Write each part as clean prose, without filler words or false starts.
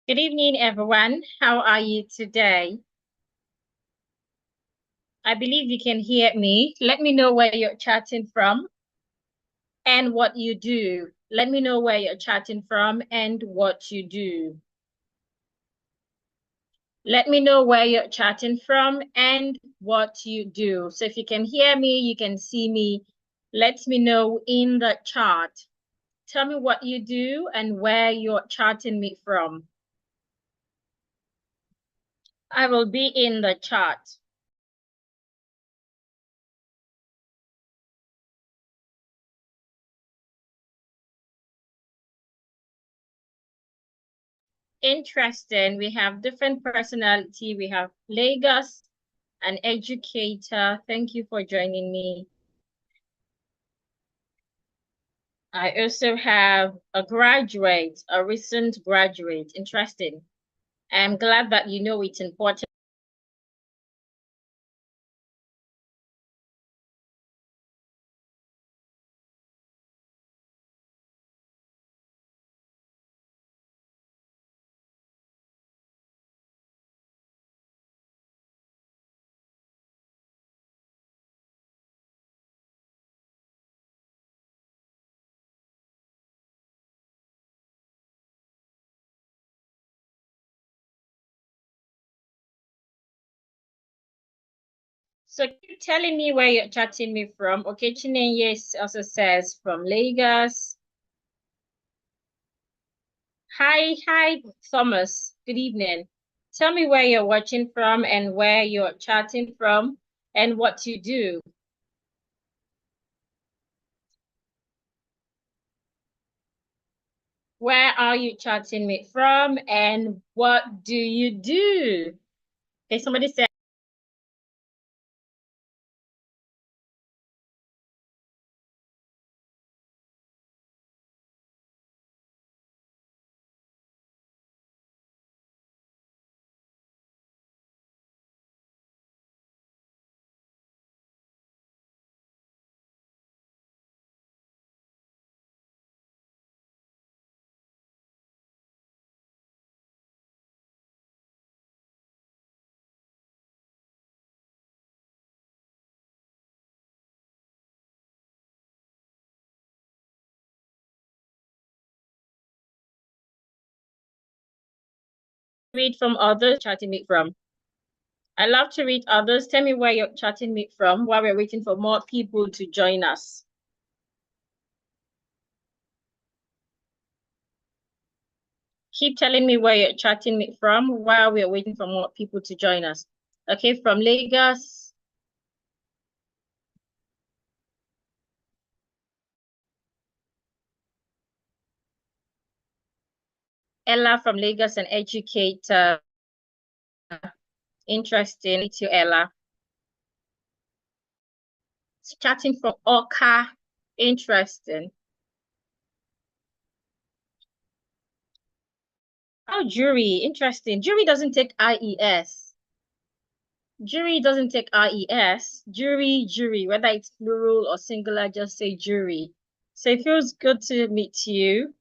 Good evening, everyone. How are you today? I believe you can hear me. Let me know where you're chatting from and what you do. Let me know where you're chatting from and what you do. Let me know where you're chatting from and what you do. So if you can hear me, you can see me, let me know in the chat. Tell me what you do and where you're chatting me from. I will be in the chat. Interesting. We have different personality. We have Lagos, an educator. Thank you for joining me. I also have a graduate, a recent graduate. Interesting. I'm glad that you know it's important. So keep telling me where you're chatting me from. Okay, Chinenye also says from Lagos. Hi, Thomas. Good evening. Tell me where you're watching from and where you're chatting from and what you do. Where are you chatting me from and what do you do? Okay, somebody said, read from others chatting me from. I love to read others. Tell me where you're chatting me from while we're waiting for more people to join us. Keep telling me where you're chatting me from while we're waiting for more people to join us. Okay, from Lagos. Ella from Lagos, an educator. Interesting. Meet you, Ella. Chatting from Oka. Interesting. Oh, jury. Interesting. Jury doesn't take IES. Jury doesn't take IES. Jury, whether it's plural or singular, just say jury. So it feels good to meet you.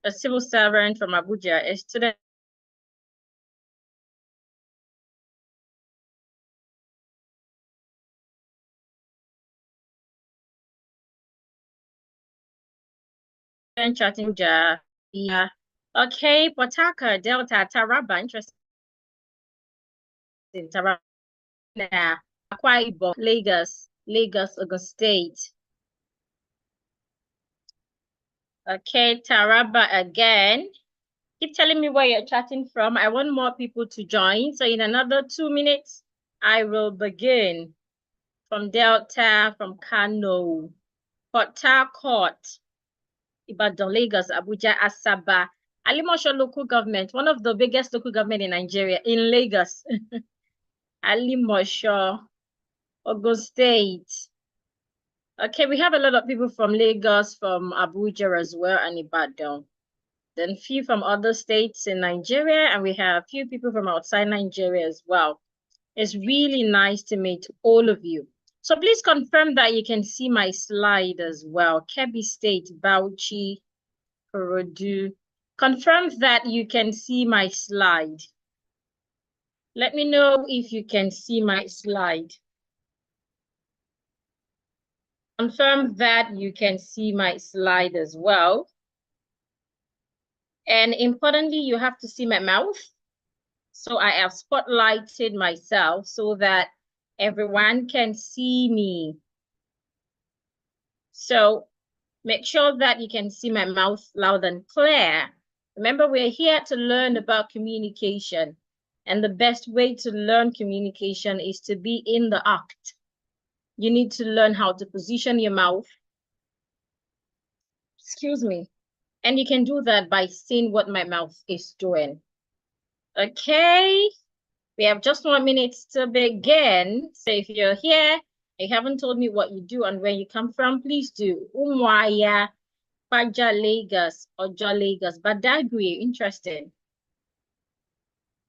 A civil servant from Abuja, a student chatting Abuja. Yeah. Okay, Potaka, Delta, Taraba, interesting. Taraba, Akwa Ibom, Lagos, Ogun State. Okay, Taraba again. Keep telling me where you're chatting from. I want more people to join. So in another 2 minutes, I will begin. From Delta, from Kano, Port Harcourt, Ibadan, Lagos, Abuja, Asaba, Alimosho local government, one of the biggest local government in Nigeria, in Lagos. Alimosho, Ogun State. Okay, we have a lot of people from Lagos, from Abuja as well, and Ibadan. Then few from other states in Nigeria, and we have a few people from outside Nigeria as well. It's really nice to meet all of you. So please confirm that you can see my slide as well. Kebbi State, Bauchi, Korodu. Confirm that you can see my slide. Let me know if you can see my slide. Confirm that you can see my slide as well. And importantly, you have to see my mouth. So I have spotlighted myself so that everyone can see me. So make sure that you can see my mouth loud and clear. Remember, we're here to learn about communication. And the best way to learn communication is to be in the act. You need to learn how to position your mouth. Excuse me. And you can do that by seeing what my mouth is doing. Okay. We have just 1 minute to begin. So if you're here, you haven't told me what you do and where you come from, please do. Umwaya, Paja, Lagos, Ojo, Lagos, Badagry, interesting.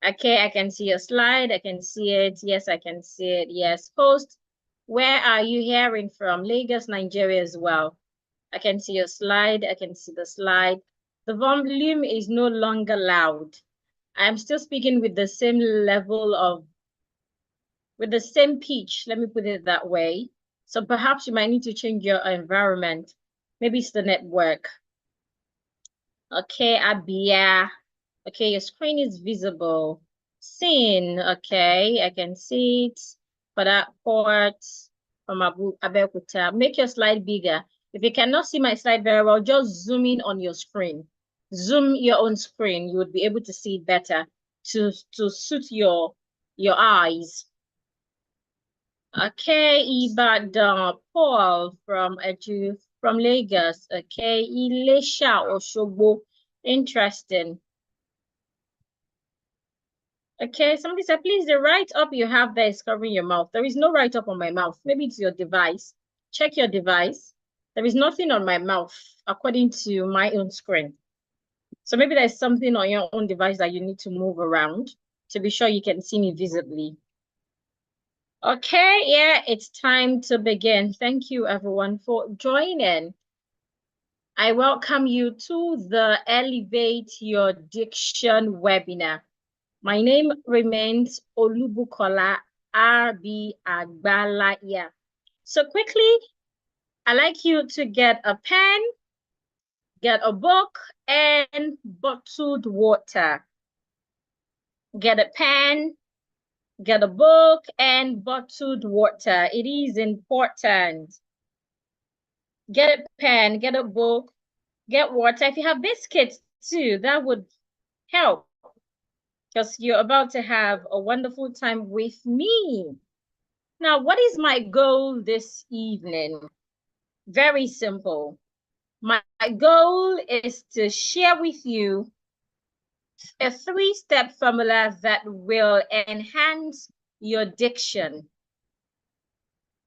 Okay, I can see your slide. I can see it. Yes, I can see it. Yes, host. Where are you hearing from? Lagos, Nigeria as well. I can see your slide. I can see the slide. The volume is no longer loud. I'm still speaking with the same level of, with the same pitch. Let me put it that way. So perhaps you might need to change your environment. Maybe it's the network. Okay, Abia. Okay, your screen is visible. Seen, okay, I can see it. For that port from Abeokuta. Make your slide bigger. If you cannot see my slide very well, just zoom in on your screen. Zoom your own screen. You would be able to see it better to suit your eyes. Okay, Ibadan, Paul from Lagos. Okay, Ilesha Osogbo. Interesting. Okay, somebody said, please, the write-up you have there is covering your mouth. There is no write-up on my mouth. Maybe it's your device. Check your device. There is nothing on my mouth according to my own screen. So maybe there's something on your own device that you need to move around to be sure you can see me visibly. Okay, yeah, it's time to begin. Thank you, everyone, for joining. I welcome you to the Elevate Your Diction webinar. My name remains Olubukola R.B. Agbalaya. So quickly, I'd like you to get a pen, get a book, and bottled water. Get a pen, get a book, and bottled water. It is important. Get a pen, get a book, get water. If you have biscuits too, that would help because you're about to have a wonderful time with me. Now, what is my goal this evening? Very simple. My goal is to share with you a 3-step formula that will enhance your diction.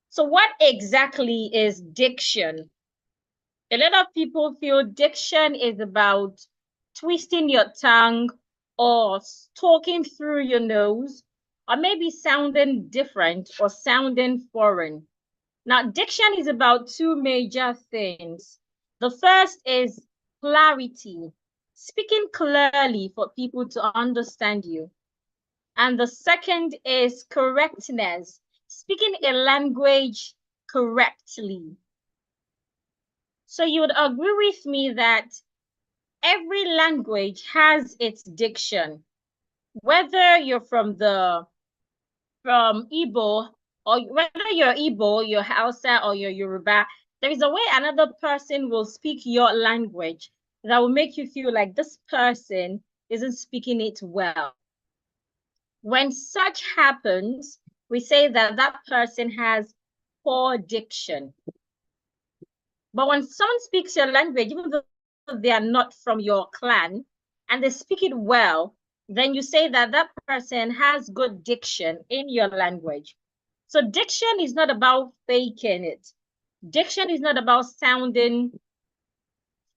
So what exactly is diction? A lot of people feel diction is about twisting your tongue or talking through your nose, or maybe sounding different or sounding foreign. Now, diction is about 2 major things. The first is clarity, speaking clearly for people to understand you. And the second is correctness, speaking a language correctly. So you would agree with me that every language has its diction, whether you're from Igbo, or whether you're Igbo, you're Hausa, or you're Yoruba, there is a way another person will speak your language that will make you feel like this person isn't speaking it well. When such happens, we say that that person has poor diction. But when someone speaks your language, even though they are not from your clan, and they speak it well, then you say that that person has good diction in your language. So diction is not about faking it. Diction is not about sounding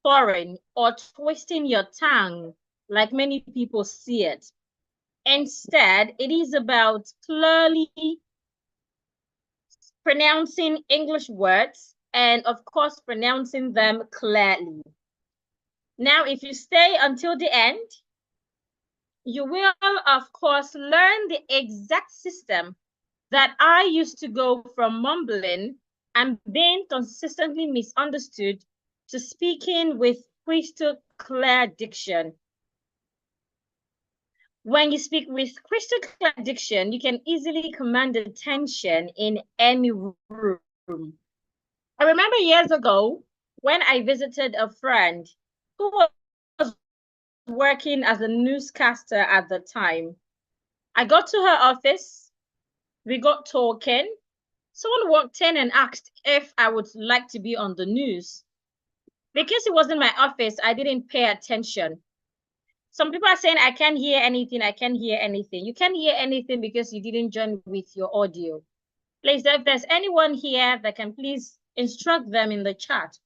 foreign or twisting your tongue like many people see it. Instead, it is about clearly pronouncing English words, and of course, pronouncing them clearly. Now, if you stay until the end, you will, of course, learn the exact system that I used to go from mumbling and being consistently misunderstood to speaking with crystal clear diction. When you speak with crystal clear diction, you can easily command attention in any room. I remember years ago when I visited a friend who was working as a newscaster at the time. I got to her office, we got talking. Someone walked in and asked if I would like to be on the news. Because it wasn't my office, I didn't pay attention. Some people are saying, I can't hear anything, I can't hear anything. You can't hear anything because you didn't join with your audio. Please, if there's anyone here that can please instruct them in the chat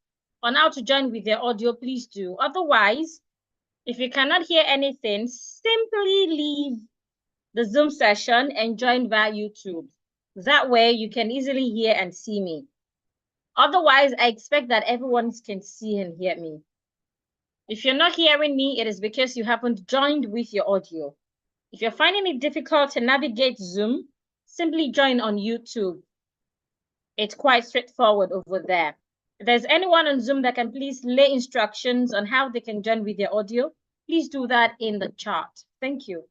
on how to join with their audio, please do. Otherwise, if you cannot hear anything, simply leave the Zoom session and join via YouTube. That way you can easily hear and see me. Otherwise, I expect that everyone can see and hear me. If you're not hearing me, it is because you haven't joined with your audio. If you're finding it difficult to navigate Zoom, simply join on YouTube. It's quite straightforward over there. If there's anyone on Zoom that can please lay instructions on how they can join with their audio, please do that in the chat. Thank you.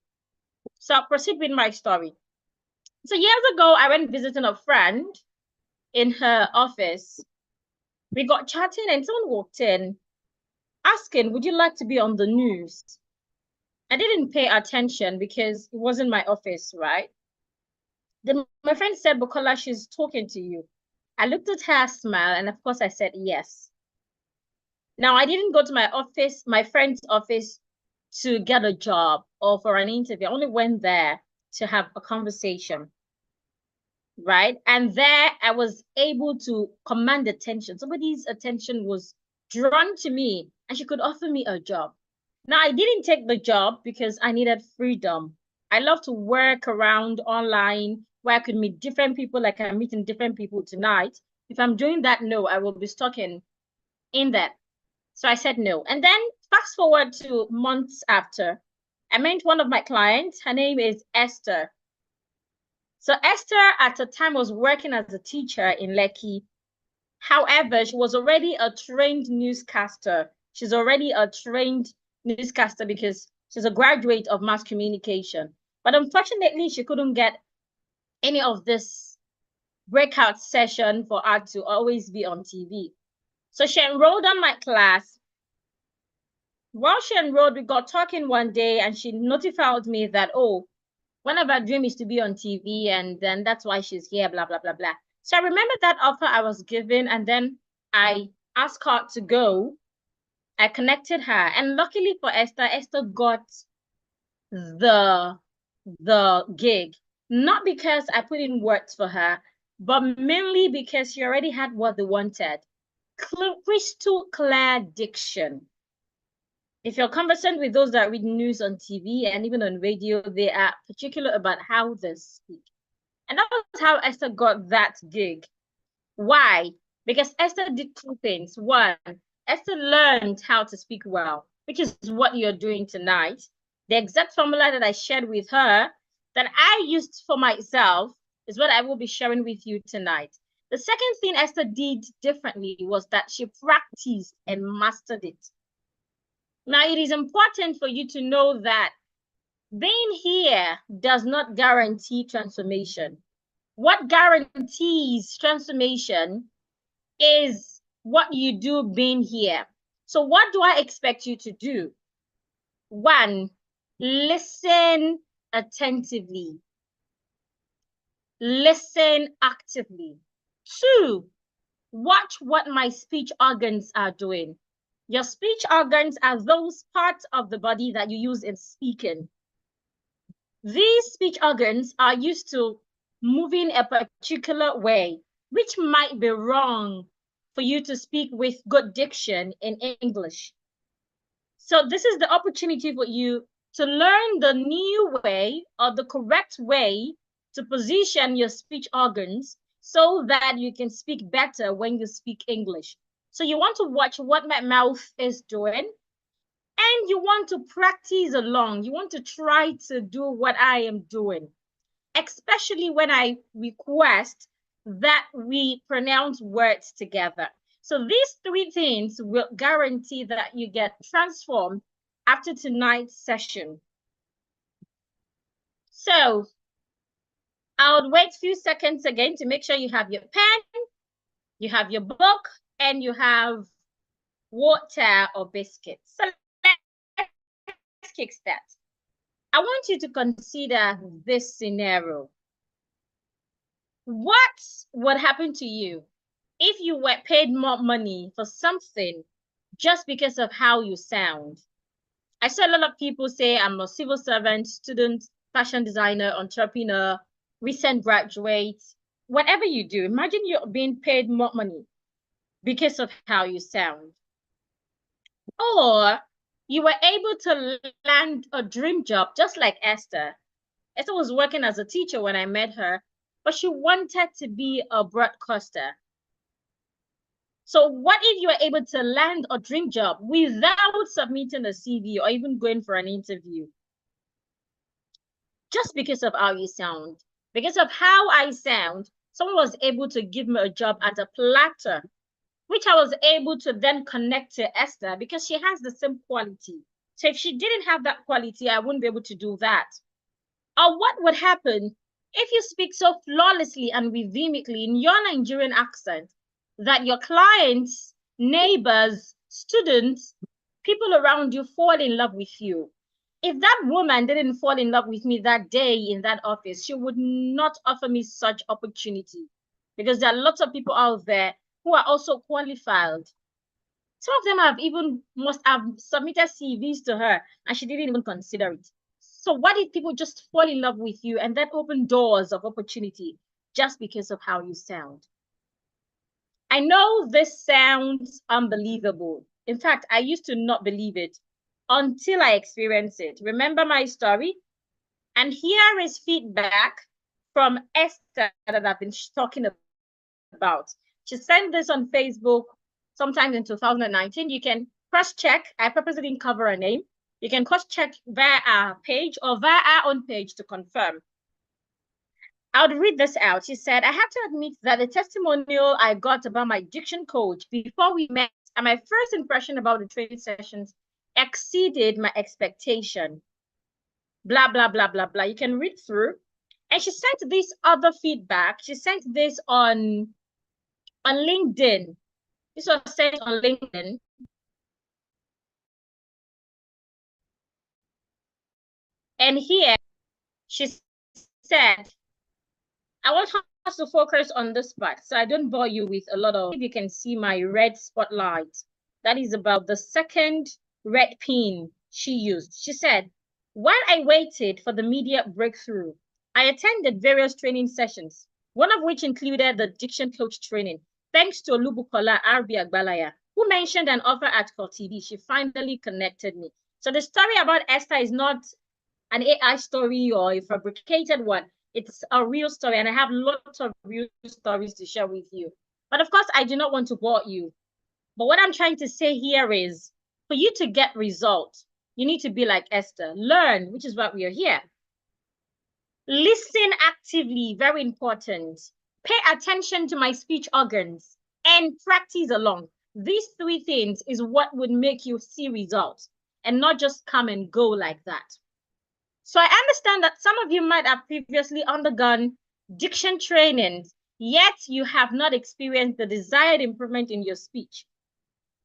So I'll proceed with my story. So years ago, I went visiting a friend in her office. We got chatting and someone walked in asking, would you like to be on the news? I didn't pay attention because it wasn't my office, right? Then my friend said, Bukola, she's talking to you. I looked at her, smiled, and of course I said yes. Now, I didn't go to my office, my friend's office, to get a job or for an interview. I only went there to have a conversation, right? And there I was able to command attention. Somebody's attention was drawn to me and she could offer me a job. Now, I didn't take the job because I needed freedom. I love to work around online where I could meet different people, like I'm meeting different people tonight. If I'm doing that, no, I will be stuck in that. So I said no. And then fast forward to months after, I met one of my clients. Her name is Esther. So Esther at the time was working as a teacher in Lekki. However, she was already a trained newscaster. She's already a trained newscaster because she's a graduate of mass communication. But unfortunately, she couldn't get any of this breakout session for her to always be on TV. So she enrolled on my class. While she enrolled, we got talking one day and she notified me that, oh, one of her dreams is to be on TV and then that's why she's here, blah, blah, blah, blah. So I remember that offer I was given and then I asked her to go. I connected her and luckily for Esther, Esther got the gig. Not because I put in words for her, but mainly because she already had what they wanted. Crystal clear diction. If you're conversant with those that read news on TV and even on radio, they are particular about how they speak. And that was how Esther got that gig. Why? Because Esther did two things. One, Esther learned how to speak well, which is what you're doing tonight. The exact formula that I shared with her that I used for myself is what I will be sharing with you tonight. The second thing Esther did differently was that she practiced and mastered it. Now, it is important for you to know that being here does not guarantee transformation. What guarantees transformation is what you do being here. So what do I expect you to do? One, listen attentively. Listen actively. Two, watch what my speech organs are doing. Your speech organs are those parts of the body that you use in speaking. These speech organs are used to moving a particular way, which might be wrong for you to speak with good diction in English. So this is the opportunity for you to learn the new way or the correct way to position your speech organs so that you can speak better when you speak English. So you want to watch what my mouth is doing, and you want to practice along. You want to try to do what I am doing, especially when I request that we pronounce words together. So these three things will guarantee that you get transformed after tonight's session. So I'll wait a few seconds again to make sure you have your pen, you have your book, and you have water or biscuits. So let's kickstart. I want you to consider this scenario. What would happen to you if you were paid more money for something just because of how you sound? I saw a lot of people say I'm a civil servant, student, fashion designer, entrepreneur, recent graduate. Whatever you do, imagine you're being paid more money because of how you sound. Or you were able to land a dream job just like Esther. Esther was working as a teacher when I met her, but she wanted to be a broadcaster. So what if you were able to land a dream job without submitting a CV or even going for an interview? Just because of how you sound. Because of how I sound, someone was able to give me a job at a platter, which I was able to then connect to Esther because she has the same quality. So if she didn't have that quality, I wouldn't be able to do that. Or what would happen if you speak so flawlessly and rhythmically in your Nigerian accent that your clients, neighbors, students, people around you fall in love with you? If that woman didn't fall in love with me that day in that office, she would not offer me such opportunity, because there are lots of people out there who are also qualified. Some of them must have submitted CVs to her and she didn't even consider it. So what if people just fall in love with you and then open doors of opportunity just because of how you sound? I know this sounds unbelievable. In fact, I used to not believe it until I experienced it. Remember my story? And here is feedback from Esther that I've been talking about. She sent this on Facebook sometime in 2019. You can cross-check. I purposely didn't cover her name. You can cross-check via our page or via our own page to confirm. I would read this out. She said, I have to admit that the testimonial I got about my diction coach before we met and my first impression about the training sessions exceeded my expectation. Blah, blah, blah, blah, blah. You can read through. And she sent this other feedback. She sent this on LinkedIn. This was sent on LinkedIn. And here she said, I want us to focus on this part so I don't bore you with a lot of, if you can see my red spotlight, that is about the second red pin she used. She said, while I waited for the media breakthrough, I attended various training sessions, one of which included the diction coach training, thanks to Olubukola Arbi Agbalaya, who mentioned an offer at TV. She finally connected me. So the story about Esther is not an AI story or a fabricated one. It's a real story, and I have lots of real stories to share with you. But of course, I do not want to bore you. But what I'm trying to say here is, for you to get results, you need to be like Esther. Learn, which is what we are here. Listen actively, very important. Pay attention to my speech organs and practice along. These three things is what would make you see results and not just come and go like that. So I understand that some of you might have previously undergone diction training, yet you have not experienced the desired improvement in your speech.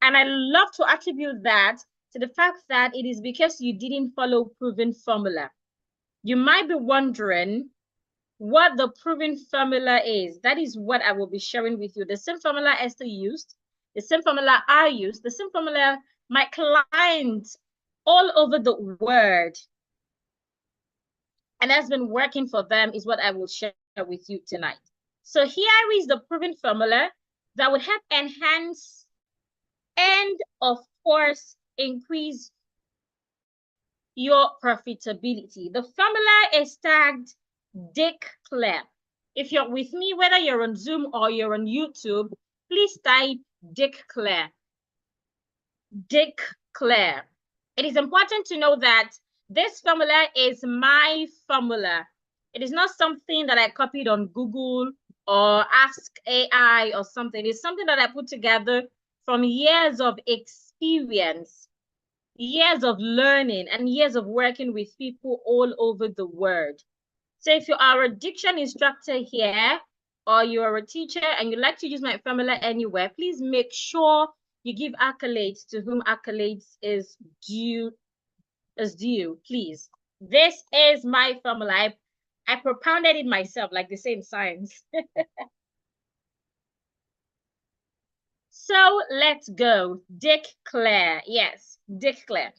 And I love to attribute that to the fact that it is because you didn't follow proven formula. You might be wondering what the proven formula is. That is what I will be sharing with you. The same formula Esther used, the same formula I used, the same formula my clients all over the world, and has been working for them, is what I will share with you tonight. So here is the proven formula that would help enhance and, of course, increase your profitability. The formula is tagged Dick Clear. If you're with me, whether you're on Zoom or you're on YouTube, please type declare. Declare. It is important to know that this formula is my formula. It is not something that I copied on Google or Ask AI or something. It's something that I put together from years of experience, years of learning, and years of working with people all over the world. So if you are a diction instructor here, or you are a teacher and you like to use my formula anywhere, please make sure you give accolades to whom accolades is due, please. This is my formula. I propounded it myself, like they say in science. So let's go. Declare. Yes, declare.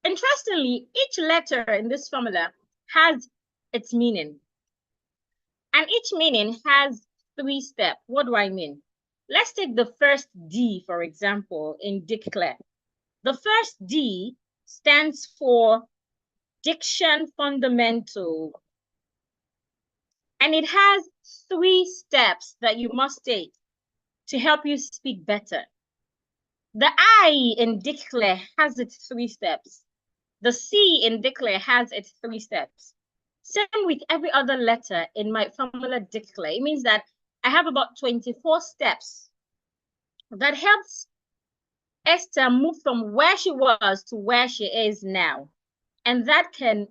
Interestingly, each letter in this formula has its meaning. And each meaning has 3 steps. What do I mean? Let's take the first D, for example, in declare. The first D stands for diction fundamental. And it has 3 steps that you must take to help you speak better. The I in declare has its 3 steps. The C in declare has its 3 steps. Same with every other letter in my formula declare. It means that I have about 24 steps that helps Esther move from where she was to where she is now. And that can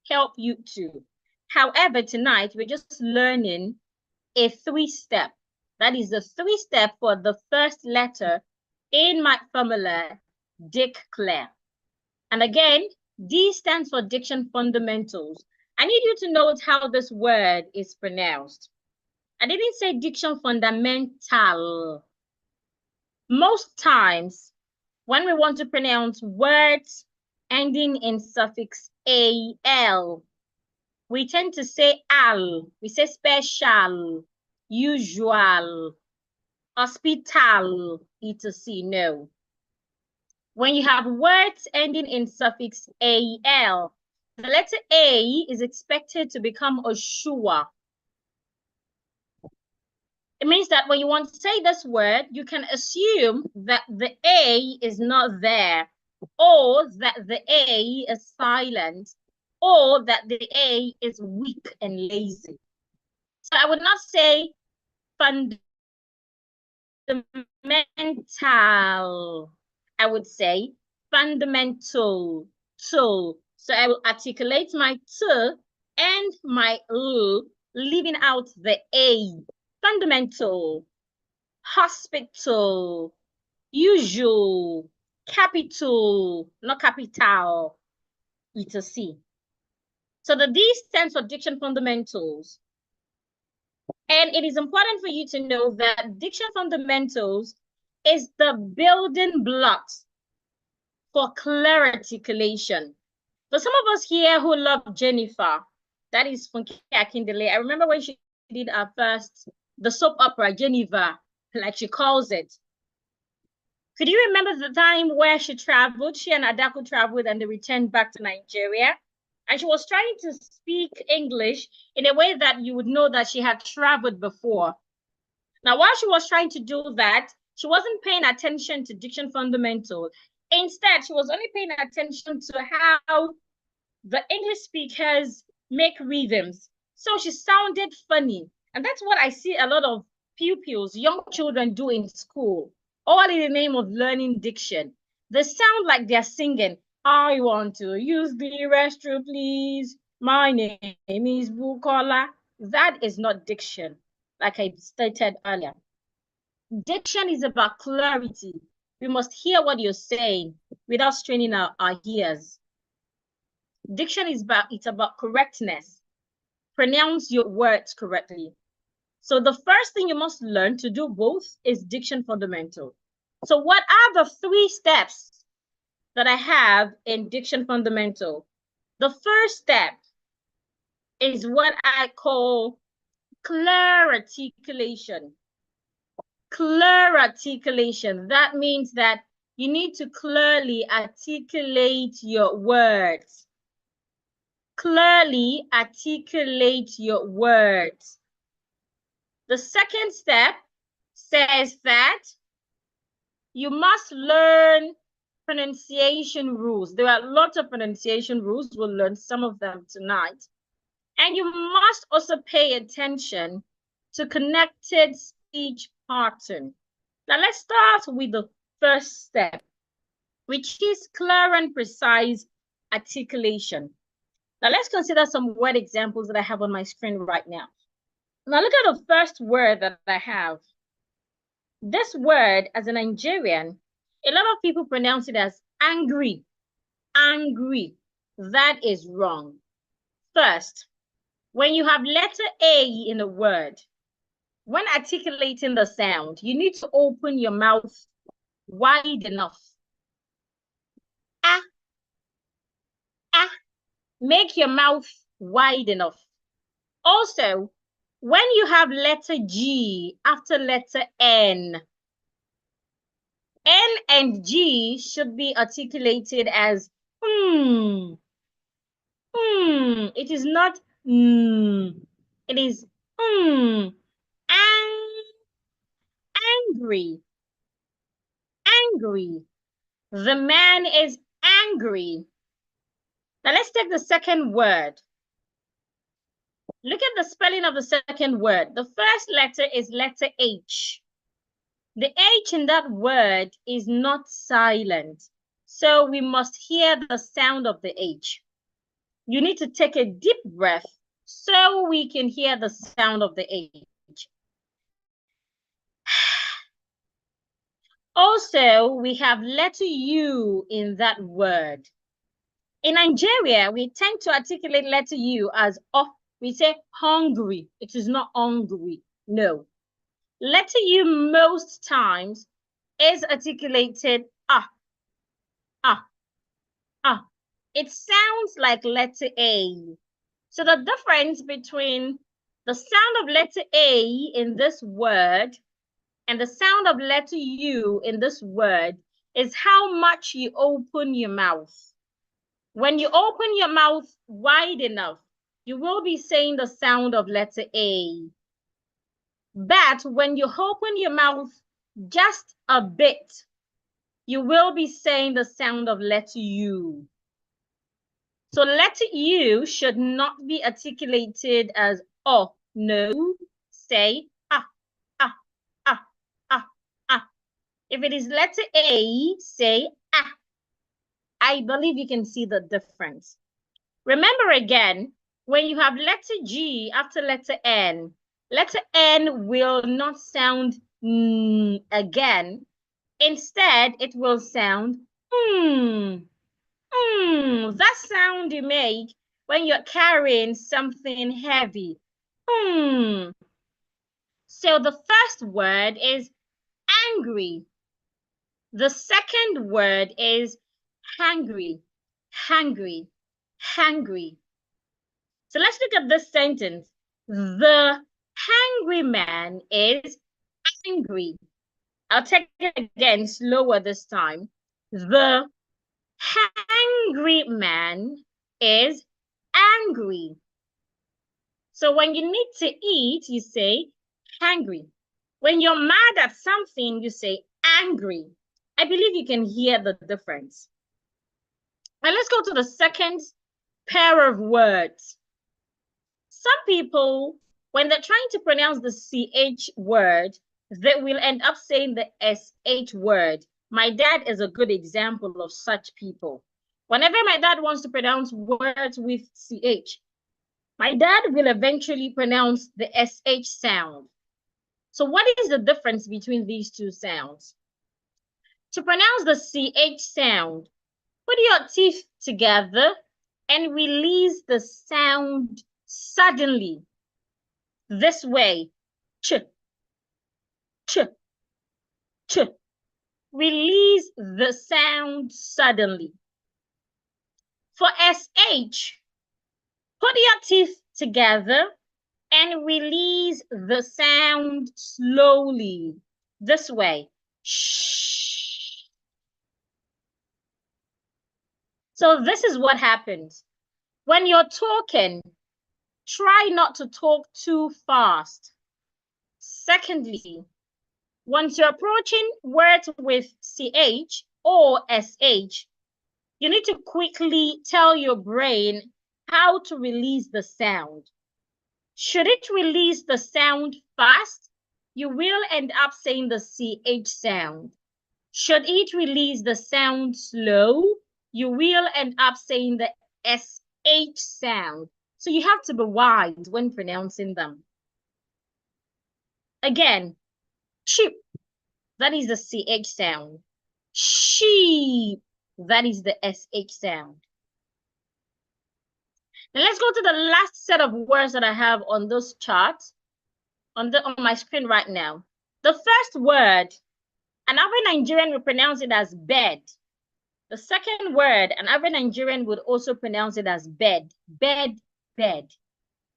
help you too. However, tonight we're just learning a 3-step. That is the 3-step for the first letter in my formula declare. And again, D stands for diction fundamentals. I need you to note how this word is pronounced. I didn't say diction fundamental. Most times, when we want to pronounce words ending in suffix al, we tend to say al. We say special, usual, hospital, etc. No. When you have words ending in suffix al, the letter A is expected to become a schwa. It means that when you want to say this word, you can assume that the A is not there, or that the A is silent, or that the A is weak and lazy. So I would not say fundamental. I would say fundamental. So I will articulate my T and my L, leaving out the A. Fundamental, hospital, usual, capital, not capital, etc. So the D stands for diction fundamentals. And it is important for you to know that diction fundamentals is the building blocks for clear articulation. For some of us here who love Jennifer, that is Funke Akindele. I remember when she did our first, the soap opera, Jennifer, like she calls it. Could you remember the time where she traveled? She and Adako traveled and they returned back to Nigeria. And she was trying to speak English in a way that you would know that she had traveled before. Now, while she was trying to do that, she wasn't paying attention to diction fundamental. Instead, she was only paying attention to how the English speakers make rhythms. So she sounded funny. And that's what I see a lot of pupils, young children do in school, all in the name of learning diction. They sound like they're singing, I want to use the restroom, please. My name is Bukola. That is not diction, like I stated earlier. Diction is about clarity. We must hear what you're saying without straining our ears. Diction is about correctness. Pronounce your words correctly. So the first thing you must learn to do both is diction fundamental. So what are the 3 steps that I have in diction fundamental? The first step is what I call clear articulation. Clear articulation. That means that you need to clearly articulate your words. Clearly articulate your words. The second step says that you must learn pronunciation rules. There are lots of pronunciation rules. We'll learn some of them tonight. And you must also pay attention to connected speech pattern. Now let's start with the first step, which is clear and precise articulation. Now let's consider some word examples that I have on my screen right now. Now look at the first word that I have. This word, as a Nigerian, a lot of people pronounce it as angry. Angry. That is wrong. First, when you have letter A in a word, when articulating the sound, you need to open your mouth wide enough. Ah, ah. Make your mouth wide enough. Also, when you have letter G after letter N and G should be articulated as It is not It is angry. Angry. The man is angry. Now let's take the second word. Look at the spelling of the second word. The first letter is letter H. The H in that word is not silent. So we must hear the sound of the H. You need to take a deep breath so we can hear the sound of the H. Also, we have letter U in that word. In Nigeria, we tend to articulate letter U as oh. We say hungry. It is not hungry. No. Letter U most times is articulated ah. It sounds like letter A. So the difference between the sound of letter A in this word and the sound of letter U in this word is how much you open your mouth. When you open your mouth wide enough, you will be saying the sound of letter A. But when you open your mouth just a bit, you will be saying the sound of letter U. So letter U should not be articulated as oh, no. Say ah. If it is letter A, say ah. I believe you can see the difference. Remember again, when you have letter G after letter N will not sound again. Instead, it will sound that sound you make when you're carrying something heavy. So the first word is angry. The second word is hungry. Hungry. Hungry. So let's look at this sentence. The hungry man is angry. I'll take it again, slower this time. The hungry man is angry. So when you need to eat, you say hungry. When you're mad at something, you say angry. I believe you can hear the difference. Now let's go to the second pair of words. Some people, when they're trying to pronounce the CH word, they will end up saying the SH word. My dad is a good example of such people. Whenever my dad wants to pronounce words with CH, my dad will eventually pronounce the SH sound. So what is the difference between these two sounds? To pronounce the CH sound, put your teeth together and release the sound suddenly. This way. Ch, ch, ch. Release the sound suddenly. For SH, put your teeth together and release the sound slowly. This way. Shh. So this is what happens. When you're talking, try not to talk too fast. Secondly, once you're approaching words with CH or SH, you need to quickly tell your brain how to release the sound. Should it release the sound fast, you will end up saying the CH sound. Should it release the sound slow, you will end up saying the SH sound. So you have to be wise when pronouncing them. Again, sheep, that is the CH sound. Sheep, that is the SH sound. Now let's go to the last set of words that I have on this chart, on my screen right now. The first word, an average Nigerian will pronounce it as bed. The second word, an average Nigerian would also pronounce it as bed, bed, bed.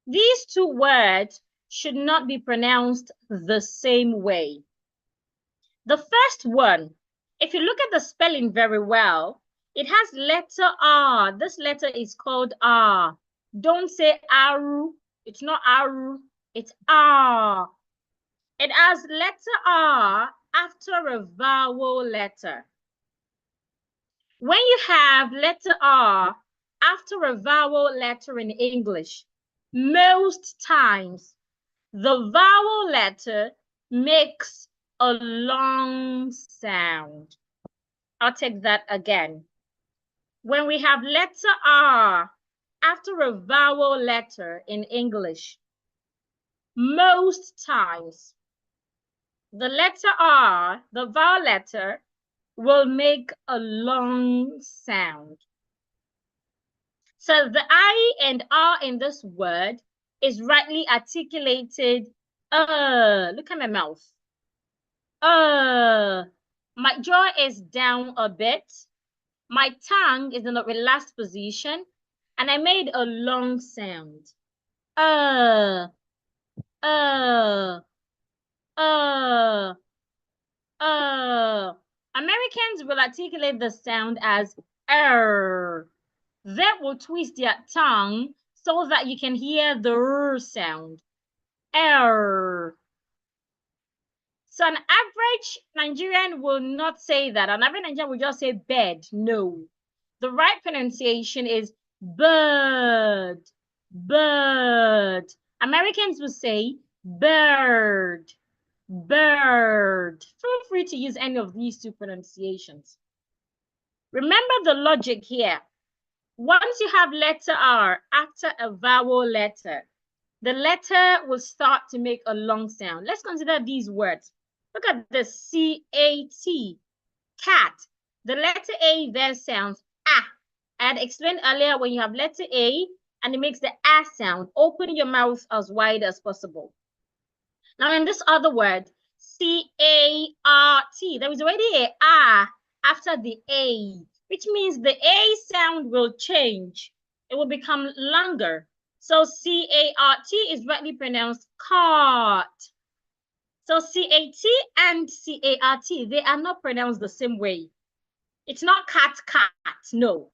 These two words should not be pronounced the same way. The first one, if you look at the spelling very well, it has letter R. This letter is called R. Don't say Aru. It's not Aru. It's R. It has letter R after a vowel letter. When you have letter R after a vowel letter in English, most times the vowel letter makes a long sound. I'll take that again. When we have letter R after a vowel letter in English, most times the letter R, the vowel letter, will make a long sound. So the I and R in this word is rightly articulated. Look at my mouth. My jaw is down a bit. My tongue is in a relaxed position, and I made a long sound. Americans will articulate the sound as er. They will twist their tongue so that you can hear the r sound. Er. So an average Nigerian will not say that. An average Nigerian will just say bed. No. The right pronunciation is bird. Bird. Americans will say bird. Bird. Feel free to use any of these two pronunciations. Remember the logic here. Once you have letter R after a vowel letter, the letter will start to make a long sound. Let's consider these words. Look at the C-A-T, cat. The letter A there sounds ah. I had explained earlier when you have letter A and it makes the ah sound, open your mouth as wide as possible. Now in this other word, C-A-R-T, there is already a ah after the A, which means the A sound will change. It will become longer. So C-A-R-T is rightly pronounced cart. So C-A-T and C-A-R-T, they are not pronounced the same way. It's not cat, cat, no.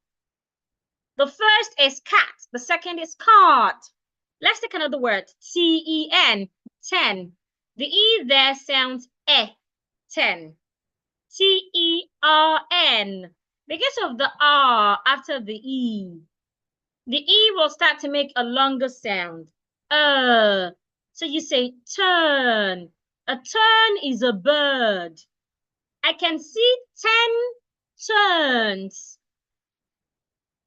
The first is cat, the second is cart. Let's take another word, T-E-N, 10. The E there sounds eh, 10. T-E-R-N, because of the R after the E. The E will start to make a longer sound. So you say turn. A turn is a bird. I can see 10 turns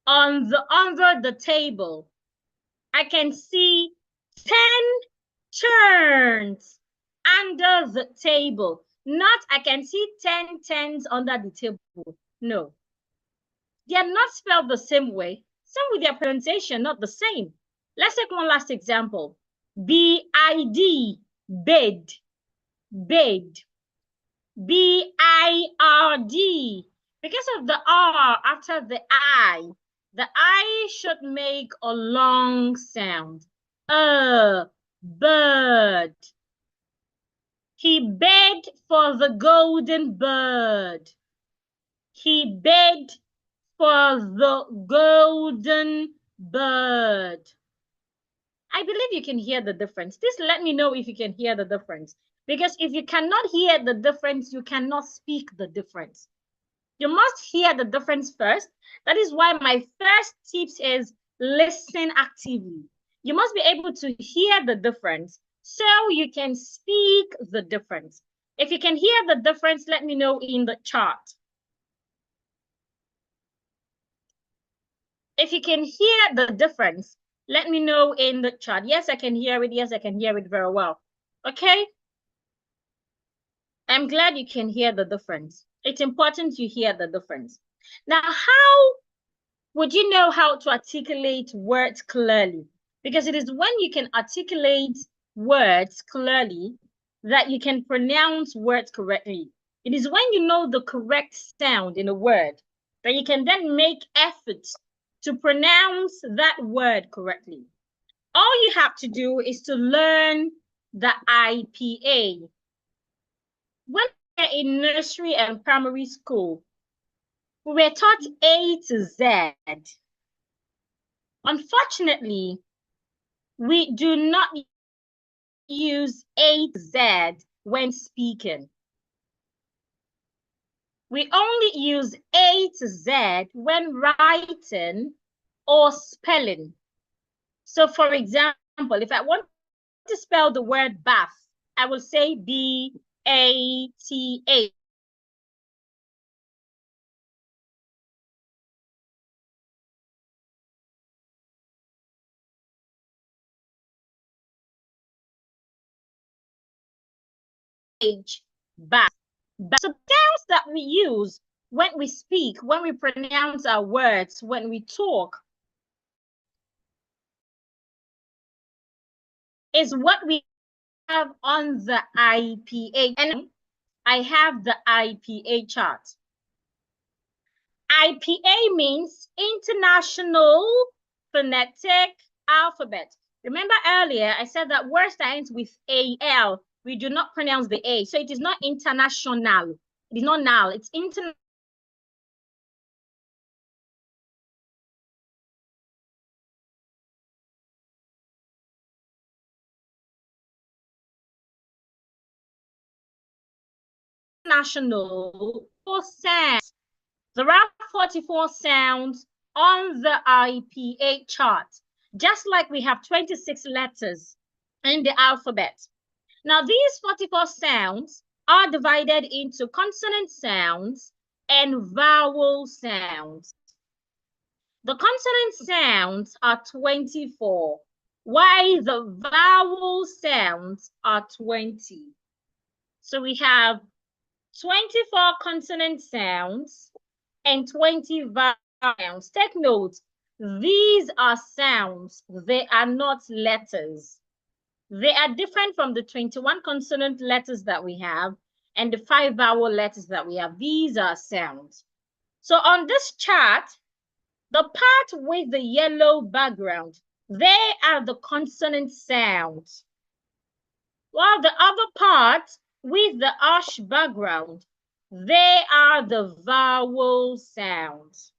under the table. I can see 10 turns under the table. Not I can see 10 turns under the table. No. They are not spelled the same way. Some with their pronunciation not the same. Let's take one last example. B-I-D, bed, bed. B-I-R-D. Because of the R after the I should make a long sound. Bird. He begged for the golden bird. He begged for the golden bird. I I believe you can hear the difference. Please let me know if you can hear the difference. Because if you cannot hear the difference, you cannot speak the difference. You must hear the difference first. That is why my first tips is listen actively. You must be able to hear the difference so you can speak the difference. If you can hear the difference, let me know in the chat. If you can hear the difference, let me know in the chat. Yes, I can hear it. Yes, I can hear it very well. Okay? I'm glad you can hear the difference. It's important you hear the difference. Now, how would you know how to articulate words clearly? Because it is when you can articulate words clearly that you can pronounce words correctly. It is when you know the correct sound in a word that you can then make efforts to pronounce that word correctly. All you have to do is to learn the IPA. When we were in nursery and primary school, we were taught A to Z. Unfortunately, we do not use A to Z when speaking. We only use A to Z when writing or spelling. So for example, if I want to spell the word bath, I will say B-A-T-H. Bath. So the sounds that we use when we speak, when we pronounce our words, when we talk, is what we have on the IPA. And I have the IPA chart. IPA means International Phonetic Alphabet. Remember earlier, I said that words that ends with AL, we do not pronounce the A. So it is not international. It is not now. It's international. Sounds. There are 44 sounds on the IPA chart, just like we have 26 letters in the alphabet. Now, these 44 sounds are divided into consonant sounds and vowel sounds. The consonant sounds are 24, while the vowel sounds are 20. So we have 24 consonant sounds and 20 vowel sounds. Take note, these are sounds, they are not letters. They are different from the 21 consonant letters that we have and the 5 vowel letters that we have. These are sounds. So on this chart, the part with the yellow background, they are the consonant sounds. While the other part with the ash background, they are the vowel sounds.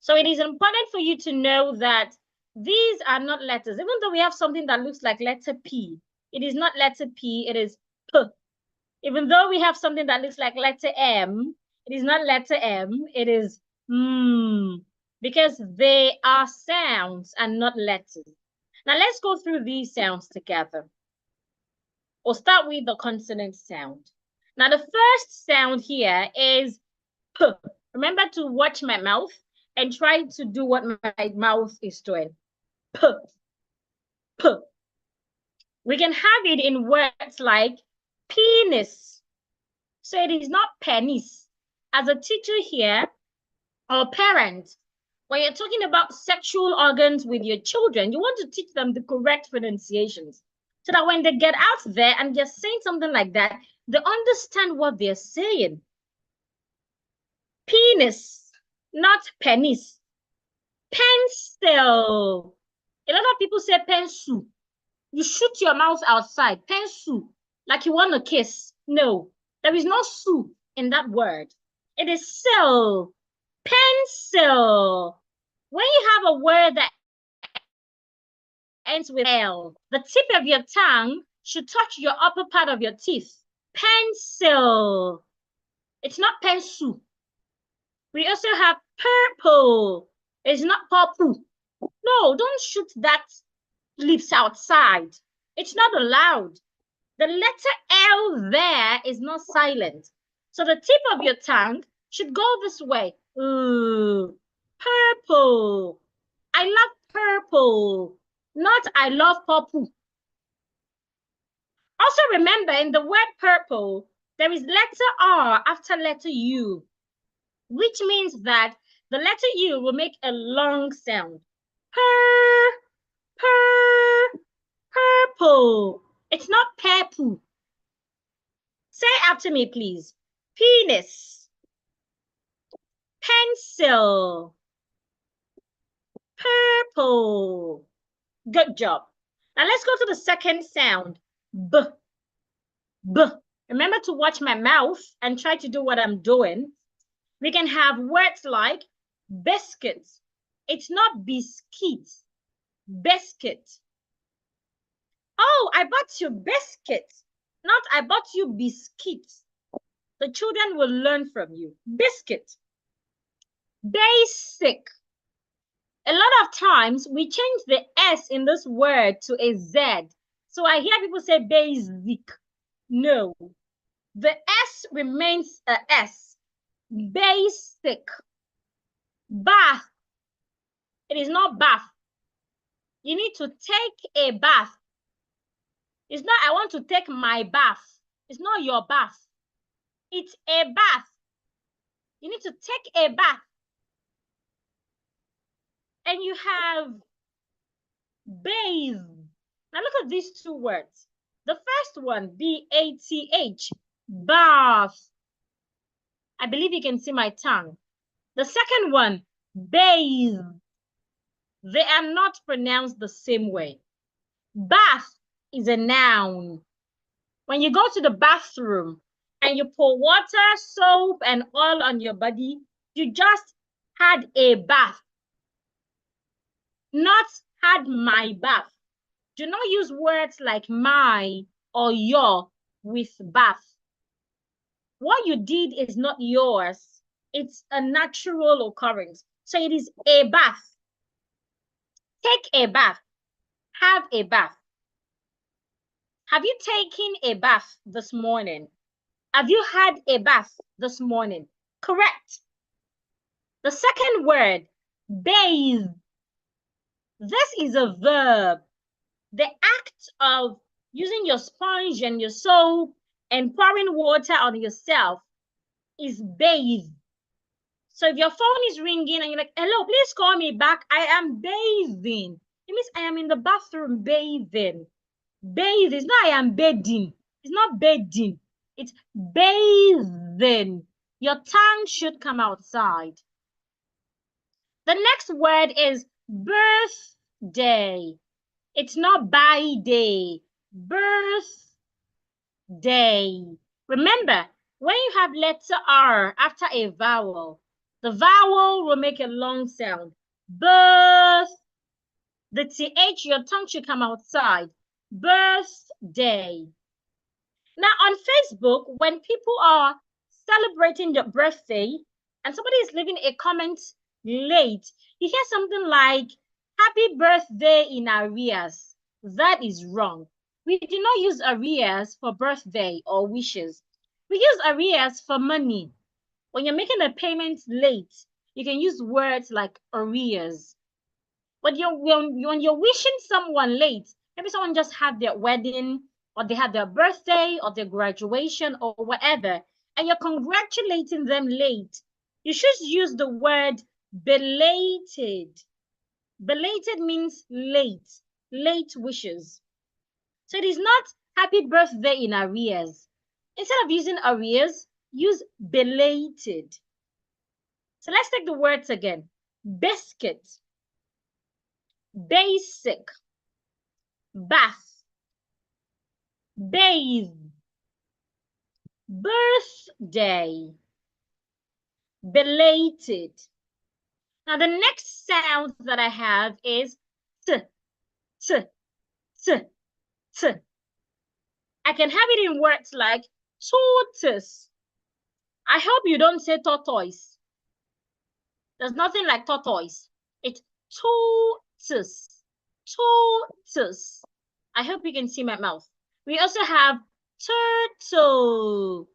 So it is important for you to know that these are not letters. Even though we have something that looks like letter P, it is not letter P, it is P. Even though we have something that looks like letter M, it is not letter M, it is M, because they are sounds and not letters. Now let's go through these sounds together. We'll start with the consonant sound. Now the first sound here is P. Remember to watch my mouth and try to do what my mouth is doing. P, P. We can have it in words like penis. So it is not penis. As a teacher here or parent, when you're talking about sexual organs with your children, you want to teach them the correct pronunciations so that when they get out there and they're saying something like that, they understand what they're saying. Penis, not penis. Pencil. A lot of people say pencil. You shoot your mouth outside. Pencil. Like you want to kiss. No, there is no su in that word. It is cell. Pencil. When you have a word that ends with L. The tip of your tongue should touch your upper part of your teeth. Pencil. It's not pencil. We also have purple. It's not purple. No, don't shoot that lips outside. It's not allowed. The letter L there is not silent. So the tip of your tongue should go this way. Ooh, purple. I love purple, not I love purple. Also remember, in the word purple, there is letter R after letter U, which means that the letter U will make a long sound. Purple. It's not purple. Say after me, please. Penis. Pencil. Purple. Good job. Now let's go to the second sound. B. B. Remember to watch my mouth and try to do what I'm doing. We can have words like biscuits. It's not biscuits. Biscuit. Oh, I bought you biscuits. Not I bought you biscuits. The children will learn from you. Biscuit. Basic. A lot of times we change the S in this word to a Z. So I hear people say basic. No. The S remains a S. Basic. Bath. It is not bath. You need to take a bath. It's not I want to take my bath. It's not your bath. It's a bath. You need to take a bath. And you have bathe. Now look at these two words. The first one, B-A-T-H, bath. I believe you can see my tongue. The second one, bathe. They are not pronounced the same way. Bath is a noun. When you go to the bathroom and you pour water, soap, and oil on your body, you just had a bath. Not had my bath. Do not use words like my or your with bath. What you did is not yours. It's a natural occurrence. So it is a bath. Take a bath. Have a bath. Have you taken a bath this morning? Have you had a bath this morning? Correct. The second word, bathe. This is a verb. The act of using your sponge and your soap and pouring water on yourself is bathe. So if your phone is ringing and you're like, hello, please call me back. I am bathing. It means I am in the bathroom bathing. Bathe is not I am bathing. It's not bathing. It's bathing. Your tongue should come outside. The next word is birthday. It's not by day. Birthday. Remember, when you have letter R after a vowel, the vowel will make a long sound. Birth. The TH, your tongue should come outside. Birthday. Now on Facebook, when people are celebrating their birthday and somebody is leaving a comment late, you hear something like, happy birthday in arrears. That is wrong. We do not use arrears for birthday or wishes. We use arrears for money. When you're making a payment late, you can use words like arrears. But when you're wishing someone late, maybe someone just had their wedding, or they had their birthday, or their graduation, or whatever, and you're congratulating them late, you should use the word belated. Belated means late, late wishes. So it is not happy birthday in arrears. Instead of using arrears, use belated. So let's take the words again. Biscuit, basic, bath, bathe, birthday, belated. Now the next sound that I have is t, t. T, t. I can have it in words like tortoise. I hope you don't say tortoise. There's nothing like tortoise. It's tortoise. Tortoise. I hope you can see my mouth. We also have turtle.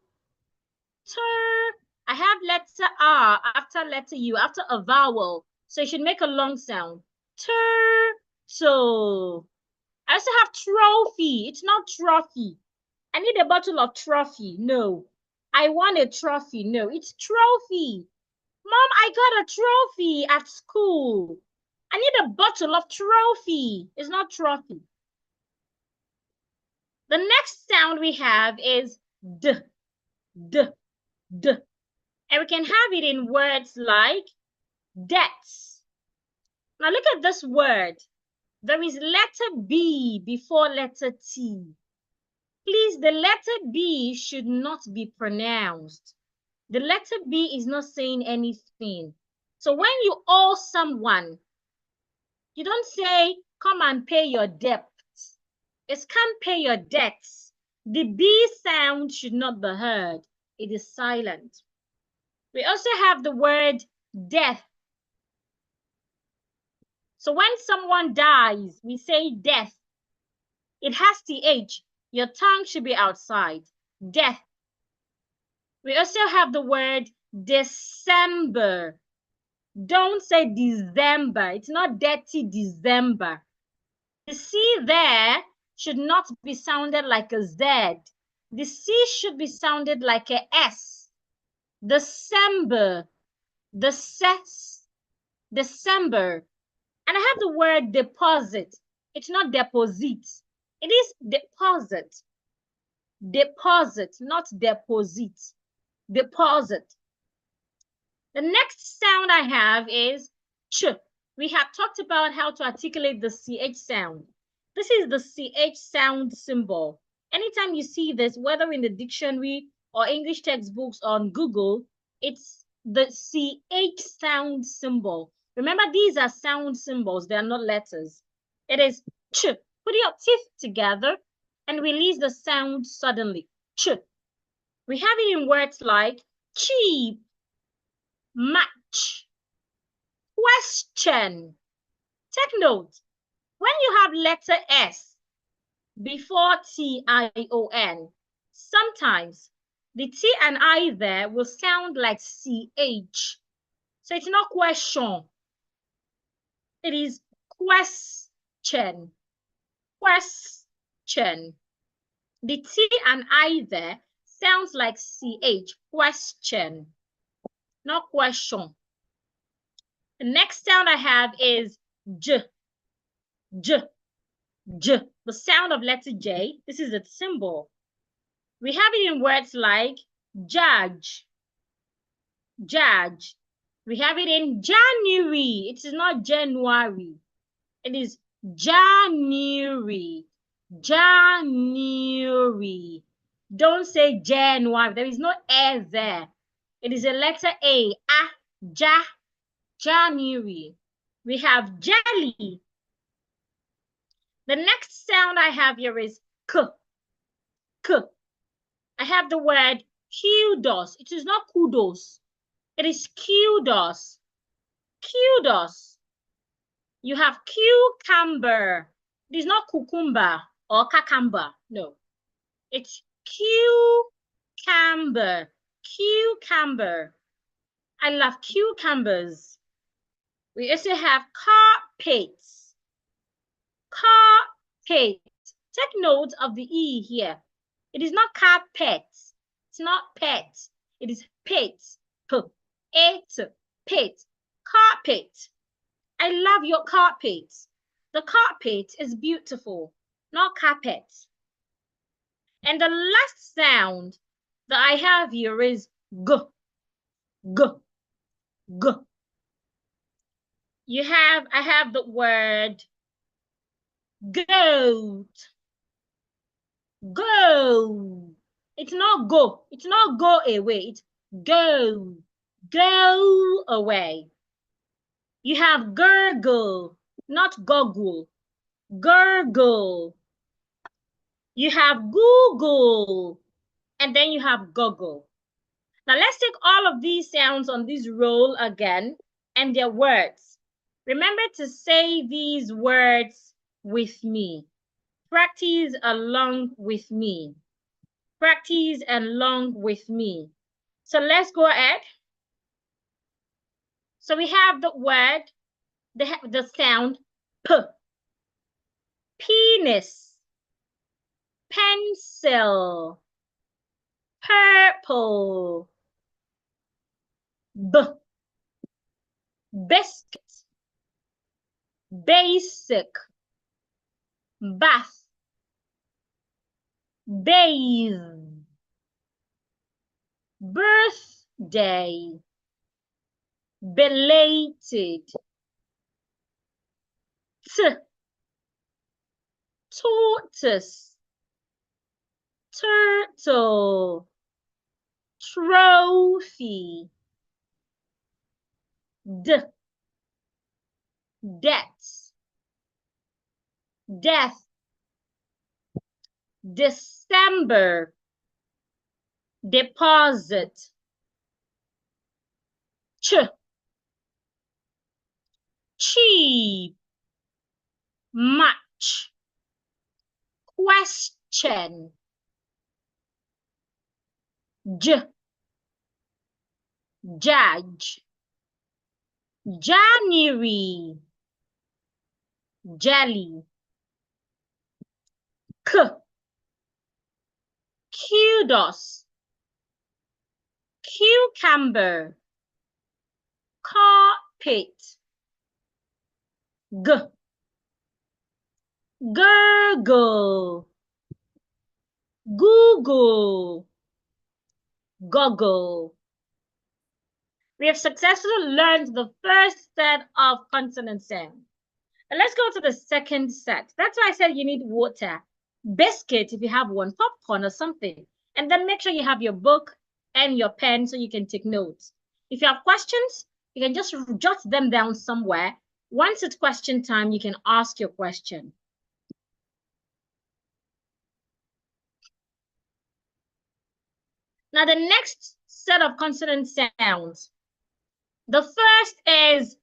I have letter R after letter U, after a vowel. So you should make a long sound. Turtle. I also have trophy. It's not trophy. I need a bottle of trophy. No. I want a trophy. No, it's trophy. Mom, I got a trophy at school. I need a bottle of trophy. It's not trophy. The next sound we have is D, D, D. And we can have it in words like debts. Now look at this word. There is letter B before letter T. Please, the letter B should not be pronounced. The letter B is not saying anything. So when you owe someone, you don't say, come and pay your debts. It's come pay your debts. The B sound should not be heard. It is silent. We also have the word death. So when someone dies, we say death. It has TH. Your tongue should be outside. Death. We also have the word December. Don't say December. It's not dirty December. The C there should not be sounded like a Z. The C should be sounded like a S. December. December. And I have the word deposit. It's not deposit. It is deposit. Deposit, not deposit. Deposit. The next sound I have is ch. We have talked about how to articulate the CH sound. This is the CH sound symbol. Anytime you see this, whether in the dictionary or English textbooks on Google, it's the CH sound symbol. Remember, these are sound symbols. They are not letters. It is ch. Put your teeth together and release the sound suddenly. Ch. We have it in words like cheap, match, question. Take note, when you have letter S before T-I-O-N, sometimes the T and I there will sound like CH. So it's not question. It is question. Question. The T and I there sounds like CH. Question. Not question. The next sound I have is J. J. J. The sound of letter J. This is a symbol. We have it in words like judge. Judge. We have it in January. It is not January. It is January. January. Don't say January. There is no A there. It is a letter A. Ja. January. We have jelly. The next sound I have here is K. K. I have the word kudos. It is not kudos. It is kudos. Kudos. You have cucumber. It is not cucumber or cucumber. No. It's cucumber. Cucumber. I love cucumbers. We also have carpets. Carpet. Take note of the E here. It is not carpet. It's not pet. It is pet. Pet. Carpet. I love your carpet. The carpet is beautiful, not carpet. And the last sound that I have here is G. G. G. I have the word goat. Go. It's not go. It's not go away. It's go. Go away. You have gurgle, not goggle. Gurgle. You have Google, and then you have Google. Now let's take all of these sounds on this roll again and their words. Remember to say these words with me. Practice along with me. Practice along with me. So let's go ahead. So we have the word, the sound P. Penis. Pencil. Purple. B. Biscuit. Basic. Bath. Bathe. Birthday. Belated. Tortoise. Turtle. Trophy. Debt. Death. December. Deposit. Cheap. Much. Question. Judge. January. Jelly. Kudos. Cucumber. Carpet. Gurgle. Google. Goggle. We have successfully learned the first set of consonant sounds. And let's go to the second set. That's why I said you need water, biscuit if you have one, popcorn or something. And then make sure you have your book and your pen so you can take notes. If you have questions, you can just jot them down somewhere. Once it's question time, you can ask your question. Now, the next set of consonant sounds. The first is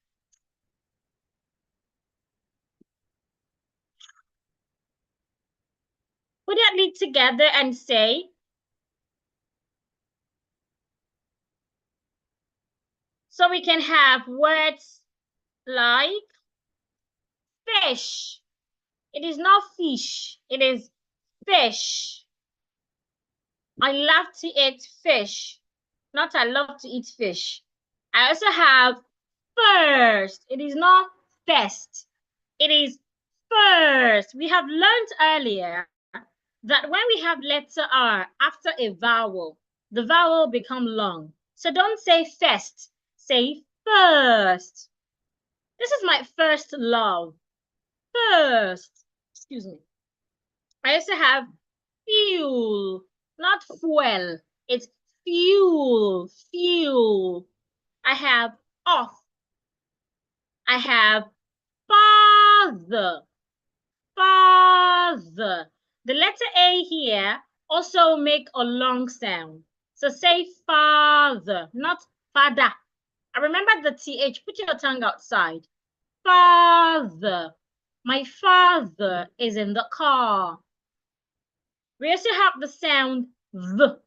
put your lid together and say, so we can have words like fish. It is not fish, it is fish. I love to eat fish, not I love to eat fish. I also have first. It is not first, it is first. We have learned earlier that when we have letter R after a vowel, the vowel become long. So don't say first, say first. This is my first love. First. Excuse me. I also have fuel, not fuel. It's fuel, fuel. I have off. I have father, father. The letter A here also make a long sound. So say father, not father. I remember the TH, put your tongue outside. Father. My father is in the car. We also have the sound the.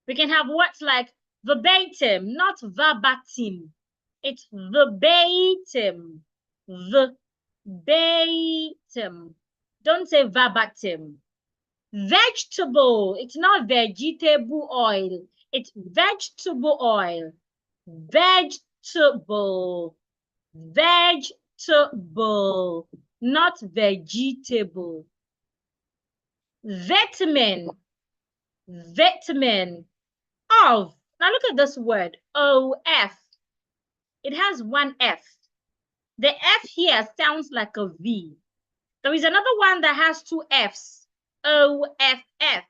We can have words like verbatim, not verbatim. It's verbatim. Verbatim. Don't say verbatim. Vegetable. It's not vegetable oil. It's vegetable oil. Vegetable. Vegetable. Not vegetable. Vitamin. Vitamin. Of. Now look at this word. O-F. It has one F. The F here sounds like a V. There is another one that has two Fs. O-F-F.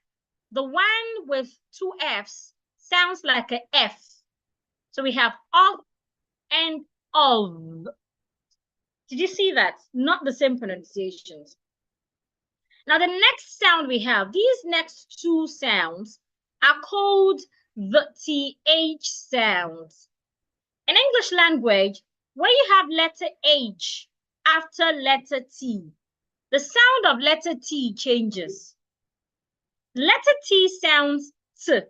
The one with two Fs sounds like an F. So we have of and of. Did you see that? Not the same pronunciations. Now, the next sound we have, these next two sounds are called the TH sounds. In English language, when you have letter H after letter T, the sound of letter T changes. Letter T sounds T,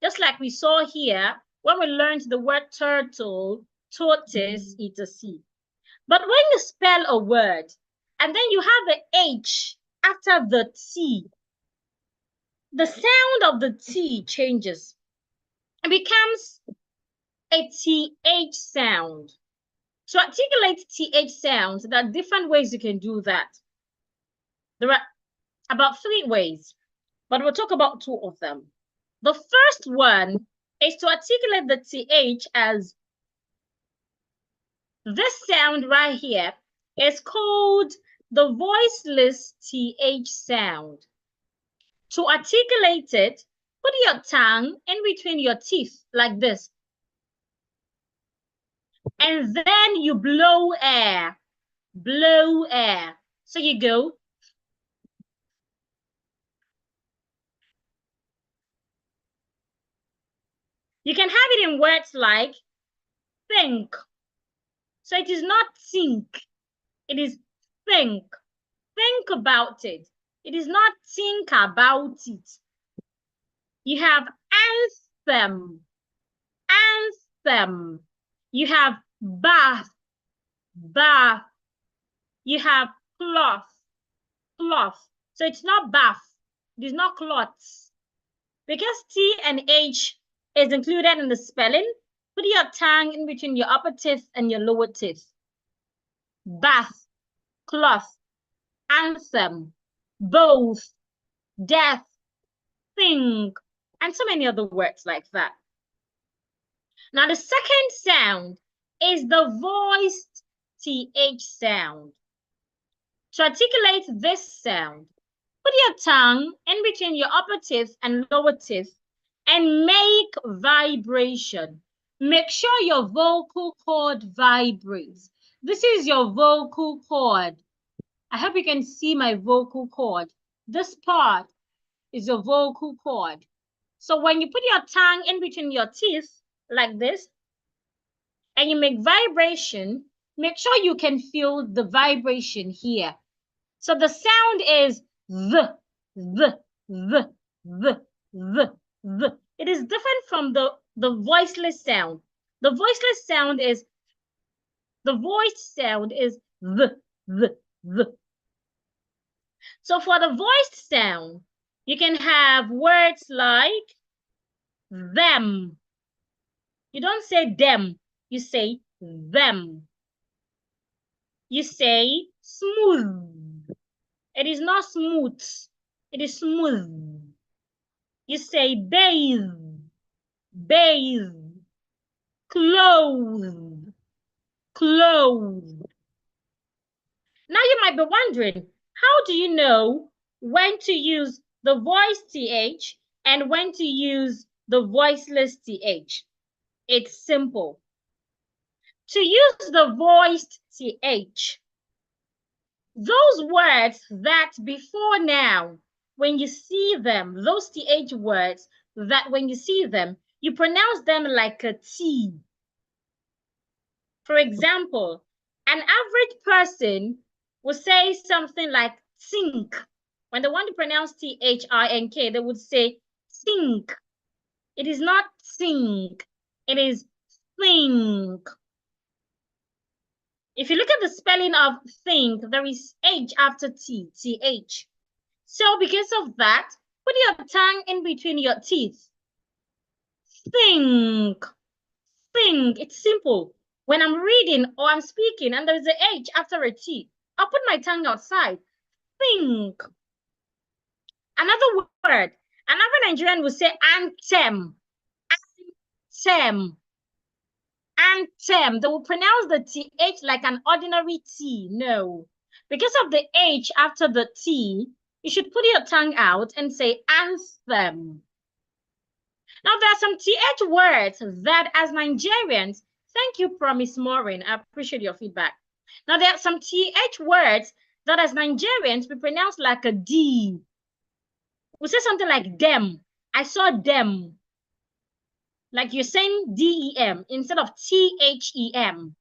just like we saw here when we learned the word turtle, tortoise, it's a C. But when you spell a word and then you have the H after the T, the sound of the T changes. It becomes a TH sound. To articulate TH sounds, there are different ways you can do that. There are about 3 ways, but we'll talk about 2 of them. The first one is to articulate the TH as this sound right here is called the voiceless TH sound. To articulate it, put your tongue in between your teeth like this. And then you blow air. Blow air. So you go. You can have it in words like think. So it is not think. It is think. Think about it. It is not think about it. You have anthem. Anthem. You have bath. Bath. You have cloth. Cloth. So it's not bath. It is not cloths. Because T and H is included in the spelling, put your tongue in between your upper teeth and your lower teeth. Bath, cloth, anthem, both, death, thing, and so many other words like that. Now, the second sound is the voiced TH sound. To articulate this sound, put your tongue in between your upper teeth and lower teeth and make vibration. Make sure your vocal cord vibrates. This is your vocal cord. I hope you can see my vocal cord. This part is your vocal cord. So when you put your tongue in between your teeth like this and you make vibration, make sure you can feel the vibration here. So the sound is the. It is different from the voiceless sound. The voiceless sound is, the voiced sound is the. So for the voiced sound, you can have words like them. You don't say them, you say them. You say smooth. It is not smooth, it is smooth. You say bathe, bathe, clothe, clothe. Now you might be wondering, how do you know when to use the voiced TH and when to use the voiceless TH? It's simple. To use the voiced TH, those words that before now, when you see them, those TH words that when you see them, you pronounce them like a T. For example, an average person will say something like think. When they want to pronounce T-H-I-N-K, they would say think. It is not think, it is think. If you look at the spelling of think, there is H after T, T-H. So because of that, put your tongue in between your teeth. Think, think, it's simple. When I'm reading or I'm speaking and there's an H after a T, I'll put my tongue outside. Think. Another word, another Nigerian will say anthem. Anthem. Anthem. They will pronounce the TH like an ordinary T. No. Because of the H after the T, you should put your tongue out and say anthem. Now, there are some TH words that as Nigerians, thank you, Promise Maureen. I appreciate your feedback. Now, there are some TH words that as Nigerians, we pronounce like a D. We say something like them. I saw them. Like you're saying DEM instead of THEM.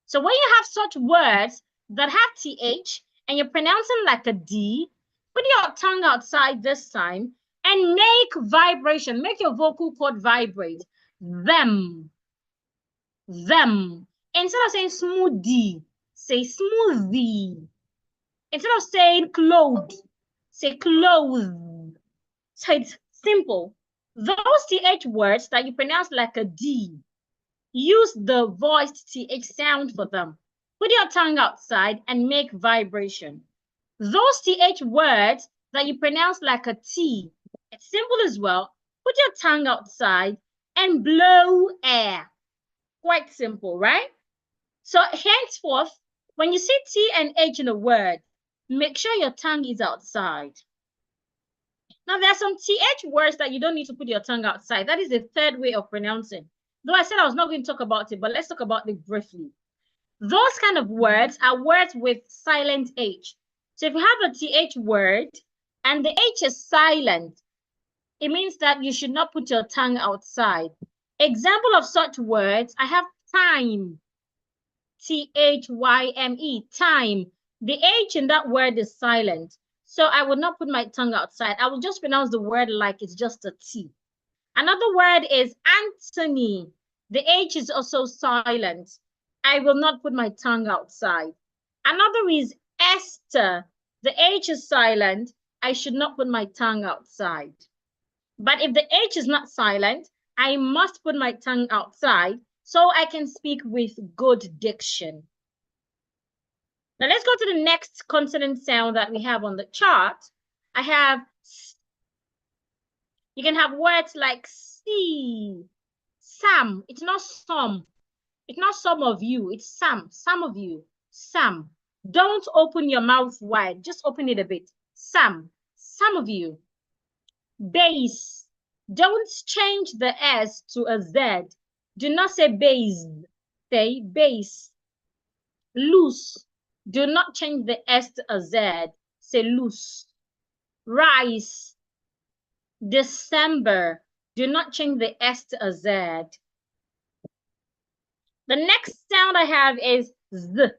So when you have such words that have TH and you're pronouncing like a D, put your tongue outside this time and make vibration. Make your vocal cord vibrate. Them. Them. Instead of saying smoothie, say smoothie. Instead of saying clothes, say clothes. So it's simple. Those TH words that you pronounce like a D, use the voiced TH sound for them. Put your tongue outside and make vibration. Those TH words that you pronounce like a T, it's simple as well. Put your tongue outside and blow air. Quite simple, right? So henceforth, when you see T and H in a word, make sure your tongue is outside. Now, there are some TH words that you don't need to put your tongue outside. That is the third way of pronouncing. Though I said I was not going to talk about it, but let's talk about it briefly. Those kind of words are words with silent H. So if you have a TH word and the H is silent, it means that you should not put your tongue outside. Example of such words, I have time. THYME, time. The H in that word is silent. So I would not put my tongue outside. I will just pronounce the word like it's just a T. Another word is Anthony. The H is also silent. I will not put my tongue outside. Another is Esther. The H is silent. I should not put my tongue outside. But if the H is not silent, I must put my tongue outside so I can speak with good diction. Now let's go to the next consonant sound that we have on the chart. I have S. You can have words like see, Sam. It's not some. It's not some of you. It's some of you. Sam. Don't open your mouth wide. Just open it a bit. Some of you. Base. Don't change the S to a Z. Do not say base. Say base. Loose. Do not change the S to a Z. Say loose. Rice. December. Do not change the S to a Z. The next sound I have is Z,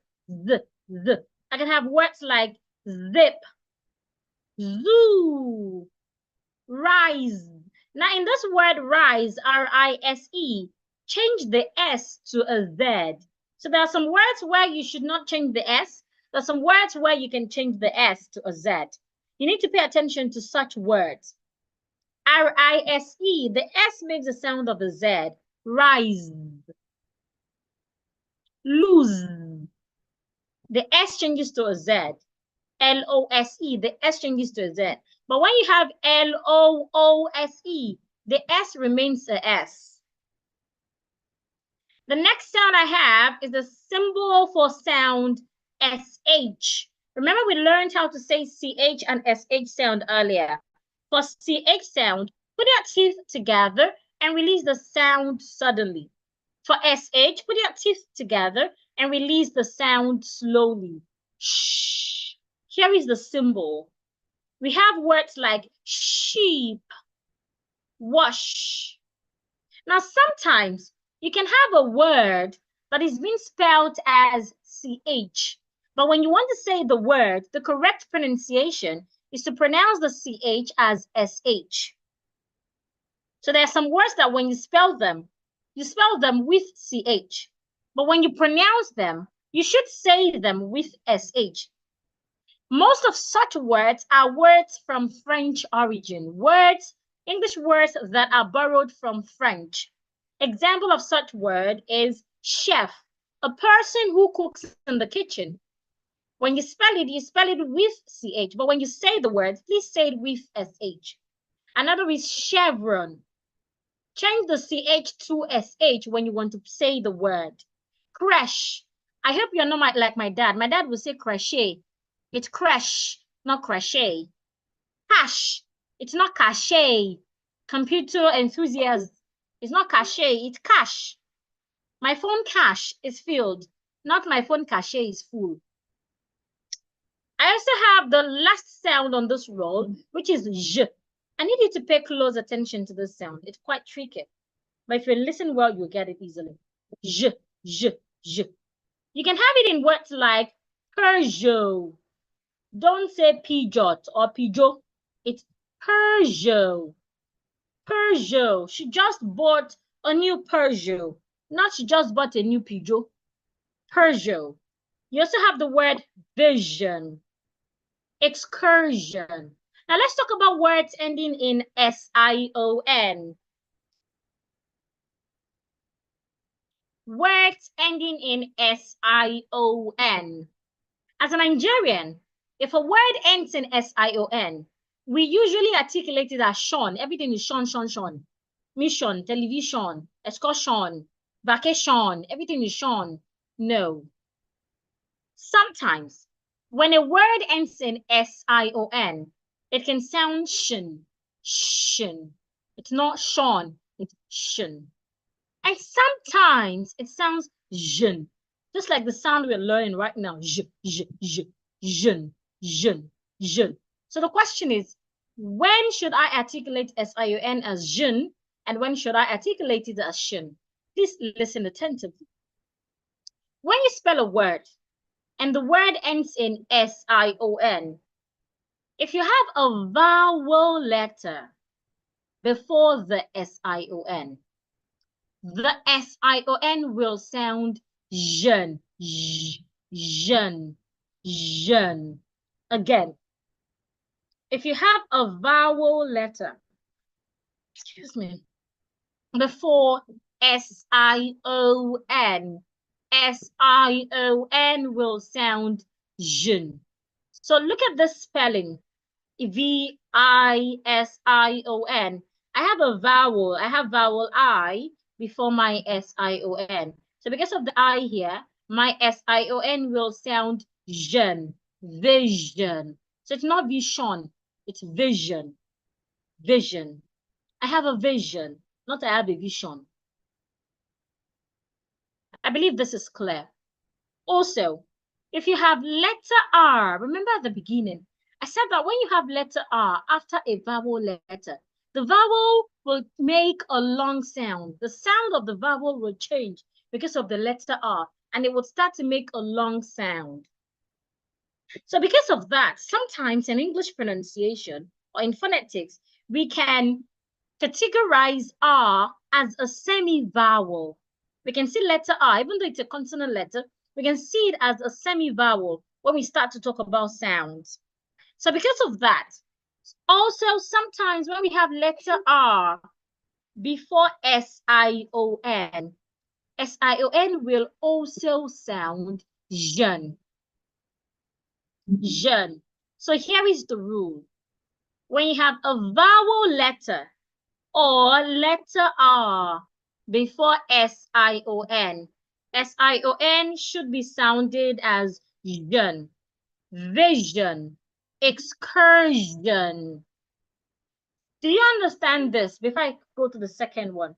Z, Z. I can have words like zip, zoo, rise. Now in this word rise, R-I-S-E, change the S to a Z. So there are some words where you should not change the S. There are some words where you can change the S to a Z. You need to pay attention to such words. R-I-S-E, the S makes the sound of a Z. Rise. Lose. The S changes to a Z. L-O-S-E, the S changes to a Z. But when you have L-O-O-S-E, the S remains a S. The next sound I have is the symbol for sound SH. Remember we learned how to say CH and SH sound earlier. For CH sound, put your teeth together and release the sound suddenly. For SH, put your teeth together and release the sound slowly. Shh. Here is the symbol. We have words like sheep, wash. Now, sometimes you can have a word that is being spelled as CH, but when you want to say the word, the correct pronunciation is to pronounce the CH as SH. So there are some words that when you spell them with CH. But when you pronounce them, you should say them with SH. Most of such words are words from French origin. English words that are borrowed from French. Example of such word is chef, a person who cooks in the kitchen. When you spell it with CH. But when you say the word, please say it with SH. Another is chevron. Change the CH to SH when you want to say the word. Crash. I hope you're not like my dad. My dad would say crochet. It's crash, not crochet. Cash. It's not cachet. Computer enthusiast. It's not cachet, it's cash. My phone cache is filled. not my phone cache is full. I also have the last sound on this roll, which is j. I need you to pay close attention to this sound. It's quite tricky. But if you listen well, you'll get it easily. J, j, j. You can have it in words like Peugeot. Don't say Peugeot or Peugeot. It's Peugeot. Peugeot. She just bought a new Peugeot. Not she just bought a new Peugeot. Peugeot. You also have the word vision. Excursion. Now let's talk about words ending in S-I-O-N. Words ending in S-I-O-N. As a Nigerian, if a word ends in S-I-O-N, we usually articulate it as Sean. Everything is Sean, Sean, Sean. Mission, television, excursion, vacation. Everything is Sean. No. Sometimes, when a word ends in S-I-O-N, it can sound shin, shin. It's not Sean, it's shin. And sometimes it sounds jin, just like the sound we're learning right now. J, j, j, jin, jin, jin. So the question is, when should I articulate S-I-O-N as jin, and when should I articulate it as shin? Please listen attentively. When you spell a word, and the word ends in S-I-O-N, if you have a vowel letter before the S-I-O-N, the S-I-O-N will sound jeune, jeune, jeune. Again, if you have a vowel letter, excuse me, before S-I-O-N, S-I-O-N will sound jeune. So look at the spelling, V-I-S-I-O-N. I have a vowel, I have vowel I before my S-I-O-N. So because of the I here, my S-I-O-N will sound jeune, vision. So it's not vision, it's vision, vision. I have a vision, not I have a vision. I believe this is clear. Also, if you have letter R, remember at the beginning, I said that when you have letter R after a vowel letter, the vowel will make a long sound. The sound of the vowel will change because of the letter R, and it will start to make a long sound. So because of that, sometimes in English pronunciation or in phonetics, we can categorize R as a semi-vowel. We can see letter R, even though it's a consonant letter, we can see it as a semi-vowel when we start to talk about sounds. So because of that, also sometimes when we have letter R before S-I-O-N, S-I-O-N will also sound jeune. Jeune. So here is the rule. When you have a vowel letter or letter R before S-I-O-N, S-I-O-N should be sounded as jeune, vision, excursion. Do you understand this? Before I go to the second one,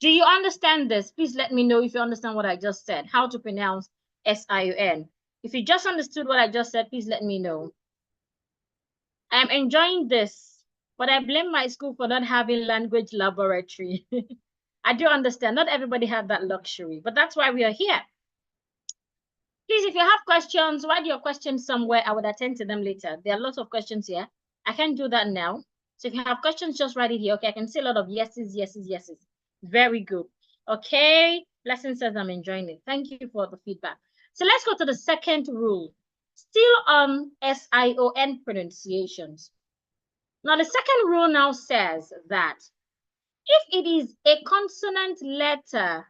do you understand this? Please let me know if you understand what I just said, how to pronounce S-I-O-N. If you just understood what I just said, please let me know. I'm enjoying this, but I blame my school for not having language laboratory. I do understand. Not everybody had that luxury, but that's why we are here. Please, if you have questions, write your questions somewhere. I would attend to them later. There are lots of questions here. I can't do that now. So if you have questions, just write it here. Okay, I can see a lot of yeses, yeses, yeses. Very good. Okay, Lesson says I'm enjoying it. Thank you for the feedback. So let's go to the second rule. Still on S-I-O-N pronunciations. Now, the second rule now says that if it is a consonant letter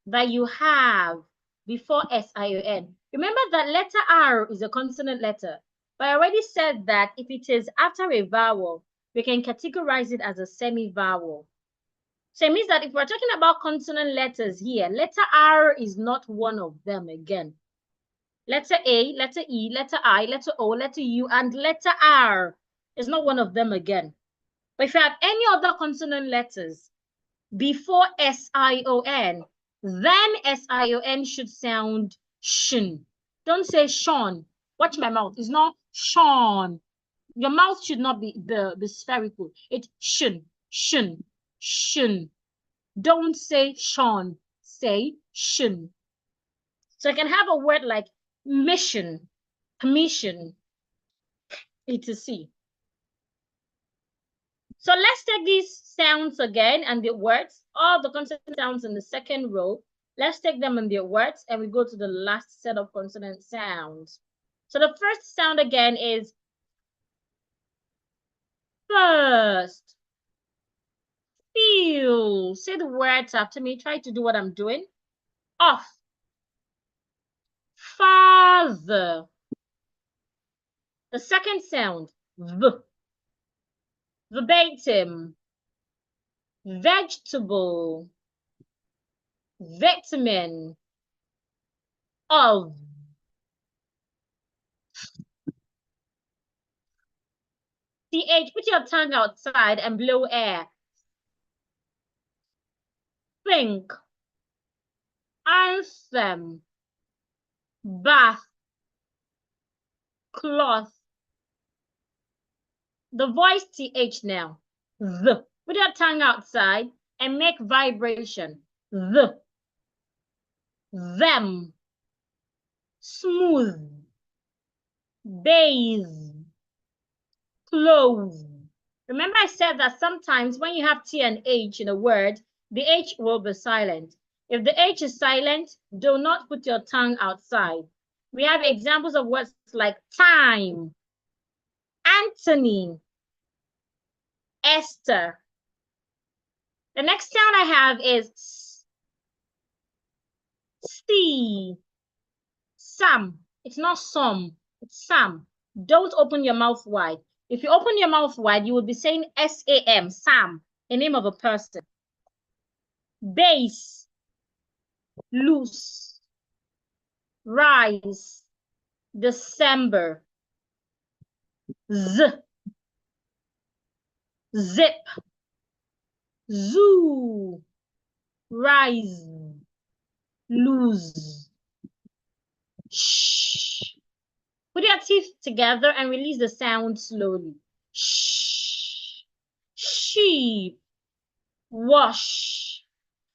that you have before S-I-O-N, remember that letter R is a consonant letter, but I already said that if it is after a vowel, we can categorize it as a semi-vowel. So it means that if we're talking about consonant letters here, letter R is not one of them again. Letter A, letter E, letter I, letter O, letter U, and letter R is not one of them again. But if you have any other consonant letters before S-I-O-N, then S-I-O-N should sound shun. Don't say Sean. Watch my mouth. It's not Sean. Your mouth should not be spherical. It's shun, shun, shun. Don't say Sean. Say shun. So I can have a word like mission, commission, etc. So let's take these sounds again and the words, all the consonant sounds in the second row. Let's take them in their words and we go to the last set of consonant sounds. So the first sound again is first. Feel. Say the words after me. Try to do what I'm doing. Off. Father. The second sound, v. Verbatim. Vegetable. Vitamin. Of. CH, put your tongue outside and blow air. Think. Anthem. Bath. Cloth. The voice TH now. The. Put your tongue outside and make vibration. The. Them. Smooth. Bathe. Clothes. Remember I said that sometimes when you have T and H in a word, the H will be silent. If the H is silent, do not put your tongue outside. We have examples of words like time, Anthony, Esther. The next sound I have is see, Sam. It's not some, it's Sam. Don't open your mouth wide. If you open your mouth wide, you will be saying S-A-M, Sam, a name of a person. Base, loose, rise, December, Z, zip, zoo, rise, lose, shh. Put your teeth together and release the sound slowly. Shh, sheep, wash.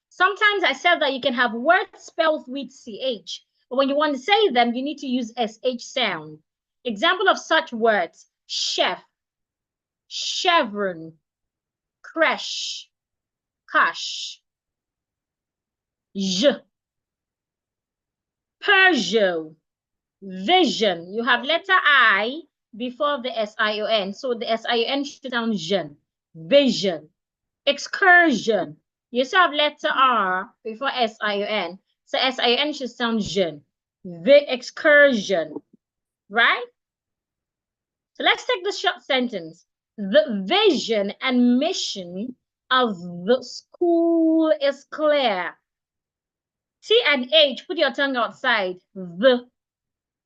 Sometimes I said that you can have words spelled with CH, but when you want to say them, you need to use SH sound. Example of such words, chef, chevron, crash, cash, Peugeot, vision. You have letter I before the S-I-O-N, so the S-I-O-N should sound jeune, vision. Excursion. You still have letter R before S-I-O-N, so S-I-O-N should sound jeune, the excursion, right? So let's take the short sentence. The vision and mission of the school is clear. T and H, put your tongue outside. The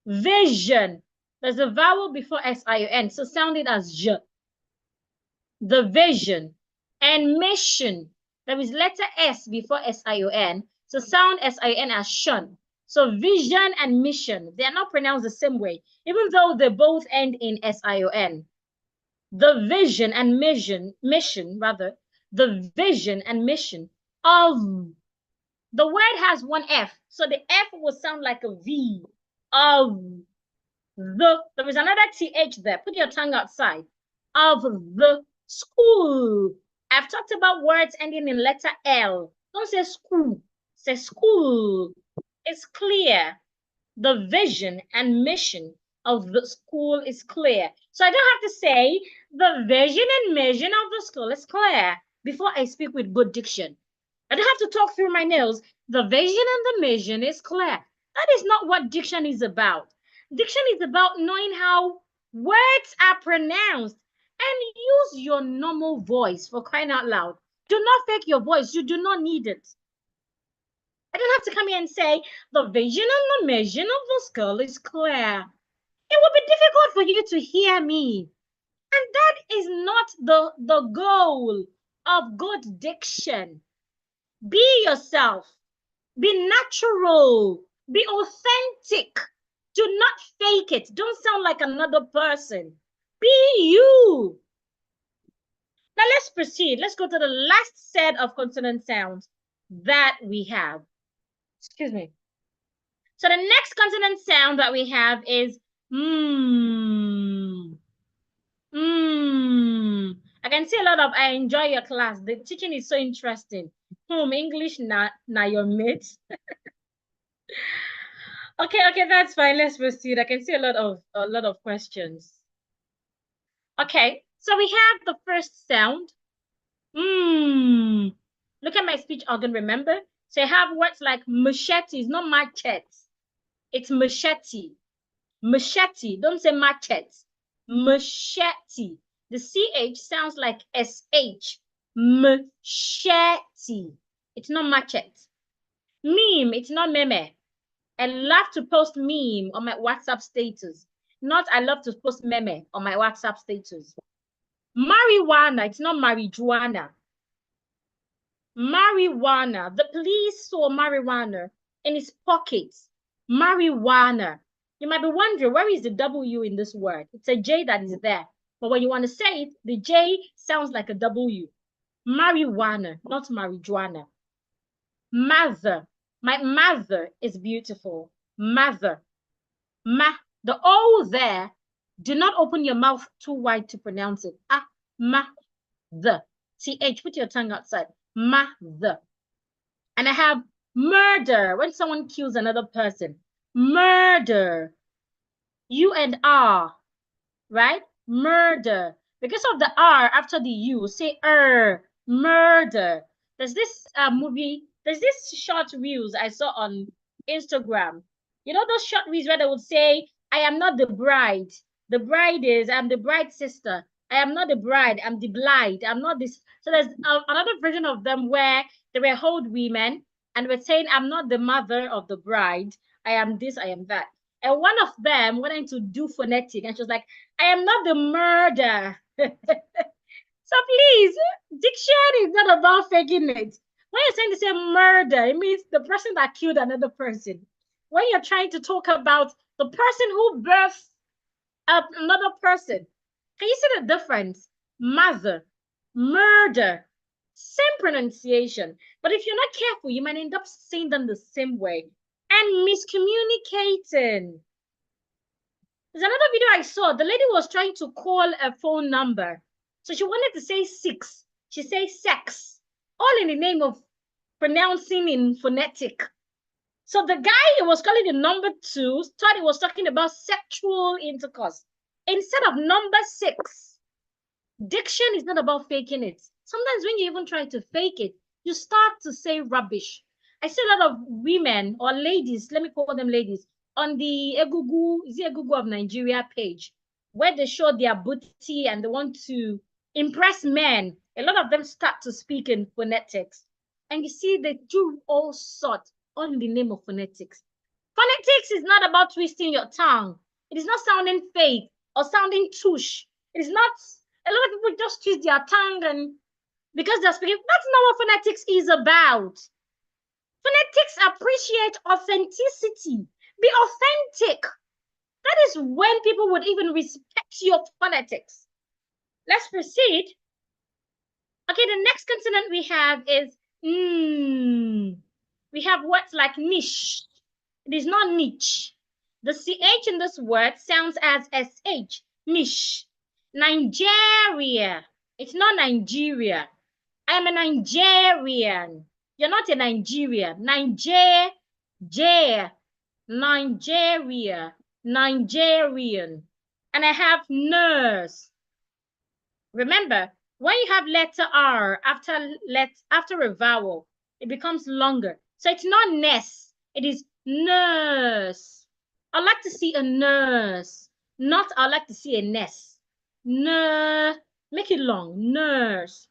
vision. There's a vowel before S-I-O-N, so sound it as J. The vision. And mission. There is letter S before S-I-O-N, so sound S-I-O-N as shun. So vision and mission, they are not pronounced the same way, even though they both end in S-I-O-N. The vision and mission, the vision and mission of. The word has one F, so the F will sound like a V. Of there is another TH there. Put your tongue outside. Of the school. I've talked about words ending in letter L. Don't say school. Say school. It's clear. The vision and mission of the school is clear. So I don't have to say the vision and mission of the school is clear before I speak with good diction. I don't have to talk through my nails. The vision and the mission is clear. That is not what diction is about. Diction is about knowing how words are pronounced and use your normal voice, for crying out loud. Do not fake your voice. You do not need it. I don't have to come here and say the vision and the mission of the school is clear. It will be difficult for you to hear me. And that is not the goal of good diction. Be yourself. Be natural. Be authentic. Do not fake it. Don't sound like another person. Be you. Now let's proceed. Let's go to the last set of consonant sounds that we have. Excuse me. So the next consonant sound that we have is mm. Mm. I can see a lot of I enjoy your class. The teaching is so interesting. English na your mate. Okay, that's fine. Let's proceed. I can see a lot of questions. Okay, so we have the first sound. Look at my speech organ, remember? So I have words like machete. It's not machete. It's machete. Machete. Don't say machete. Machete. The CH sounds like SH. Machete. It's not machete. Meme. It's not meme. I love to post meme on my WhatsApp status. Not I love to post meme on my WhatsApp status. Marijuana. It's not marijuana. Marijuana. The police saw marijuana in his pockets. Marijuana. You might be wondering, where is the W in this word? It's a J that is there. But when you want to say it, the J sounds like a W. Marijuana, not marijuana. Mother. My mother is beautiful. Mother. Ma. The O there, do not open your mouth too wide to pronounce it. Ah, ma. The. CH, put your tongue outside. Mother. And I have murder, when someone kills another person. Murder. U and R, right? Murder. Because of the R after the U, say murder. There's this movie, there's this short reels I saw on Instagram. You know those short reels where they would say, I am not the bride. The bride is, I'm the bride's sister. I am not the bride, I'm the bride. I'm not this. So there's another version of them where they were old women and were saying, I'm not the mother of the bride. I am this, I am that. And one of them wanted to do phonetic, and she was like, I am not the murder. So please, diction is not about faking it. When you're saying the same murder, it means the person that killed another person. When you're trying to talk about the person who birthed another person, can you see the difference? Mother, murder, same pronunciation. But if you're not careful, you might end up saying them the same way and miscommunicating. There's another video I saw. The lady was trying to call a phone number. So she wanted to say 6. She says sex. All in the name of pronouncing in phonetic. So the guy who was calling the number 2 thought he was talking about sexual intercourse. Instead of number 6. Diction is not about faking it. Sometimes when you even try to fake it, you start to say rubbish. I see a lot of women or ladies, let me call them ladies, on the Egugu of Nigeria page, where they show their booty and they want to impress men. A lot of them start to speak in phonetics. And you see they do all sorts, all in the name of phonetics. Phonetics is not about twisting your tongue. It is not sounding fake or sounding tush. It is not, a lot of people just twist their tongue and because they're speaking. That's not what phonetics is about. Phonetics appreciate authenticity. Be authentic. That is when people would even respect your phonetics. Let's proceed. Okay, the next consonant we have is We have words like niche. It is not niche. The CH in this word sounds as SH. Niche. Nigeria. It's not Nigeria. I'm a Nigerian. You're not a Nigerian. Nigeria. Nigeria. Nigerian. And I have nurse. Remember, when you have letter R after a vowel, it becomes longer. So it's not ness. It is nurse. I'd like to see a nurse. Not I'd like to see a ness. Make it long. Nurse.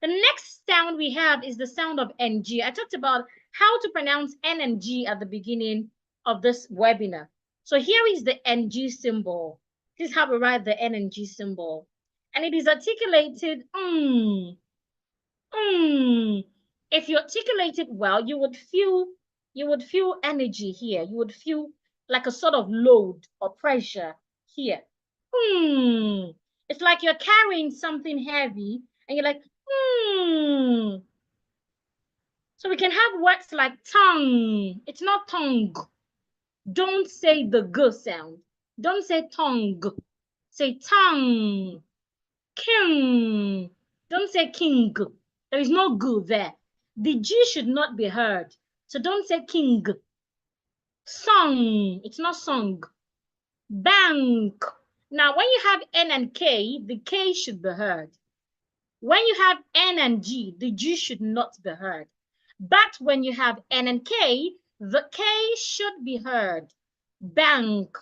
The next sound we have is the sound of NG. I talked about how to pronounce N and G at the beginning of this webinar. So here is the NG symbol. This is how we write the N and G symbol. And it is articulated, If you articulate it well, you would feel you would feel energy here. You would feel like a sort of load or pressure here. It's like you're carrying something heavy and you're like, So we can have words like tongue. It's not tongue. Don't say the g sound. Don't say tongue. Say tongue. King. Don't say king. There is no g there. The G should not be heard. So don't say king. Song. It's not song. Bank. Now, when you have N and K, the K should be heard. When you have N and G, the G should not be heard. But when you have N and K, the K should be heard. Bank.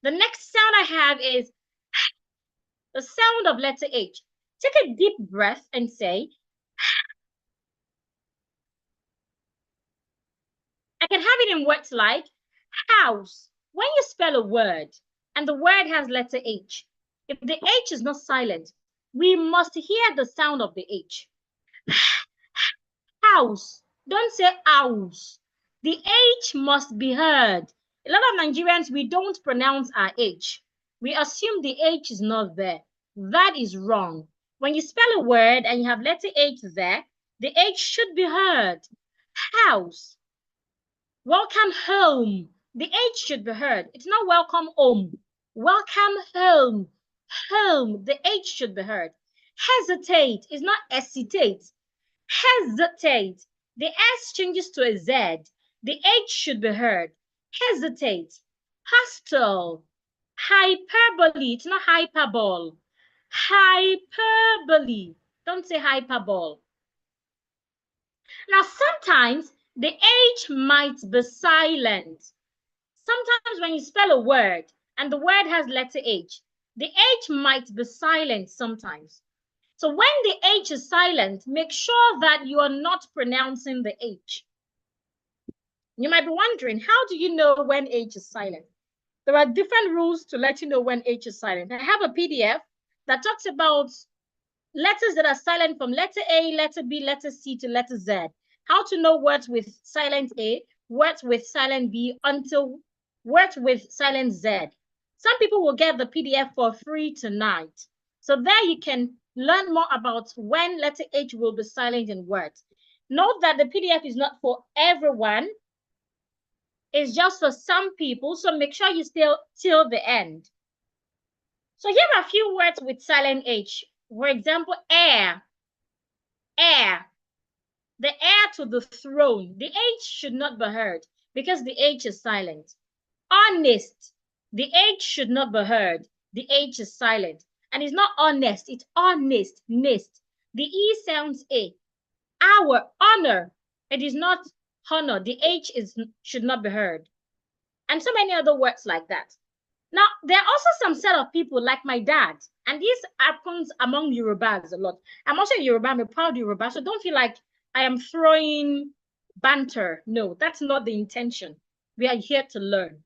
The next sound I have is the sound of letter H. Take a deep breath and say, I can have it in words like house. When you spell a word and the word has letter H, if the H is not silent, we must hear the sound of the H. House. Don't say house. The H must be heard. A lot of Nigerians, we don't pronounce our H. We assume the H is not there. That is wrong. When you spell a word and you have letter H there, the H should be heard. House. Welcome home. The H should be heard. It's not welcome home. Welcome home. Home. The H should be heard. Hesitate is not hesitate. Hesitate. The S changes to a Z. The H should be heard. Hesitate. Hostile. Hyperbole. It's not hyperbole. Hyperbole. Don't say hyperbole. Now, sometimes the H might be silent. Sometimes when you spell a word and the word has letter H, the H might be silent sometimes. So when the H is silent, make sure that you are not pronouncing the H. You might be wondering, how do you know when H is silent? There are different rules to let you know when H is silent. I have a PDF that talks about letters that are silent from letter A, letter B, letter C to letter Z. How to know words with silent A, words with silent B, until words with silent Z. Some people will get the PDF for free tonight. So there you can learn more about when letter H will be silent in words. Note that the PDF is not for everyone. It's just for some people. So make sure you stay till the end. So here are a few words with silent H. For example, heir. Heir. The heir to the throne. The H should not be heard because the H is silent. Honest. The H should not be heard. The H is silent. And it's not honest, it's honest, nest. The E sounds A. Our, honor. It is not honor. The H should not be heard. And so many other words like that. Now, there are also some set of people like my dad, and this happens among Yorubas a lot. I'm also a Yoruba, I'm a proud Yoruba, so don't feel like I am throwing banter. No, that's not the intention. We are here to learn.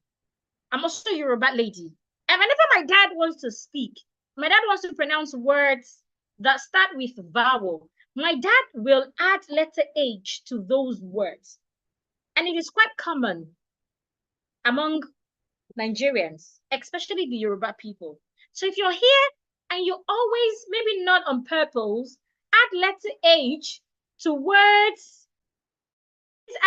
I'm also a Yoruba lady. And whenever my dad wants to speak, my dad wants to pronounce words that start with vowel, my dad will add letter H to those words. And it is quite common among Nigerians, especially the Yoruba people. So if you're here and you always, maybe not on purpose, add letter H to words,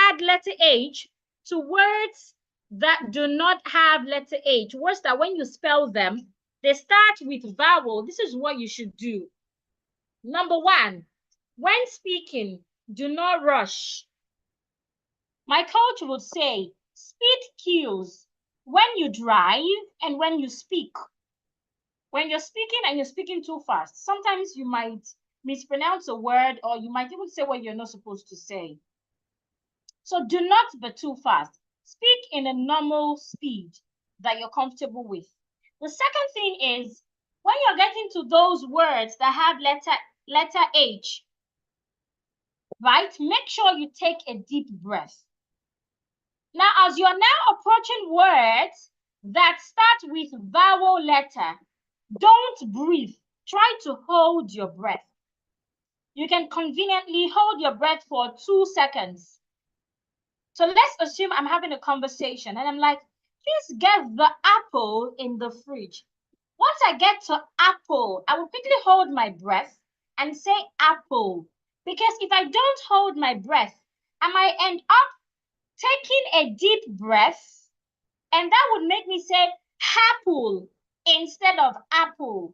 add letter H to words that do not have letter H, words that when you spell them, they start with vowel. This is what you should do. Number one, when speaking, do not rush. My coach would say, speed kills when you drive and when you speak. When you're speaking and you're speaking too fast, sometimes you might mispronounce a word or you might even say what you're not supposed to say. So do not be too fast. Speak in a normal speed that you're comfortable with. The second thing is, when you're getting to those words that have letter H, right, make sure you take a deep breath. Now, as you're now approaching words that start with vowel letter, don't breathe. Try to hold your breath. You can conveniently hold your breath for 2 seconds. So let's assume I'm having a conversation and I'm like, please get the apple in the fridge. Once I get to apple, I will quickly hold my breath and say apple. Because if I don't hold my breath, I might end up taking a deep breath, and that would make me say apple instead of apple.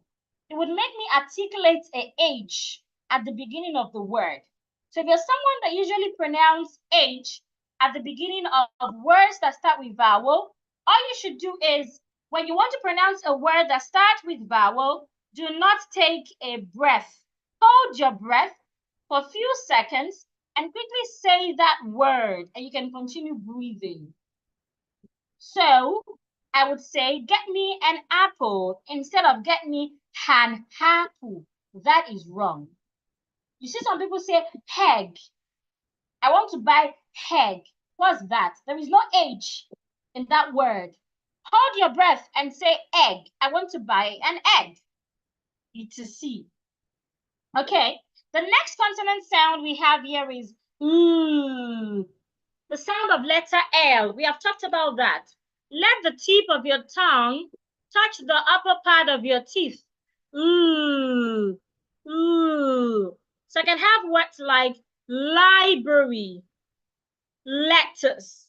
It would make me articulate a H at the beginning of the word. So if you're someone that usually pronounce H at the beginning of words that start with vowel, all you should do is, when you want to pronounce a word that starts with vowel, do not take a breath. Hold your breath for a few seconds and quickly say that word, and you can continue breathing. So I would say, get me an apple instead of get me an apple. That is wrong. You see some people say egg. I want to buy egg. What's that? There is no H in that word. Hold your breath and say egg. I want to buy an egg. It's a C. Okay. The next consonant sound we have here is ooh. The sound of letter L. We have talked about that. Let the tip of your tongue touch the upper part of your teeth. Ooh, ooh. So I can have words like library, lettuce.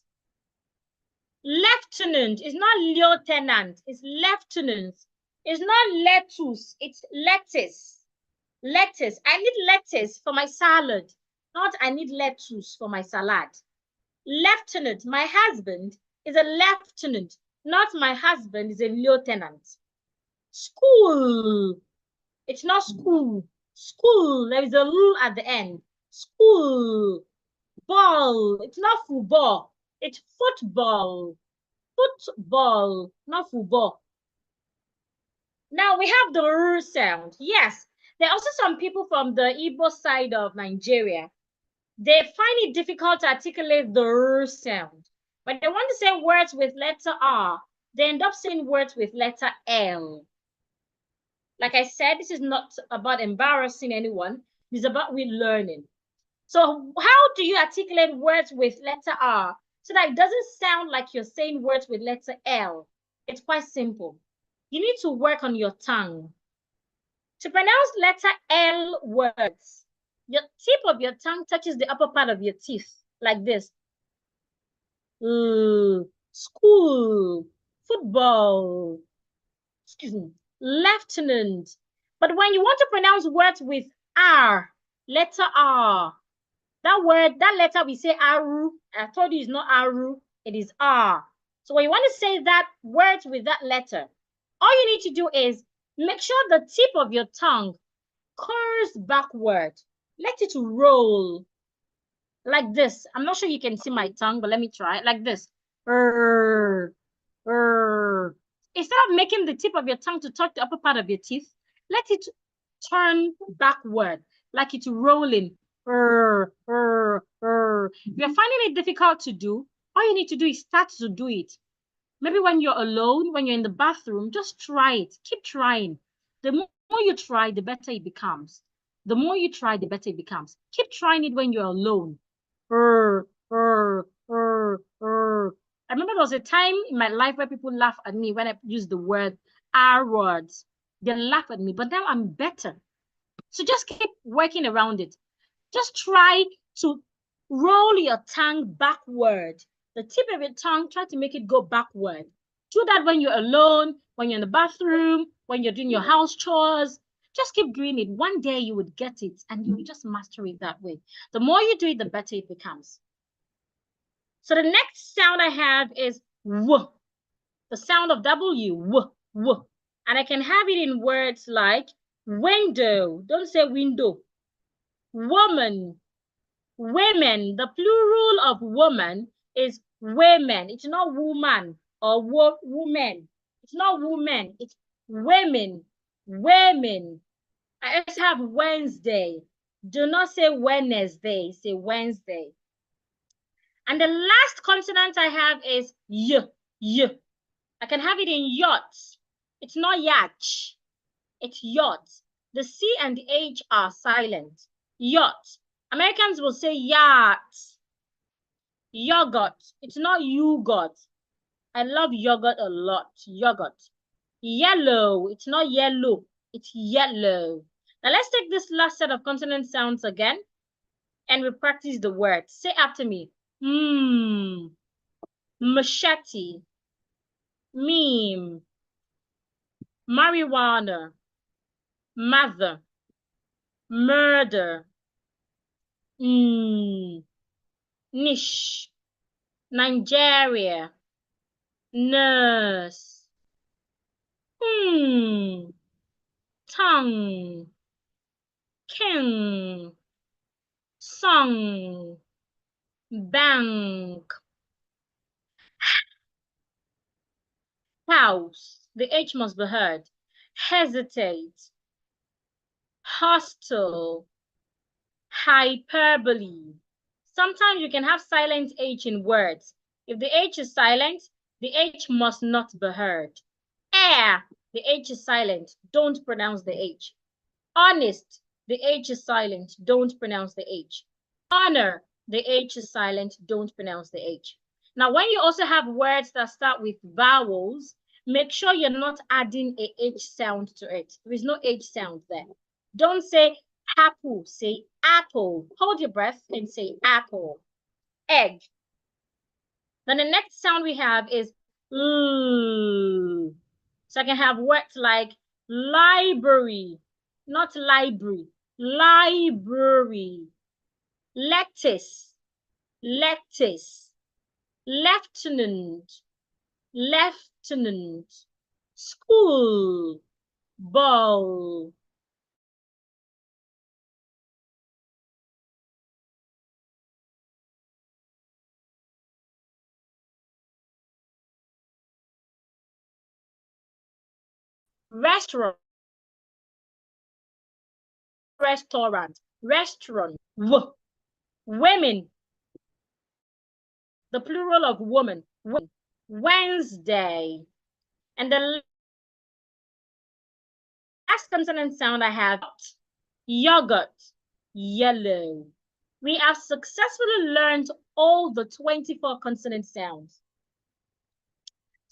Lieutenant is not lieutenant, it's lieutenant. It's not lettuce, it's lettuce. Lettuce. I need lettuce for my salad, not I need lettuce for my salad. Lieutenant, my husband is a lieutenant, not my husband is a lieutenant. School, it's not school. School, there is a L at the end. School. Ball, it's not football, it's football. Football, not football. Now we have the R sound. Yes, there are also some people from the Igbo side of Nigeria. They find it difficult to articulate the R sound. When they want to say words with letter R, they end up saying words with letter L. Like I said, this is not about embarrassing anyone. It's about relearning. So how do you articulate words with letter R so that it doesn't sound like you're saying words with letter L? It's quite simple. You need to work on your tongue. To pronounce letter L words, your tip of your tongue touches the upper part of your teeth, like this. School, football, excuse me, lieutenant. But when you want to pronounce words with R, letter R, that word, that letter we say aru. I told you it's not aru, it is R. So when you want to say that words with that letter, all you need to do is make sure the tip of your tongue curves backward. Let it roll like this. I'm not sure you can see my tongue, but let me try like this. Instead of making the tip of your tongue to touch the upper part of your teeth, let it turn backward, like it's rolling. If you're finding it difficult to do, all you need to do is start to do it. Maybe when you're alone, when you're in the bathroom, just try it. Keep trying. The more you try, the better it becomes. The more you try, the better it becomes. Keep trying it when you're alone. I remember there was a time in my life where people laugh at me when I use the word R words. They laugh at me, but now I'm better. So just keep working around it. Just try to roll your tongue backward. The tip of your tongue, try to make it go backward. Do that when you're alone, when you're in the bathroom, when you're doing your house chores. Just keep doing it. One day you would get it and you will just master it that way. The more you do it, the better it becomes. So the next sound I have is W. The sound of W, W, W. And I can have it in words like window. Don't say window. Woman, women. The plural of woman is women. It's not woman or woman. It's not woman. It's women. Women. I also have Wednesday. Do not say Wednesday. Say Wednesday. And the last consonant I have is Y. Y. I can have it in yacht. It's not yach. It's yacht. The C and the H are silent. Yacht. Americans will say yacht. Yogurt. It's not yogurt. I love yogurt a lot. Yogurt. Yellow. It's not yellow. It's yellow. Now let's take this last set of consonant sounds again and we practice the word. Say after me. Machete. Meme. Marijuana. Mother. Murder. Niche. Nigeria. Nurse. Tongue. King. Song. Bank. House. The H must be heard. Hesitate. Hostile. Hyperbole. Sometimes you can have silent H in words. If the H is silent, the H must not be heard. Air. The H is silent. Don't pronounce the H. Honest. The H is silent. Don't pronounce the H. Honor. The H is silent. Don't pronounce the H. Now, when you also have words that start with vowels, make sure you're not adding a H sound to it. There is no H sound there. Don't say apple, say apple. Hold your breath and say apple. Egg. Then the next sound we have is So I can have words like library, not library, library. Lettuce, lettuce. Lieutenant, lieutenant. School, ball. Restaurant, restaurant, restaurant. Women, the plural of woman. Wednesday. And the last consonant sound I have, yogurt, yellow. We have successfully learned all the 24 consonant sounds.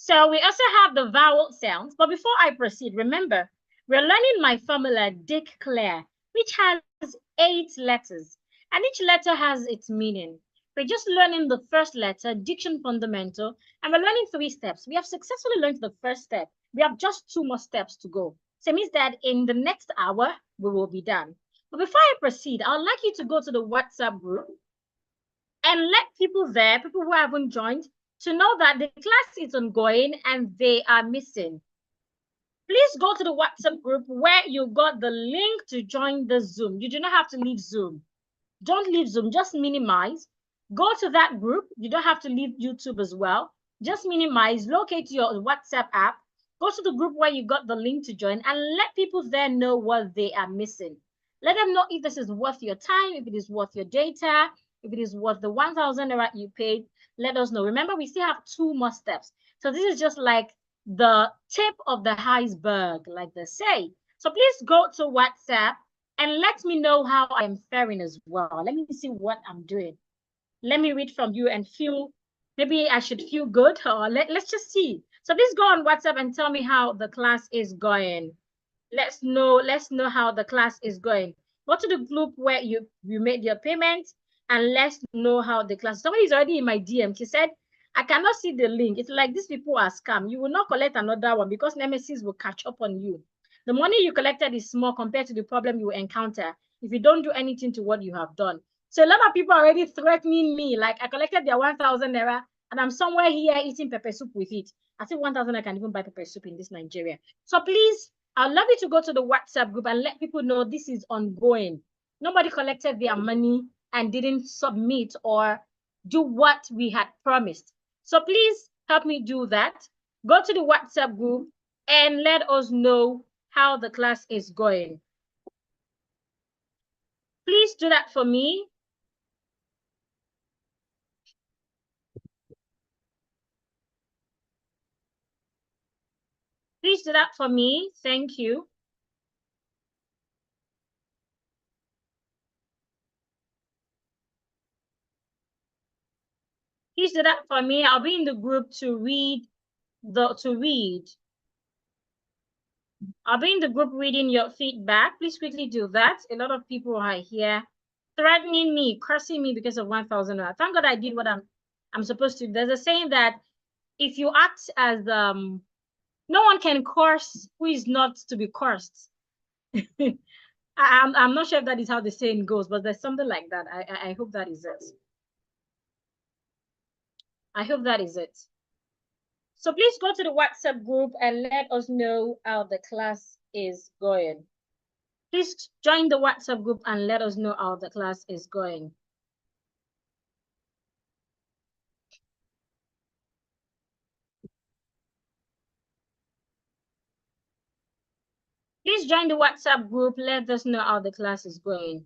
So we also have the vowel sounds. But before I proceed, remember, we're learning my formula, declare, which has 8 letters. And each letter has its meaning. We're just learning the first letter, diction fundamental, and we're learning 3 steps. We have successfully learned the first step. We have just 2 more steps to go. So it means that in the next hour, we will be done. But before I proceed, I'd like you to go to the WhatsApp group and let people there, people who haven't joined, to know that the class is ongoing and they are missing. Please go to the WhatsApp group where you got the link to join the Zoom. You do not have to leave Zoom. Don't leave Zoom, just minimize. Go to that group. You don't have to leave YouTube as well. Just minimize, locate your WhatsApp app, go to the group where you got the link to join and let people there know what they are missing. Let them know if this is worth your time, if it is worth your data, if it is worth the 1,000 naira you paid. Let us know. Remember, we still have 2 more steps. So this is just like the tip of the iceberg, like they say. So please go to WhatsApp and let me know how I am faring as well. Let me see what I'm doing. Let me read from you and feel, maybe I should feel good, or let's just see. So please go on WhatsApp and tell me how the class is going. Let's know how the class is going. Go to the group where you made your payment and let's know how the class. Somebody is already in my DM. She said, I cannot see the link. It's like these people are scam. You will not collect another one because Nemesis will catch up on you. The money you collected is small compared to the problem you will encounter if you don't do anything to what you have done. So a lot of people are already threatening me. Like I collected their 1,000 naira and I'm somewhere here eating pepper soup with it. I think 1,000 I can even buy pepper soup in this Nigeria. So please, I'd love you to go to the WhatsApp group and let people know this is ongoing. Nobody collected their money and didn't submit or do what we had promised. So please help me do that. Go to the WhatsApp group and let us know how the class is going. Please do that for me. Please do that for me. Thank you. Please do that for me. I'll be in the group to read. I'll be in the group reading your feedback. Please quickly do that. A lot of people are here threatening me, cursing me because of 1,000. Thank God I did what I'm supposed to. There's a saying that if you act as no one can curse who is not to be cursed. I'm not sure if that is how the saying goes, but there's something like that. I hope that is it. I hope that is it. So please go to the WhatsApp group and let us know how the class is going. Please join the WhatsApp group and let us know how the class is going. Please join the WhatsApp group. Let us know how the class is going.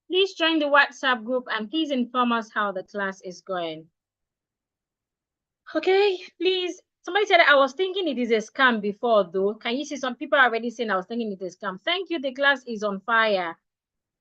Please join the WhatsApp group and please inform us how the class is going. Okay, please. Somebody said I was thinking it is a scam before, though. Can you see some people are already saying I was thinking it is a scam? Thank you. The class is on fire.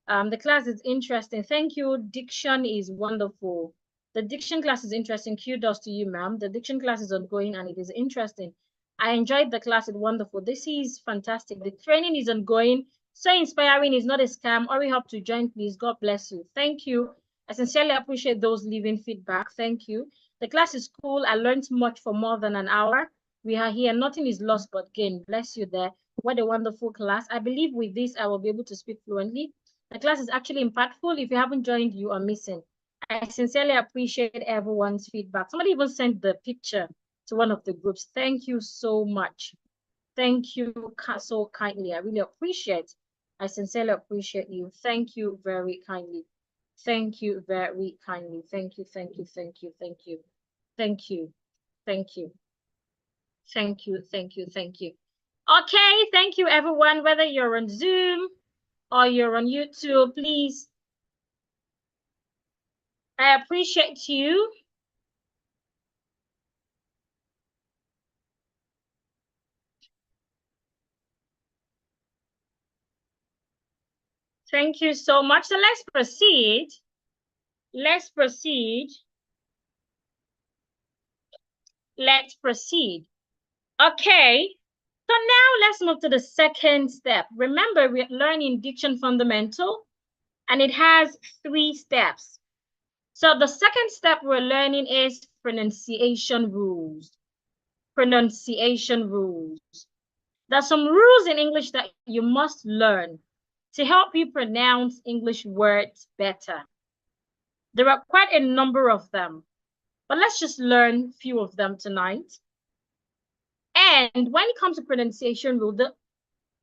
The class is interesting. Thank you. Diction is wonderful. The diction class is interesting. Kudos to you, ma'am. The diction class is ongoing and it is interesting. I enjoyed the class. It's wonderful. This is fantastic. The training is ongoing. So inspiring. It's not a scam. Hurry up to join, please. God bless you. Thank you. I sincerely appreciate those leaving feedback. Thank you. The class is cool. I learned much for more than an hour. We are here. Nothing is lost but gain. Bless you there. What a wonderful class. I believe with this, I will be able to speak fluently. The class is actually impactful. If you haven't joined, you are missing. I sincerely appreciate everyone's feedback. Somebody even sent the picture to one of the groups. Thank you so much. Thank you so kindly. I really appreciate. I sincerely appreciate you. Thank you very kindly. Thank you very kindly. Thank you, thank you, thank you, thank you. Thank you, thank you. Thank you, thank you, thank you. Okay, thank you everyone, whether you're on Zoom or you're on YouTube, please. I appreciate you. Thank you so much. So let's proceed. Let's proceed. Let's proceed. Okay. So now let's move to the second step. Remember, we're learning Diction Fundamental, and it has 3 steps. So the second step we're learning is pronunciation rules. Pronunciation rules. There's some rules in English that you must learn to help you pronounce English words better. There are quite a number of them, but let's just learn a few of them tonight. And when it comes to pronunciation rule, the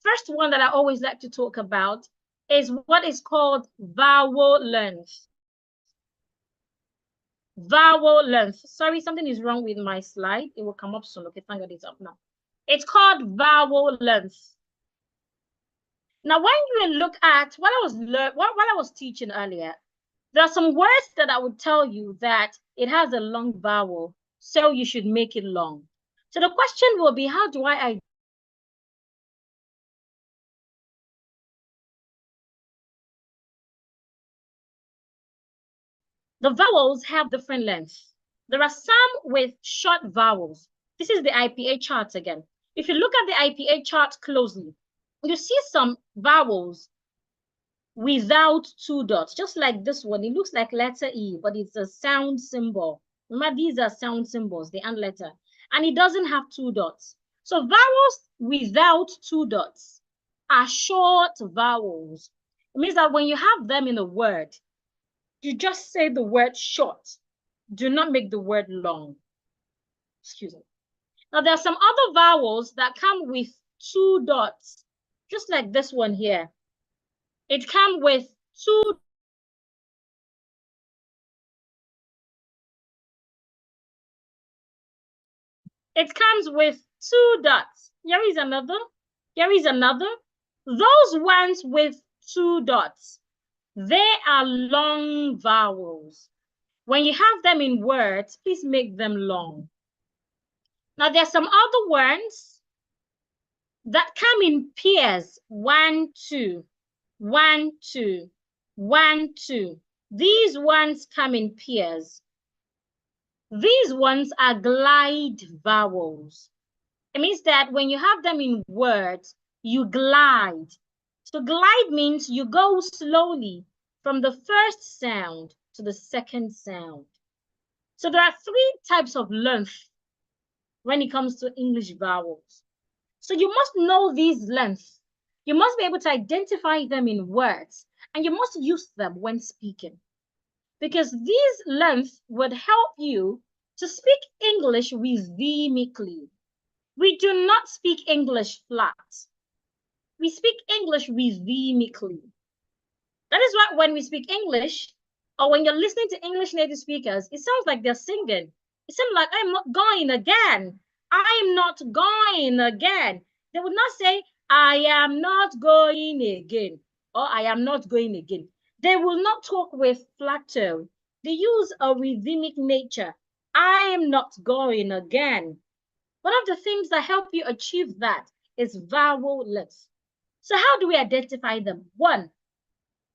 first one that I always like to talk about is what is called vowel length. Vowel length. Sorry, something is wrong with my slide. It will come up soon. Okay, thank God it's up now. It's called vowel length. Now, when you look at what I was teaching earlier, there are some words that I would tell you that it has a long vowel, so you should make it long. So the question will be, how do I The vowels have different lengths. There are some with short vowels. This is the IPA chart again. If you look at the IPA chart closely, you see some vowels without 2 dots, just like this one. It looks like letter E, but it's a sound symbol. Remember, these are sound symbols, the and letter. And it doesn't have 2 dots. So vowels without 2 dots are short vowels. It means that when you have them in a word, you just say the word short. Do not make the word long. Excuse me. Now, there are some other vowels that come with 2 dots, just like this one here. It comes with 2 It comes with 2 dots. Here is another. Here is another. Those ones with 2 dots, they are long vowels. When you have them in words, please make them long. Now, there's some other words that come in pairs. 1, 2, 1, 2, 1, 2. These ones come in pairs. These ones are glide vowels. It means that when you have them in words, you glide. So glide means you go slowly from the first sound to the second sound. So there are 3 types of length when it comes to English vowels. So you must know these lengths. You must be able to identify them in words, and you must use them when speaking. Because these lengths would help you to speak English rhythmically. We do not speak English flat. We speak English rhythmically. That is why when we speak English, or when you're listening to English native speakers, it sounds like they're singing. It sounds like, I'm not going again. I'm not going again. They would not say, I am not going again, or I am not going again. They will not talk with flat tone. They use a rhythmic nature. I am not going again. One of the things that help you achieve that is vowel lengths. So how do we identify them? 1,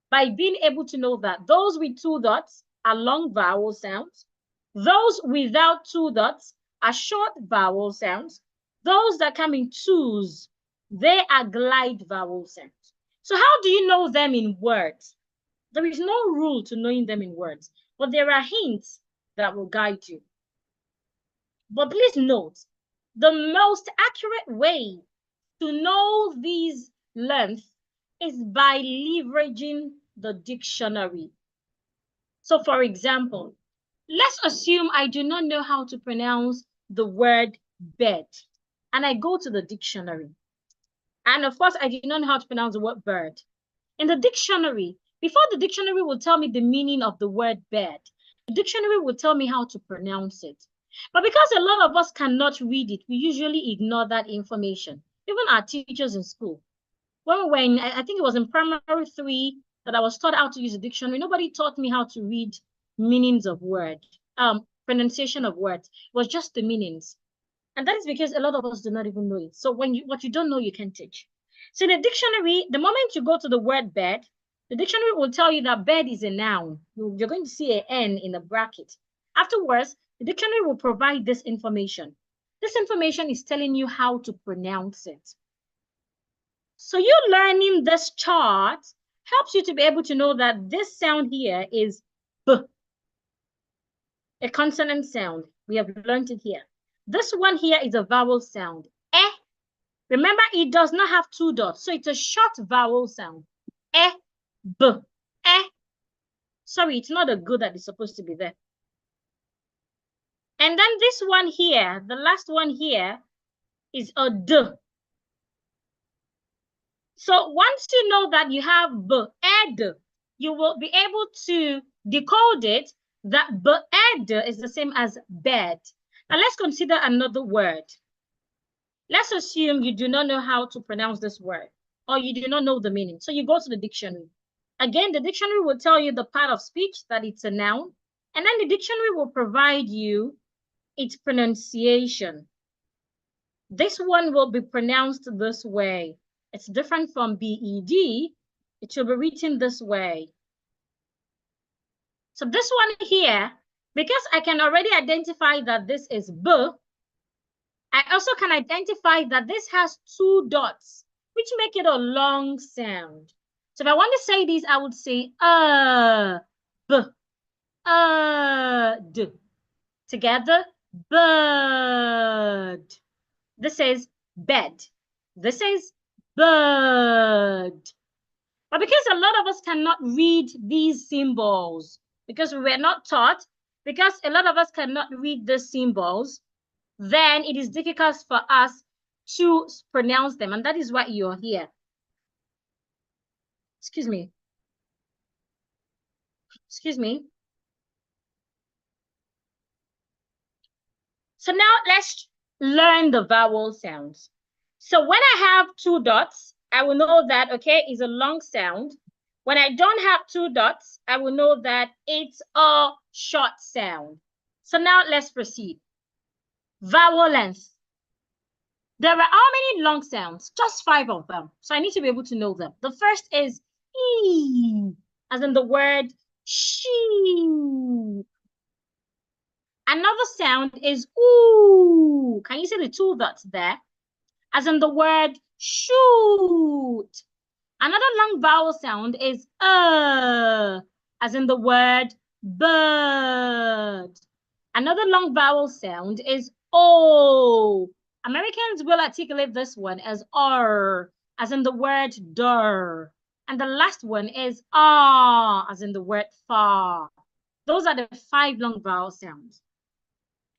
by being able to know that those with 2 dots are long vowel sounds. Those without 2 dots are short vowel sounds. Those that come in 2s, they are glide vowel sounds. So how do you know them in words? There is no rule to knowing them in words, but there are hints that will guide you. But please note, the most accurate way to know these lengths is by leveraging the dictionary. So for example, let's assume I do not know how to pronounce the word bed, and I go to the dictionary. And of course, I do not know how to pronounce the word bird. In the dictionary, before the dictionary will tell me the meaning of the word bed, the dictionary will tell me how to pronounce it. But because a lot of us cannot read it, we usually ignore that information. Even our teachers in school. When I think it was in primary 3 that I was taught how to use a dictionary, nobody taught me how to read meanings of words, pronunciation of words. It was just the meanings. And that is because a lot of us do not even know it. So what you don't know, you can teach. So in the dictionary, the moment you go to the word bed, the dictionary will tell you that bed is a noun. You're going to see an N in the bracket. Afterwards, the dictionary will provide this information. This information is telling you how to pronounce it. So you learning this chart helps you to be able to know that this sound here is B, a consonant sound. We have learned it here. This one here is a vowel sound. Eh. Remember, it does not have 2 dots, so it's a short vowel sound. Eh, B, eh. Sorry, it's not a G that is supposed to be there. And then this one here, the last one here, is a D. So once you know that you have B, ed, you will be able to decode it that B, ed is the same as bed. Now let's consider another word. Let's assume you do not know how to pronounce this word, or you do not know the meaning. So you go to the dictionary. Again, the dictionary will tell you the part of speech that it's a noun, and then the dictionary will provide you its pronunciation. This one will be pronounced this way. It's different from B-E-D. It will be written this way. So this one here, because I can already identify that this is B, I also can identify that this has 2 dots, which make it a long sound. So if I want to say this, I would say B, D. Together, bird. This is bed. This is bird. But because a lot of us cannot read these symbols, because we were not taught, because a lot of us cannot read the symbols, then it is difficult for us to pronounce them. And that is why you're here. Excuse me. Excuse me. So now let's learn the vowel sounds. So when I have 2 dots, I will know that, okay, is a long sound. When I don't have 2 dots, I will know that it's a short sound. So now let's proceed. Vowel length. There are how many long sounds? Just 5 of them. So I need to be able to know them. The first is E, as in the word sheep. Another sound is ooh. Can you see the 2 dots there? As in the word shoot. Another long vowel sound is as in the word bird. Another long vowel sound is O. Americans will articulate this one as R, as in the word dur. And the last one is ah, as in the word far. Those are the 5 long vowel sounds.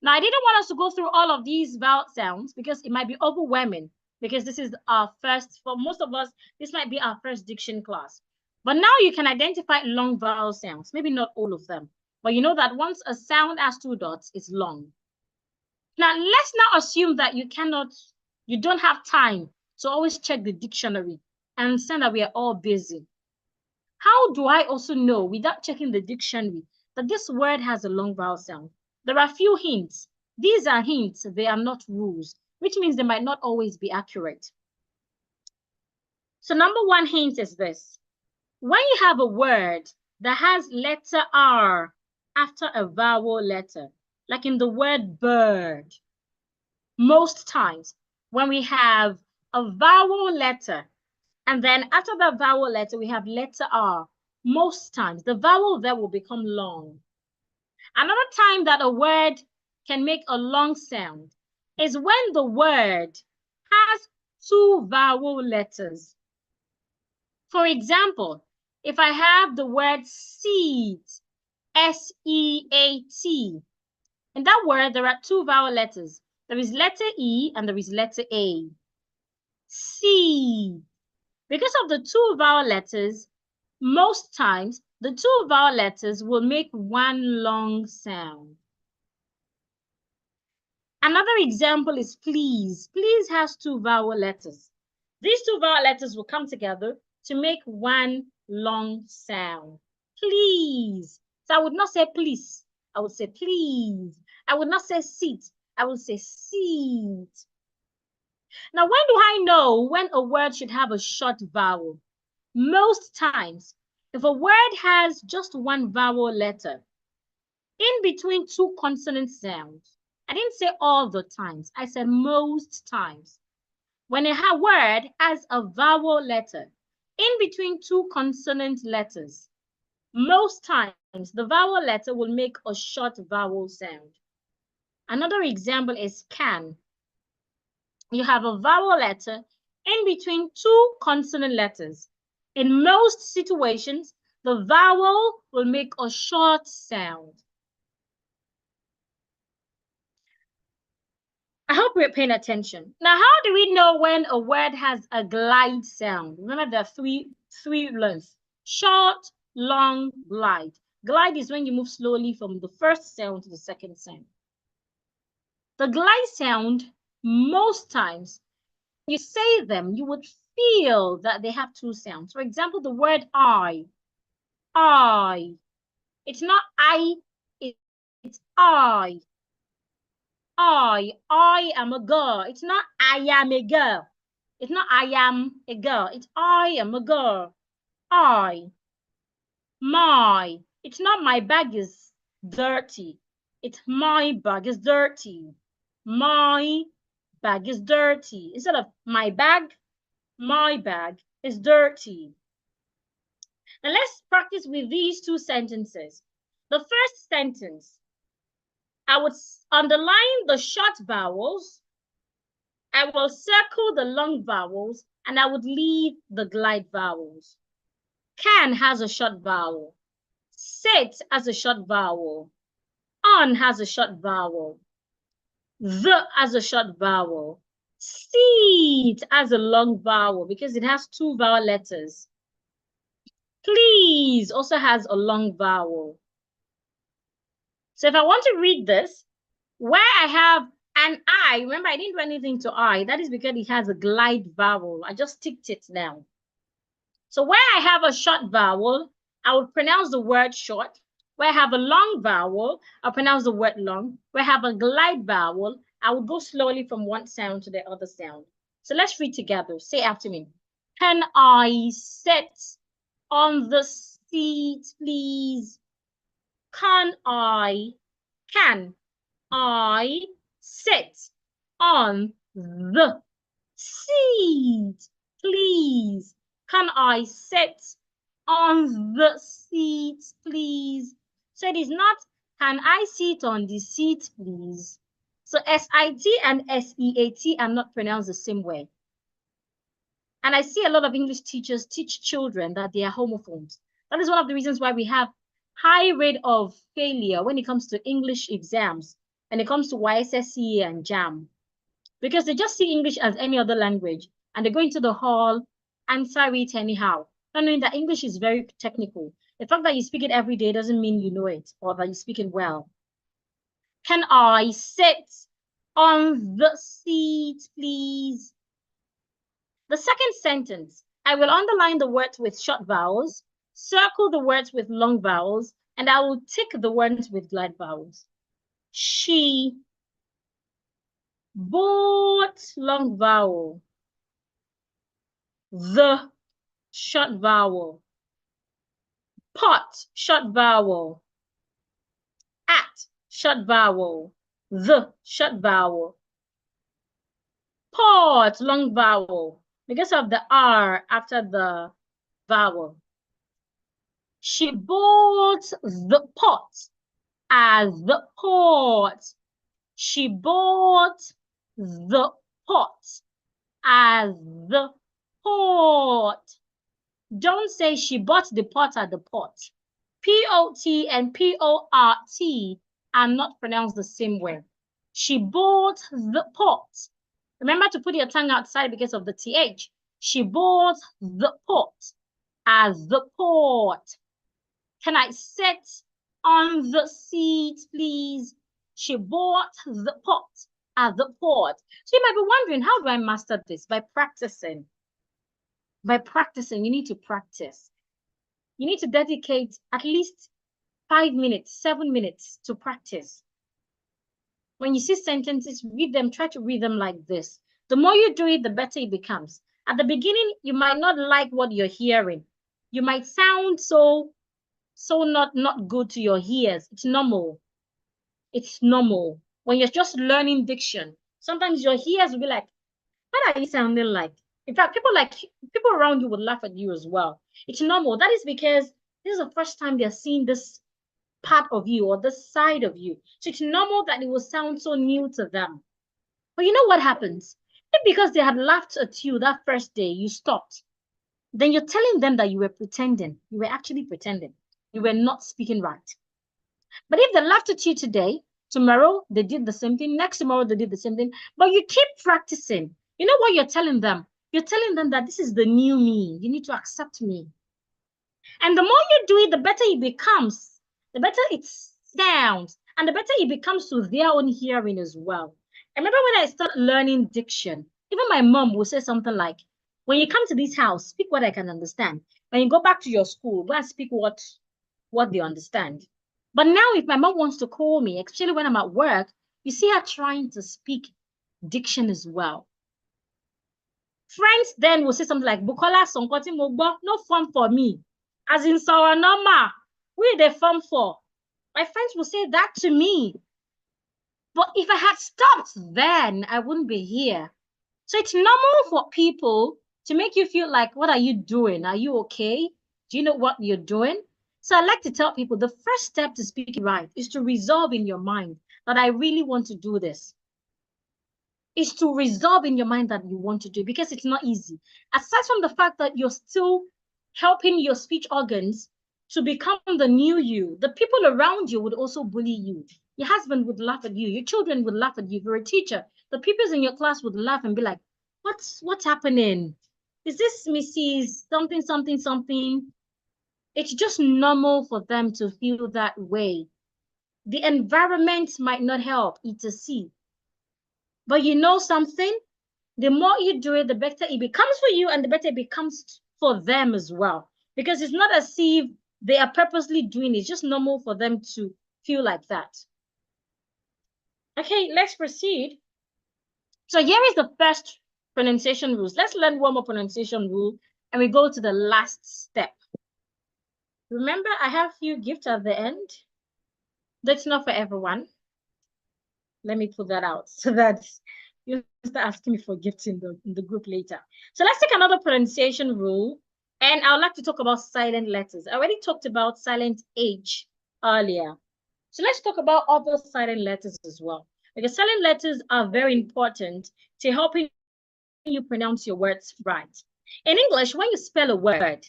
Now, I didn't want us to go through all of these vowel sounds because it might be overwhelming, because this is our first, for most of us, this might be our first diction class. But now you can identify long vowel sounds, maybe not all of them, but you know that once a sound has 2 dots, it's long. Now, let's not assume that you don't have time to always check the dictionary and understand that we are all busy. How do I also know, without checking the dictionary, that this word has a long vowel sound? There are a few hints. These are hints, they are not rules, which means they might not always be accurate. So number 1 hint is this. When you have a word that has letter R after a vowel letter, like in the word bird, most times when we have a vowel letter and then after the vowel letter we have letter R, most times the vowel there will become long. Another time that a word can make a long sound is when the word has 2 vowel letters. For example, if I have the word seat, S-E-A-T, in that word there are 2 vowel letters. There is letter E and there is letter A. Seed. Because of the 2 vowel letters, most times the 2 vowel letters will make 1 long sound. Another example is please. Please has 2 vowel letters. These 2 vowel letters will come together to make 1 long sound. Please. So I would not say please. I would say please. I would not say seat. I would say seat. Now, when do I know when a word should have a short vowel? Most times, if a word has just 1 vowel letter in between 2 consonant sounds, I didn't say all the times, I said most times. When a word has a vowel letter in between 2 consonant letters, most times the vowel letter will make a short vowel sound. Another example is can. You have a vowel letter in between 2 consonant letters. In most situations, the vowel will make a short sound. I hope we're paying attention. Now, how do we know when a word has a glide sound? Remember, there are three lengths: short, long, glide. Glide is when you move slowly from the first sound to the second sound. The glide sound, most times, when you say them, you would feel that they have 2 sounds. For example, the word I. It's not I, it's I. I am a girl. It's not I am a girl. It's not I am a girl. It's I am a girl. My. It's not my bag is dirty. It's my bag is dirty. My bag is dirty. Instead of my bag is dirty. Now let's practice with these 2 sentences. The first sentence, I would underline the short vowels, I will circle the long vowels, and I would leave the glide vowels. Can has a short vowel. Sit has a short vowel. On has a short vowel. The has a short vowel. Seat has a long vowel because it has 2 vowel letters. Please also has a long vowel. So if I want to read this, where I have an I, remember I didn't do anything to I, that is because it has a glide vowel. I just ticked it now. So where I have a short vowel, I would pronounce the word short. Where I have a long vowel, I'll pronounce the word long. Where I have a glide vowel, I will go slowly from one sound to the other sound. So let's read together. Say after me. Can I sit on the seat, please? Can I sit on the seat, please? Can I sit on the seat, please? So it is not, can I sit on the seat, please? So S-I-T and S-E-A-T are not pronounced the same way. And I see a lot of English teachers teach children that they are homophones. That is one of the reasons why we have high rate of failure when it comes to English exams, when it comes to YSSE and JAM. Because they just see English as any other language and they go into the hall, answer it anyhow. Not knowing that English is very technical. The fact that you speak it every day doesn't mean you know it or that you speak it well. Can I sit on the seat, please? The second sentence, I will underline the words with short vowels, circle the words with long vowels, and I will tick the words with glide vowels. She bought, long vowel. The, short vowel. Pot, short vowel. At, short vowel. The, short vowel. Pot, long vowel, because of the R after the vowel. She bought the pot as the pot. She bought the pot as the pot. Don't say she bought the pot at the pot. P-O-T and P-O-R-T are not pronounced the same way. She bought the pot. Remember to put your tongue outside because of the TH. She bought the pot as the pot. Can I sit on the seat, please? She bought the pot as the pot. So you might be wondering, how do I master this? By practicing. By practicing, you need to practice. You need to dedicate at least 5 minutes, 7 minutes to practice. When you see sentences, read them, try to read them like this. The more you do it, the better it becomes. At the beginning, you might not like what you're hearing. You might sound so not good to your ears. It's normal. It's normal. When you're just learning diction, sometimes your ears will be like, what are you sounding like? In fact, people around you would laugh at you as well. It's normal. That is because this is the first time they're seeing this part of you or this side of you. So it's normal that it will sound so new to them. But you know what happens? If because they had laughed at you that first day, you stopped, then you're telling them that you were pretending. You were actually pretending. You were not speaking right. But if they laughed at you today, tomorrow they did the same thing, next tomorrow they did the same thing, but you keep practicing. You know what you're telling them? You're telling them that this is the new me. You need to accept me. And the more you do it, the better it becomes, the better it sounds, and the better it becomes to their own hearing as well. I remember when I started learning diction, even my mom would say something like, when you come to this house, speak what I can understand. When you go back to your school, go and speak what they understand. But now if my mom wants to call me, especially when I'm at work, you see her trying to speak diction as well. Friends then will say something like, Bukola Sonkoti Mogbo, no fun for me. As in Sawanoma, where they fun for? My friends will say that to me. But if I had stopped then, I wouldn't be here. So it's normal for people to make you feel like, what are you doing? Are you okay? Do you know what you're doing? So I like to tell people the first step to speaking right is to resolve in your mind that I really want to do this. Is to resolve in your mind that you want to do, because it's not easy. Aside from the fact that you're still helping your speech organs to become the new you, the people around you would also bully you. Your husband would laugh at you. Your children would laugh at you. If you're a teacher, the people in your class would laugh and be like, what's happening? Is this Mrs. something, something, something? It's just normal for them to feel that way. The environment might not help, etc. But you know something? The more you do it, the better it becomes for you and the better it becomes for them as well. Because it's not as if they are purposely doing it. It's just normal for them to feel like that. Okay, let's proceed. So here is the first pronunciation rules. Let's learn one more pronunciation rule and we go to the last step. Remember, I have few gifts at the end. That's not for everyone. Let me put that out so that you start asking me for gifts in the group later. So let's take another pronunciation rule. And I would like to talk about silent letters. I already talked about silent H earlier. So let's talk about other silent letters as well. Because silent letters are very important to helping you pronounce your words right. In English, when you spell a word,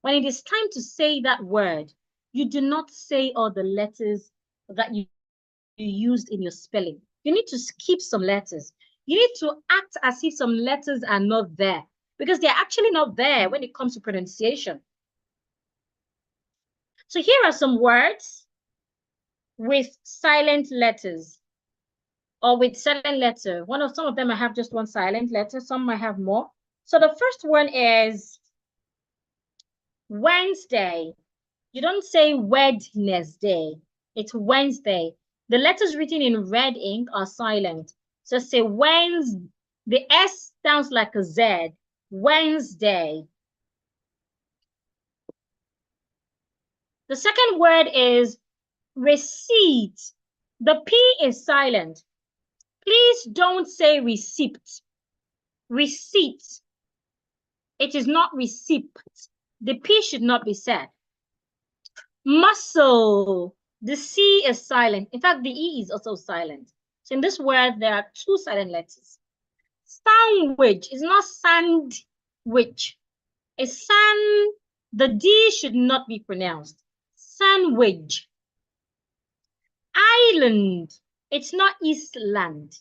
when it is time to say that word, you do not say all the letters that you used in your spelling. You need to skip some letters. You need to act as if some letters are not there because they're actually not there when it comes to pronunciation. So here are some words with silent letters or with silent letter. Some of them I have just one silent letter, some might have more. So the first one is Wednesday. You don't say Wednesday, it's Wednesday. The letters written in red ink are silent. So say Wednesday. The S sounds like a Z. Wednesday. The second word is receipt. The P is silent. Please don't say receipt. Receipt. It is not receipt. The P should not be said. Muscle. The C is silent. In fact, the E is also silent. So in this word, there are two silent letters. Sandwich is not sandwich. It's the D should not be pronounced. Sandwich. Island. It's not Eastland.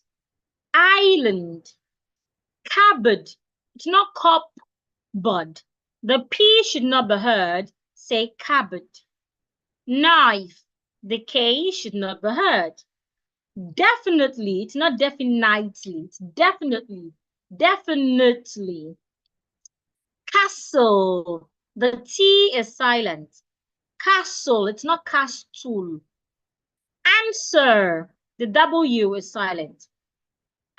Island. Cupboard. It's not cupboard. The P should not be heard. Say cupboard. Knife. The K should not be heard. Definitely. It's not definitely. It's definitely. Definitely. Castle. The T is silent. Castle. It's not castle. Answer. The W is silent.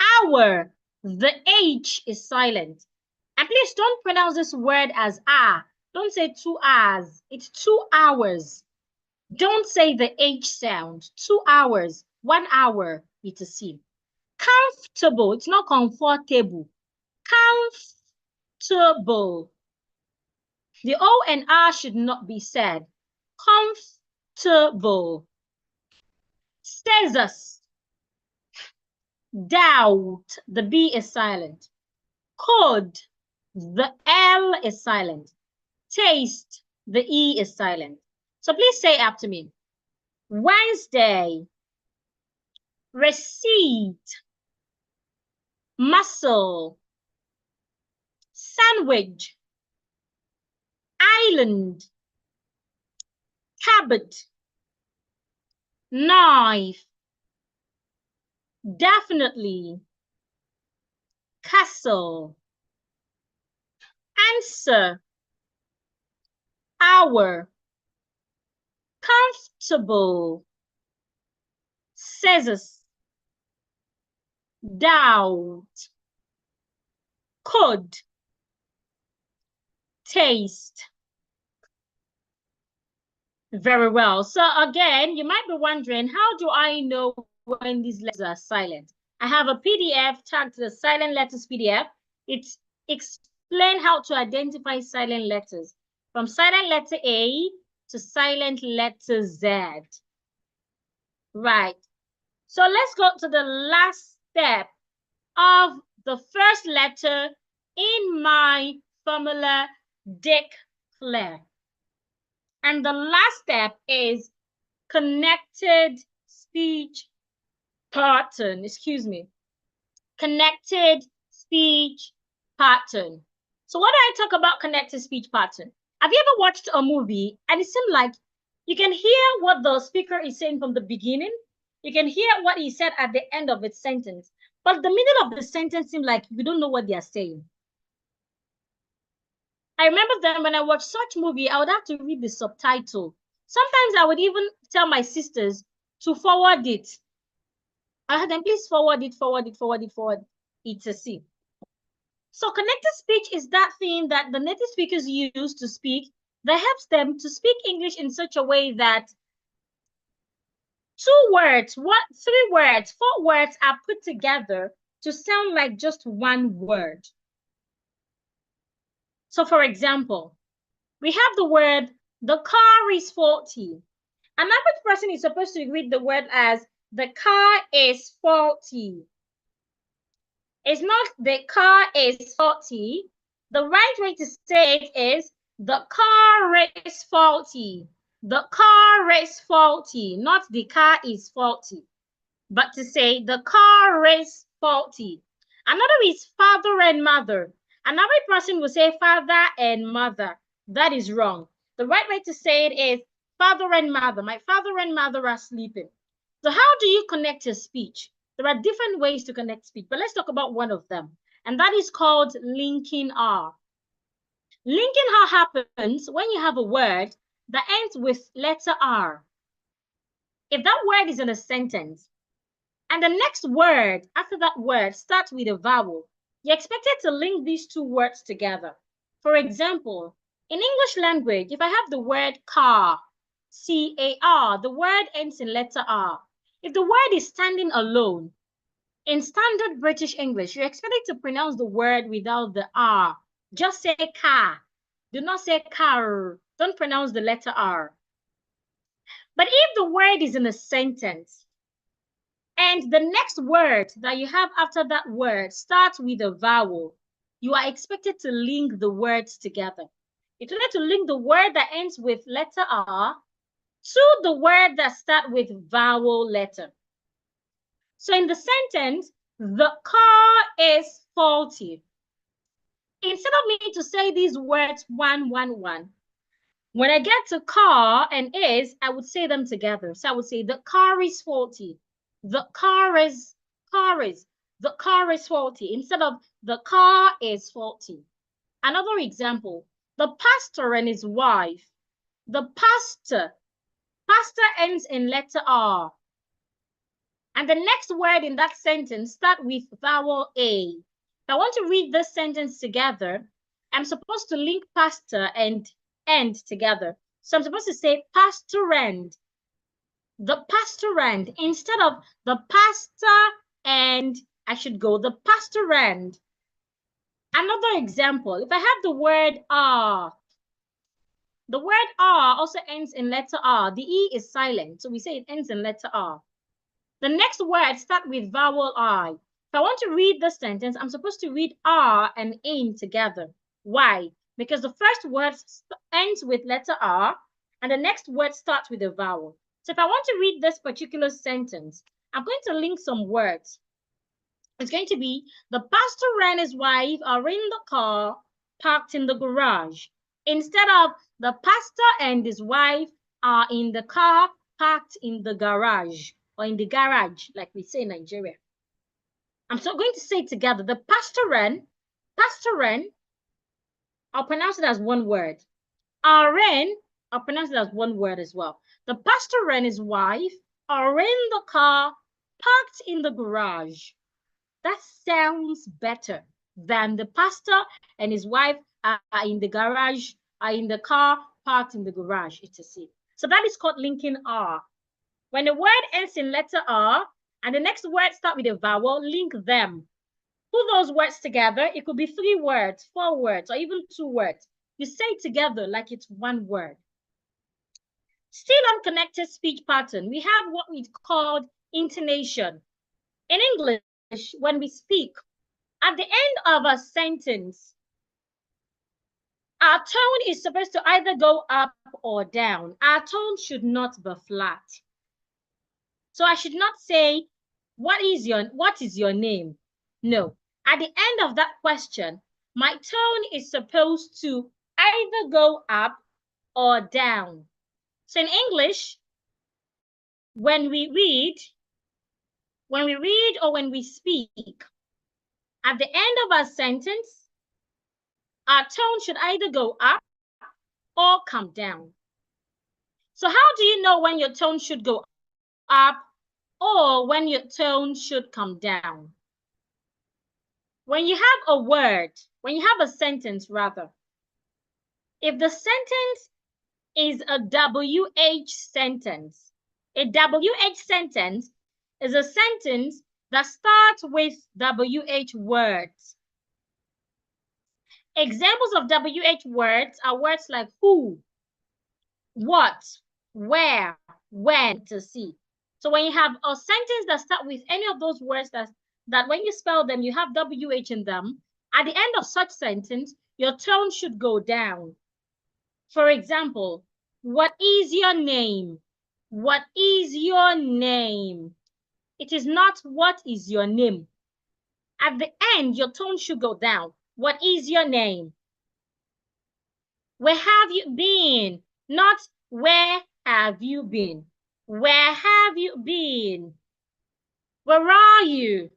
Hour. The H is silent. And please don't pronounce this word as ah. Don't say 2 hours. It's 2 hours. Don't say the H sound. 2 hours. 1 hour. It's a C. Comfortable. It's not comfortable. Comfortable. The O and R should not be said. Comfortable. Scissors. Doubt. The B is silent. Could. The L is silent. Taste. The E is silent. So please say after me. Wednesday. Receipt. Muscle. Sandwich. Island. Cupboard. Knife. Definitely. Castle. Answer. Hour. Comfortable. Scissors. Doubt. Could. Taste. Very well. So again, you might be wondering, how do I know when these letters are silent? I have a PDF tagged to the silent letters PDF. It explains how to identify silent letters from silent letter A to silent letter Z. Right. So let's go to the last step of the first letter in my formula declare. And the last step is connected speech pattern. Excuse me. Connected speech pattern. So what do I talk about connected speech pattern? Have you ever watched a movie and it seemed like you can hear what the speaker is saying from the beginning? You can hear what he said at the end of its sentence. But the middle of the sentence seems like you don't know what they are saying. I remember then when I watched such movie, I would have to read the subtitle. Sometimes I would even tell my sisters to forward it. I had them, please forward it, forward it, forward it, forward. It's a C. So connected speech is that thing that the native speakers use to speak that helps them to speak English in such a way that 2 words, 3 words, 4 words are put together to sound like just one word. So for example, we have the word, the car is faulty. An average person is supposed to read the word as the car is faulty. It's not the car is faulty. The right way to say it is the car is faulty. The car is faulty, not the car is faulty, but to say the car is faulty. Another is father and mother. Another person will say father and mother. That is wrong. The right way to say it is father and mother. My father and mother are sleeping. So how do you connect your speech? There are different ways to connect speech, but let's talk about one of them, and that is called linking R. Linking R happens when you have a word that ends with letter R. If that word is in a sentence, and the next word after that word starts with a vowel, you're expected to link these 2 words together. For example, in English language, if I have the word car, C-A-R, the word ends in letter R. If the word is standing alone, in standard British English, you're expected to pronounce the word without the R. Just say car. Do not say car. Don't pronounce the letter R. But if the word is in a sentence, and the next word that you have after that word starts with a vowel, you are expected to link the words together. You're expected to link the word that ends with letter R to the word that starts with vowel letter. So in the sentence, the car is faulty. Instead of me to say these words one, when I get to car and is, I would say them together. So I would say the car is faulty. The car is faulty, instead of the car is faulty. Another example, the pastor and his wife. The pastor ends in letter R. And the next word in that sentence starts with vowel A. If I want to read this sentence together, I'm supposed to link pastor and end together. So I'm supposed to say pastorand. The pastorand. Instead of the pastor and, I should go the pastorand. Another example, if I have the word R, the word R also ends in letter R. The E is silent, so we say it ends in letter R. The next word starts with vowel I. If I want to read the sentence, I'm supposed to read R and in together. Why? Because the first word ends with letter R, and the next word starts with a vowel. So if I want to read this particular sentence, I'm going to link some words. It's going to be, the pastor and his wife are in the car parked in the garage. Instead of, the pastor and his wife are in the car parked in the garage, or in the garage, like we say in Nigeria. I'm so going to say it together. The pastoren, I'll pronounce it as one word. Aren, I'll pronounce it as one word as well. The pastor and his wife are in the car parked in the garage. That sounds better than the pastor and his wife are in the garage, are in the car parked in the garage, etc. So that is called linking R. When a word ends in letter R and the next word starts with a vowel, link them. Put those words together. It could be 3 words, 4 words, or even 2 words. You say it together like it's one word. Still on connected speech pattern, we have what we call intonation. In English, when we speak, at the end of a sentence, our tone is supposed to either go up or down. Our tone should not be flat. So I should not say, what is your name? No. At the end of that question, my tone is supposed to either go up or down. So in English, when we read or when we speak, at the end of our sentence, our tone should either go up or come down. So how do you know when your tone should go up or when your tone should come down? When you have a word, when you have a sentence rather, if the sentence is a WH sentence, a WH sentence is a sentence that starts with WH words. Examples of WH words are words like who, what, where, when, to see. So when you have a sentence that starts with any of those words that when you spell them, you have WH in them, at the end of such sentence, your tone should go down. For example, what is your name? What is your name? It is not what is your name. At the end, your tone should go down. What is your name? Where have you been? Not where have you been? Where have you been? Where are you?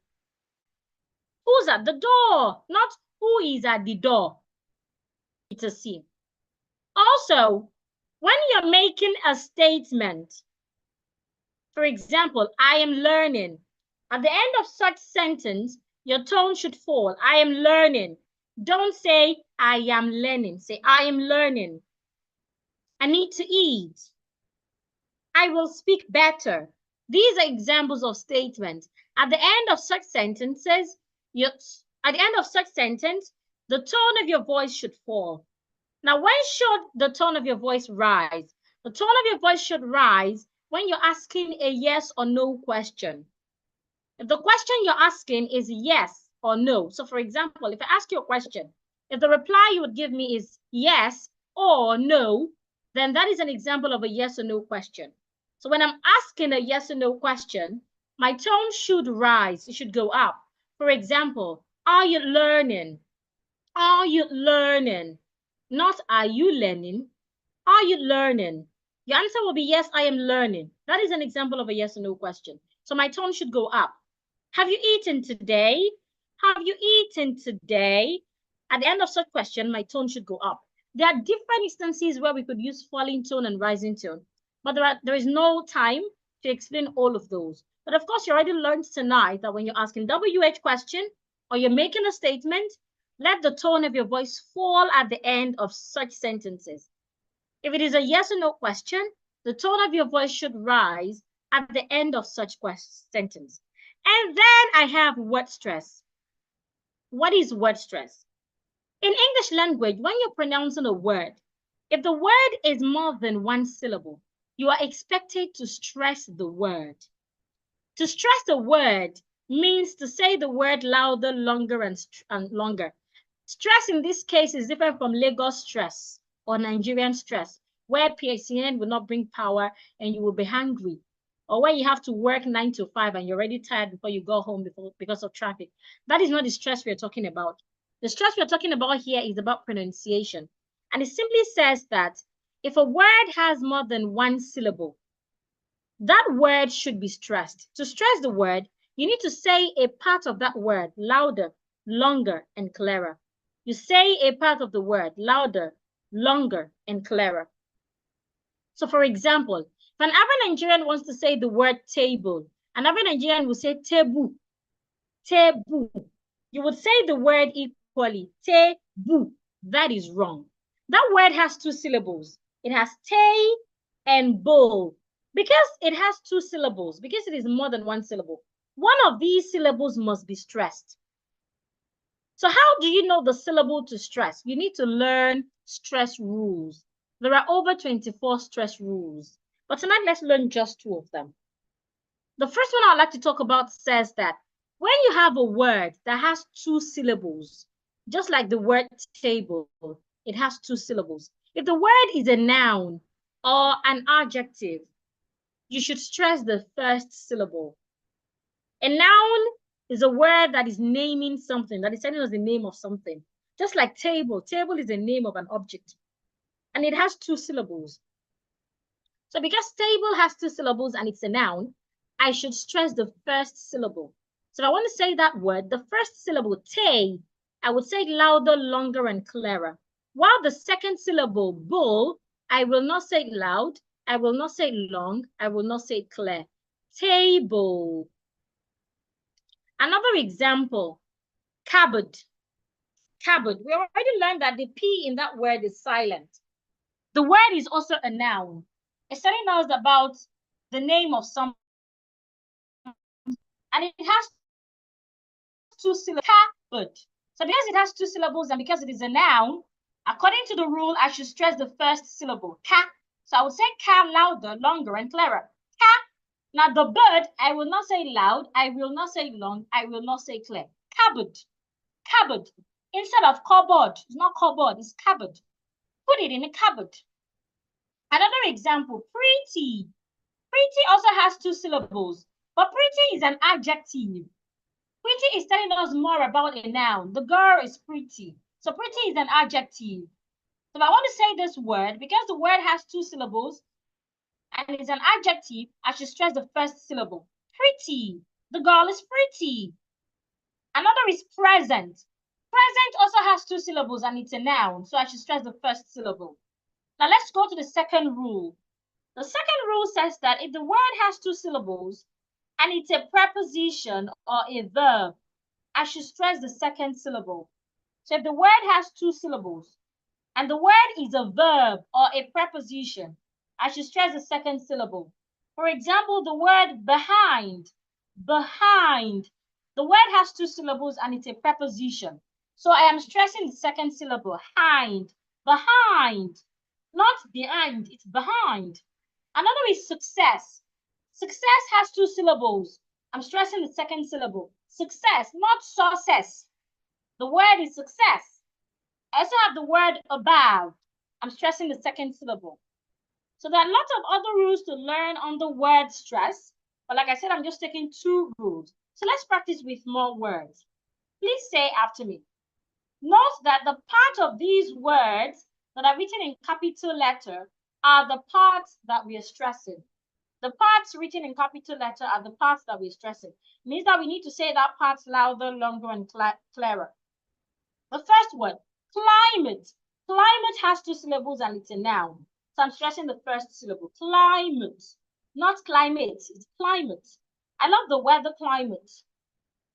Who's at the door? Not who is at the door. It's a scene. Also, when you're making a statement, for example, I am learning. At the end of such sentence, your tone should fall. I am learning. Don't say I am learning. Say I am learning. I need to eat. I will speak better. These are examples of statements. At the end of such sentences, the tone of your voice should fall. Now, when should the tone of your voice rise? The tone of your voice should rise when you're asking a yes or no question. If the question you're asking is yes or no, so for example, if I ask you a question, if the reply you would give me is yes or no, then that is an example of a yes or no question. So when I'm asking a yes or no question, my tone should rise, it should go up. For example, are you learning? Are you learning? Not are you learning? Are you learning? Your answer will be yes, I am learning. That is an example of a yes or no question. So my tone should go up. Have you eaten today? Have you eaten today? At the end of such question, my tone should go up. There are different instances where we could use falling tone and rising tone, but there is no time to explain all of those. But of course, you already learned tonight that when you're asking WH question or you're making a statement, let the tone of your voice fall at the end of such sentences. If it is a yes or no question, the tone of your voice should rise at the end of such sentence. And then I have word stress. What is word stress? In English language, when you're pronouncing a word, if the word is more than one syllable, you are expected to stress the word. To stress a word means to say the word louder, longer, and longer. Stress in this case is different from Lagos stress or Nigerian stress, where PSCN will not bring power and you will be hungry, or where you have to work 9 to 5 and you're already tired before you go home because of traffic. That is not the stress we're talking about. The stress we're talking about here is about pronunciation. And it simply says that if a word has more than one syllable, that word should be stressed. To stress the word, you need to say a part of that word louder, longer, and clearer. You say a part of the word louder, longer, and clearer. So for example, if an average Nigerian wants to say the word table, an average Nigerian will say tebu, tebu. You would say the word equally, tebu. That is wrong. That word has two syllables. It has te and bo. Because it has two syllables, because it is more than one syllable, one of these syllables must be stressed. So how do you know the syllable to stress? You need to learn stress rules. There are over 24 stress rules, but tonight let's learn just 2 of them. The first one I'd like to talk about says that when you have a word that has 2 syllables, just like the word table, it has 2 syllables. If the word is a noun or an adjective, you should stress the first syllable. A noun is a word that is naming something, that is telling us the name of something. Just like table. Table is the name of an object. And it has 2 syllables. So because table has 2 syllables and it's a noun, I should stress the first syllable. So if I want to say that word, the first syllable, te, I would say it louder, longer, and clearer. While the second syllable, bull, I will not say it loud, I will not say it long, I will not say it clear. Table. Another example, Cupboard. Cupboard. We already learned that the P in that word is silent. The word is also a noun. It's telling us about the name of someone, and it has two syllables. Cupboard. So because it has two syllables and because it is a noun, according to the rule, I should stress the first syllable. Ka. So I would say ka louder, longer, and clearer. Ka. Now the bird, I will not say loud, I will not say long, I will not say clear. Cupboard. Cupboard. Instead of cupboard, it's not cupboard, it's cupboard. Put it in a cupboard. Another example, pretty. Pretty also has two syllables, but pretty is an adjective. Pretty is telling us more about a noun. The girl is pretty. So pretty is an adjective. So if I want to say this word, because the word has two syllables and it's an adjective, I should stress the first syllable. Pretty. The girl is pretty. Another is present. Present also has two syllables and it's a noun, so I should stress the first syllable. Now let's go to the second rule. The second rule says that if the word has two syllables and it's a preposition or a verb, I should stress the second syllable. So if the word has two syllables and the word is a verb or a preposition, I should stress the second syllable. For example, the word behind. Behind. The word has two syllables and it's a preposition. So I am stressing the second syllable. Hind. Behind. Not behind, it's behind. Another is success. Success has two syllables. I'm stressing the second syllable. Success, not success. The word is success. I also have the word above. I'm stressing the second syllable. So there are lots of other rules to learn on the word stress. But like I said, I'm just taking two rules. So let's practice with more words. Please say after me. Note that the part of these words that are written in capital letter are the parts that we are stressing. The parts written in capital letter are the parts that we're stressing. It means that we need to say that part louder, longer, and clearer. The first word, climate. Climate has two syllables and it's a noun. So I'm stressing the first syllable. Climate. Not climate, it's climate. I love the weather climate.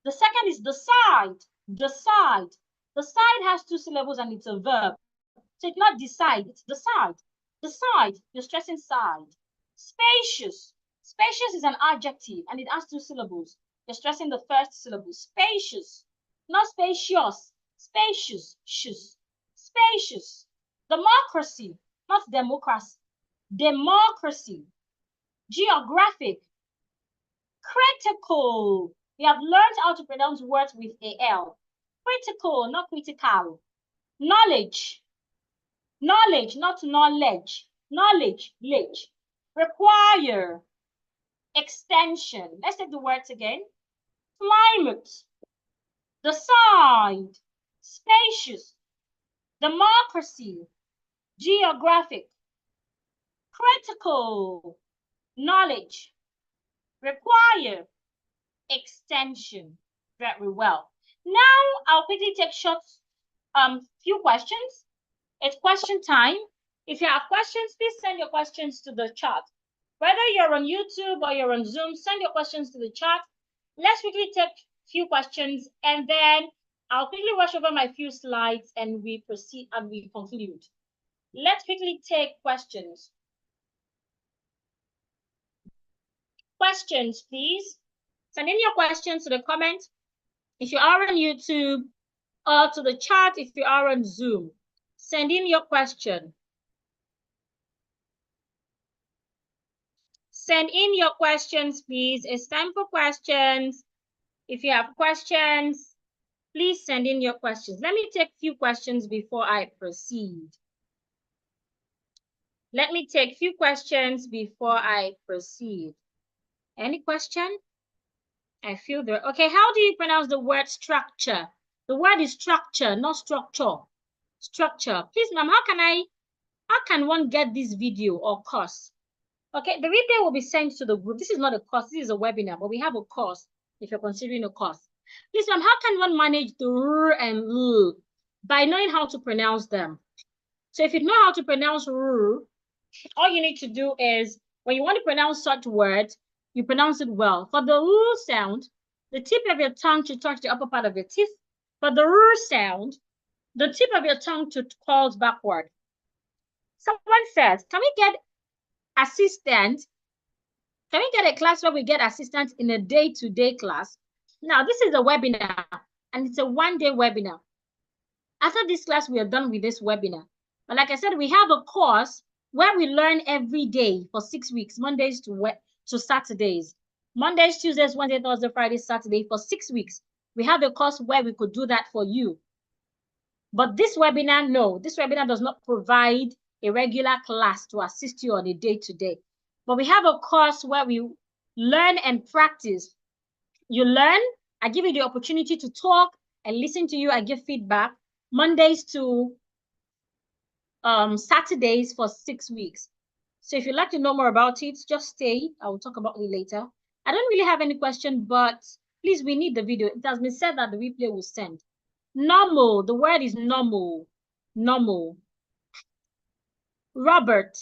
The second is decide. Decide. The side has two syllables and it's a verb. So it's not decide, it's decide. Decide, you're stressing side. Spacious. Spacious is an adjective and it has two syllables. You're stressing the first syllable. Spacious. Not spacious. Spacious. Spacious. Democracy. Not democracy. Democracy. Geographic. Critical. We have learned how to pronounce words with a L. Critical, not critical. Knowledge. Knowledge, not knowledge. Knowledge, ledge. Require. Extension. Let's take the words again. Climate. Decide. Spacious. Democracy. Geographic. Critical. Knowledge. Require. Extension. Very well. Now I'll quickly take short few questions. It's question time. If you have questions, please send your questions to the chat. Whether you're on YouTube or you're on Zoom, send your questions to the chat. Let's quickly take a few questions and then I'll quickly rush over my few slides and we proceed and we conclude. Let's quickly take questions. Questions, please. Send in your questions to the comment if you are on YouTube or to the chat if you are on Zoom. Send in your question. Send in your questions, please. It's time for questions. If you have questions, please send in your questions. Let me take a few questions before I proceed. Let me take a few questions before I proceed. Any question? I feel there. Okay, how do you pronounce the word structure? The word is structure, not structure. Structure. Please, ma'am, how can one get this video or course? Okay, the replay will be sent to the group. This is not a course, this is a webinar, but we have a course if you're considering a course. Please, ma'am, how can one manage the R and L by knowing how to pronounce them? So if you know how to pronounce R, all you need to do is, when you want to pronounce such words, you pronounce it well. For the R sound, the tip of your tongue should touch the upper part of your teeth, For the R sound, the tip of your tongue curls backward. Someone says, can we get assistant? Can we get a class where we get assistants in a day-to-day class? Now, this is a webinar, and it's a one-day webinar. After this class, we are done with this webinar. But like I said, we have a course where we learn every day for 6 weeks, Mondays to Saturdays. Mondays, Tuesdays, Wednesdays, Thursday, Friday, Saturday for 6 weeks. We have a course where we could do that for you. But this webinar, no, this webinar does not provide a regular class to assist you on a day-to-day. But we have a course where we learn and practice. You learn, I give you the opportunity to talk and listen to you. I give feedback. Mondays to Saturdays for 6 weeks. So if you'd like to know more about it, just stay. I will talk about it later. I don't really have any question, but please, we need the video. It has been said that the replay will send. Normal, the word is normal. Normal. Robert,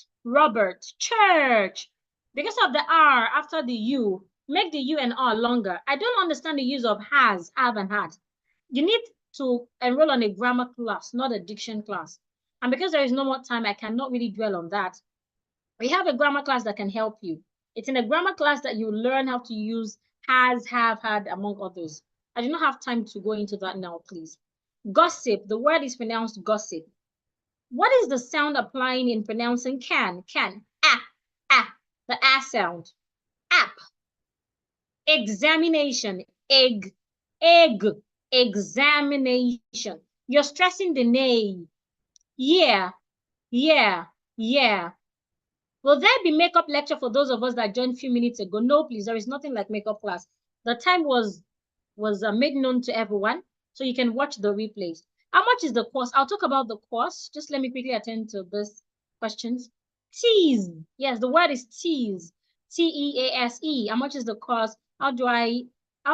church. Because of the R after the U, make the U and R longer. I don't understand the use of has, have, and had. You need to enroll on a grammar class, not a diction class. And because there is no more time, I cannot really dwell on that. We have a grammar class that can help you. It's in a grammar class that you learn how to use has, have, had, among others. I do not have time to go into that now, please. Gossip, the word is pronounced gossip. What is the sound applying in pronouncing can? The A sound. App. Examination. Egg. Examination. You're stressing the name. Yeah. Will there be makeup lecture for those of us that joined a few minutes ago? No, please. There is nothing like makeup class. The time was made known to everyone, so you can watch the replays. How much is the course? I'll talk about the course. Just let me quickly attend to these questions. Tease. Yes, the word is tease. T-E-A-S-E. How much is the cost? How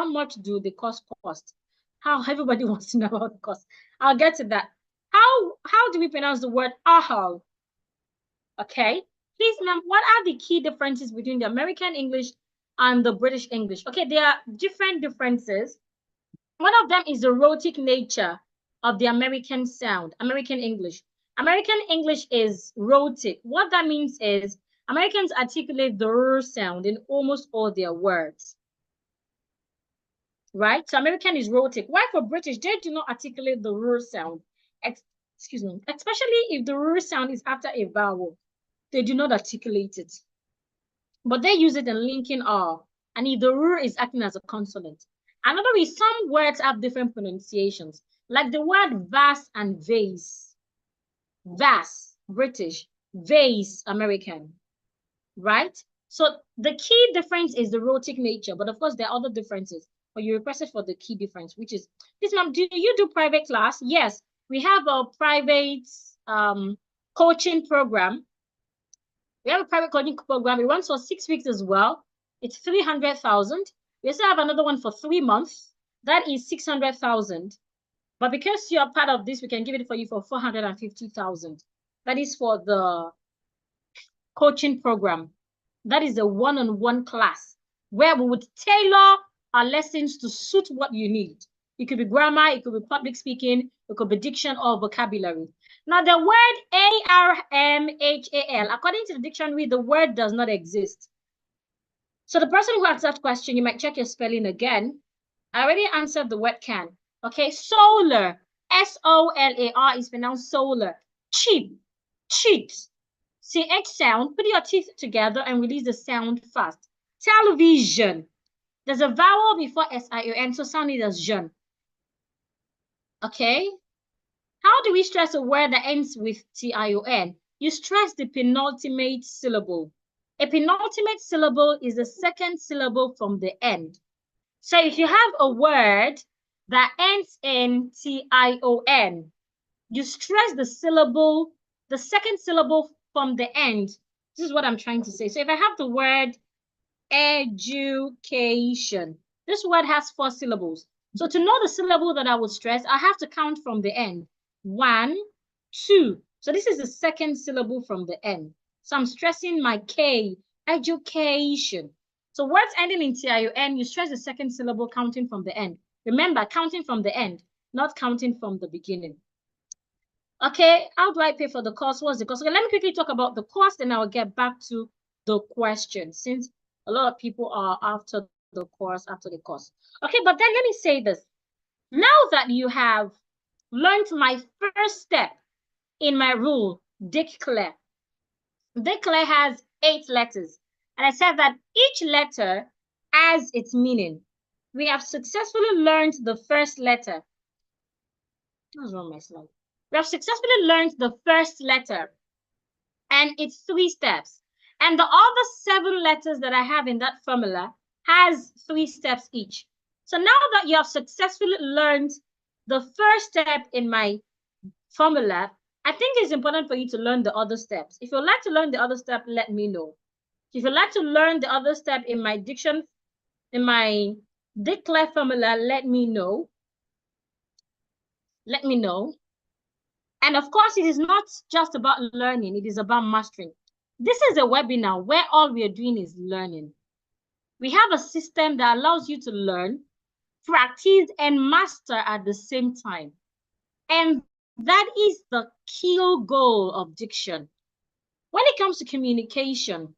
much do the cost cost? How everybody wants to know about the cost. I'll get to that. How do we pronounce the word ahal? Okay. Please, ma'am, what are the key differences between the American English and the British English? Okay, there are different differences. One of them is the rhotic nature of the American sound, American English. American English is rhotic. What that means is Americans articulate the R sound in almost all their words. Right? So American is rhotic. Why for British, they do not articulate the R sound. Excuse me. Especially if the R sound is after a vowel. They do not articulate it. But they use it in linking R. And if the R is acting as a consonant. Another is some words have different pronunciations. Like the word vase and vase. Vase, British. Vase, American. Right? So the key difference is the rhotic nature. But of course, there are other differences. But you requested for the key difference, which is, this ma'am, do you do private class? Yes. We have a private coaching program. We have a private coaching program. It runs for 6 weeks as well. It's 300,000. We also have another one for 3 months. That is 600,000. But because you are part of this, we can give it for you for 450,000. That is for the coaching program. That is a one-on-one class where we would tailor our lessons to suit what you need. It could be grammar, it could be public speaking, it could be diction or vocabulary. Now, the word A-R-M-H-A-L, according to the dictionary, the word does not exist. So the person who asked that question, you might check your spelling again. I already answered the word can. Okay, solar, S-O-L-A-R is pronounced solar. Cheap, cheats. CH sound, put your teeth together and release the sound fast. Television. There's a vowel before S-I-O-N, so sound it as jean. Okay. How do we stress a word that ends with T-I-O-N? You stress the penultimate syllable. A penultimate syllable is the second syllable from the end. So if you have a word that ends in T-I-O-N, you stress the syllable, the second syllable from the end. This is what I'm trying to say. So if I have the word education, this word has 4 syllables. So to know the syllable that I would stress, I have to count from the end. 1, 2. So this is the second syllable from the end. So I'm stressing my K, education. So words ending in T-I-O-N, you stress the second syllable counting from the end. Remember, counting from the end. not counting from the beginning. Okay, how do I pay for the course? What's the cost? Okay, let me quickly talk about the cost, and I'll get back to the question, since a lot of people are after the course, after the course. Okay, but then let me say this. Now that you have learned my first step in my rule, declare. Declare has 8 letters. And I said that each letter has its meaning. We have successfully learned the first letter. What's wrong with my slide? We have successfully learned the first letter, and it's 3 steps. And the other 7 letters that I have in that formula has 3 steps each. So now that you have successfully learned the first step in my formula, I think it's important for you to learn the other steps. If you'd like to learn the other step, let me know. If you'd like to learn the other step in my declare formula, let me know. Let me know. And of course, it is not just about learning, it is about mastering. This is a webinar where all we are doing is learning. We have a system that allows you to learn, practice, and master at the same time. And that is the key goal of diction. When it comes to communication,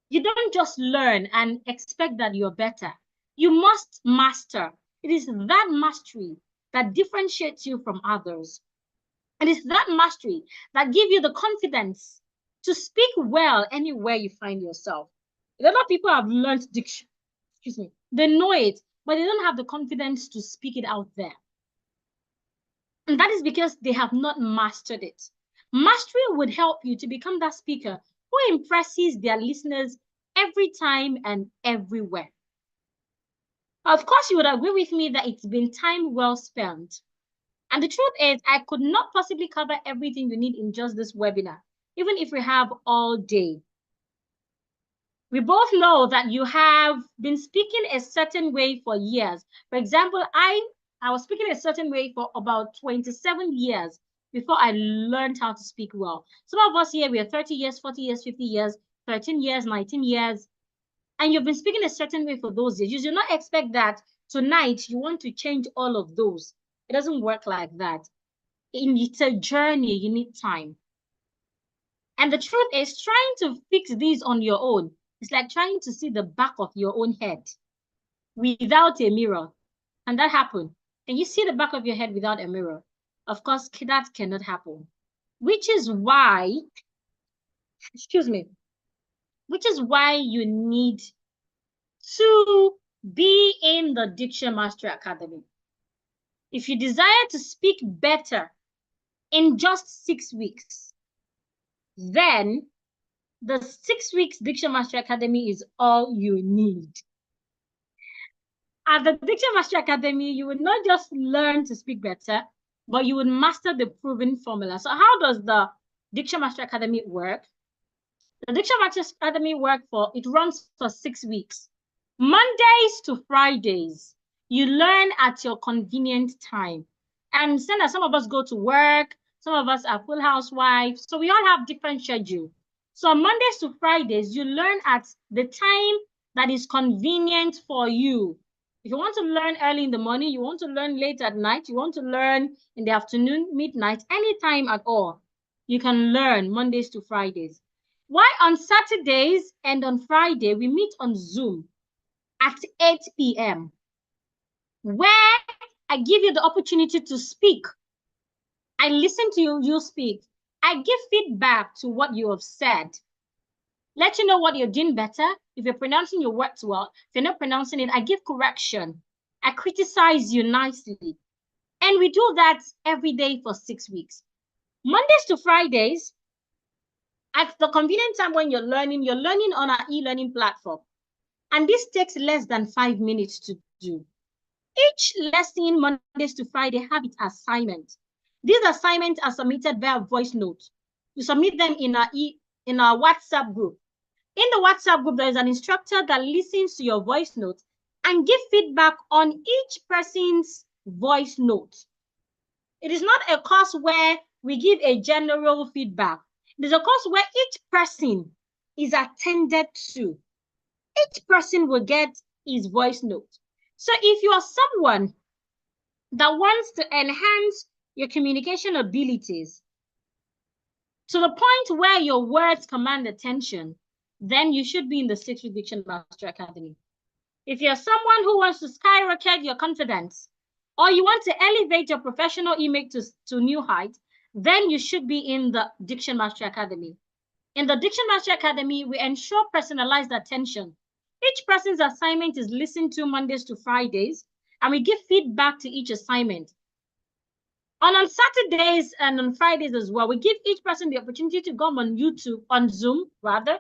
you don't just learn and expect that you're better. You must master. It is that mastery that differentiates you from others. It is that mastery that gives you the confidence to speak well anywhere you find yourself. A lot of people have learned diction, they know it, but they don't have the confidence to speak it out there. And that is because they have not mastered it. Mastery would help you to become that speaker who impresses their listeners every time and everywhere. Of course, you would agree with me that it's been time well spent. And the truth is, I could not possibly cover everything you need in just this webinar, even if we have all day. We both know that you have been speaking a certain way for years. For example, I was speaking a certain way for about 27 years before I learned how to speak well. Some of us here, we are 30 years, 40 years, 50 years, 13 years, 19 years, and you've been speaking a certain way for those years. You do not expect that tonight you want to change all of those. It doesn't work like that. It's a journey, you need time. And the truth is, trying to fix these on your own, it's like trying to see the back of your own head without a mirror. And that happened. Can you see the back of your head without a mirror? Of course, that cannot happen. Which is why, which is why you need to be in the Diction Mastery Academy. If you desire to speak better in just 6 weeks, then the 6 weeks Diction Mastery Academy is all you need. At the Diction Mastery Academy, you will not just learn to speak better, but you will master the proven formula. So how does the Diction Mastery Academy work? The Diction Mastery Academy runs for 6 weeks. Mondays to Fridays, you learn at your convenient time. And understand that some of us go to work, some of us are full housewives, so we all have different schedules. So on Mondays to Fridays, you learn at the time that is convenient for you. If you want to learn early in the morning, you want to learn late at night, you want to learn in the afternoon, midnight, anytime at all, you can learn Mondays to Fridays. Why on Saturdays and on Friday, we meet on Zoom at 8 p.m., where I give you the opportunity to speak. I listen to you, you speak. I give feedback to what you have said. Let you know what you're doing better. If you're pronouncing your words well, if you're not pronouncing it, I give correction. I criticize you nicely. And we do that every day for 6 weeks. Mondays to Fridays, at the convenient time when you're learning on our e-learning platform. And this takes less than 5 minutes to do. Each lesson, Mondays to Friday, have its assignment. These assignments are submitted via voice note. You submit them in our WhatsApp group. In the WhatsApp group, there is an instructor that listens to your voice note and give feedback on each person's voice note. It is not a course where we give a general feedback. It is a course where each person is attended to. Each person will get his voice note. So if you are someone that wants to enhance your communication abilities to the point where your words command attention, then you should be in the 6-week Diction Master Academy. If you're someone who wants to skyrocket your confidence, or you want to elevate your professional image to new heights, then you should be in the Diction Master Academy. In the Diction Master Academy, we ensure personalized attention. Each person's assignment is listened to Mondays to Fridays, and we give feedback to each assignment. On Saturdays and on Fridays as well, we give each person the opportunity to go on YouTube, on Zoom rather,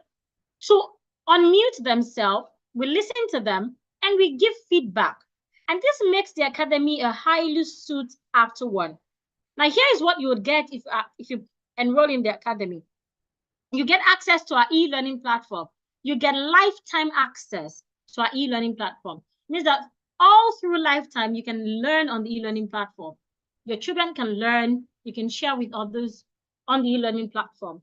to unmute themselves, we listen to them, and we give feedback. And this makes the academy a highly sought after one. Now, here is what you would get if you enroll in the academy. You get access to our e-learning platform. You get lifetime access to our e-learning platform. It means that all through lifetime, you can learn on the e-learning platform. Your children can learn. You can share with others on the e-learning platform.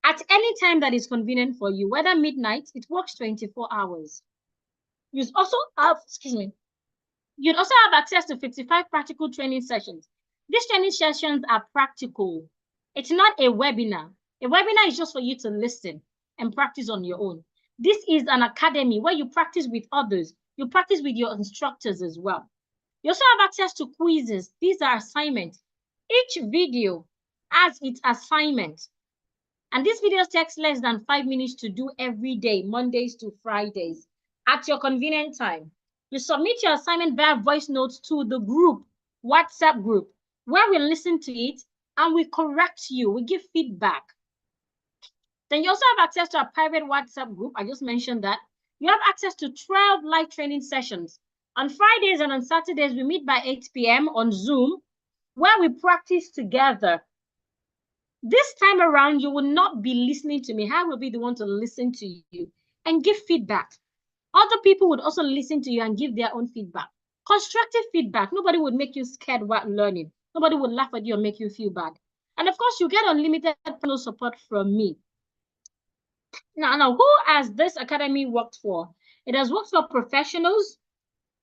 At any time that is convenient for you, whether midnight, it works 24 hours. You'd also have access to 55 practical training sessions. These training sessions are practical. It's not a webinar. A webinar is just for you to listen and practice on your own. This is an academy where you practice with others. You practice with your instructors as well. You also have access to quizzes. These are assignments. Each video has its assignment. And these videos takes less than 5 minutes to do every day, Mondays to Fridays, at your convenient time. You submit your assignment via voice notes to the group, WhatsApp group, where we listen to it and we correct you, we give feedback. Then you also have access to our private WhatsApp group. I just mentioned that. You have access to 12 live training sessions. On Fridays and on Saturdays, we meet by 8 p.m. on Zoom, where we practice together. This time around, you will not be listening to me. I will be the one to listen to you and give feedback. Other people would also listen to you and give their own feedback. Constructive feedback. Nobody would make you scared while learning. Nobody would laugh at you or make you feel bad. And of course, you get unlimited personal support from me. Now, who has this academy worked for? It has worked for professionals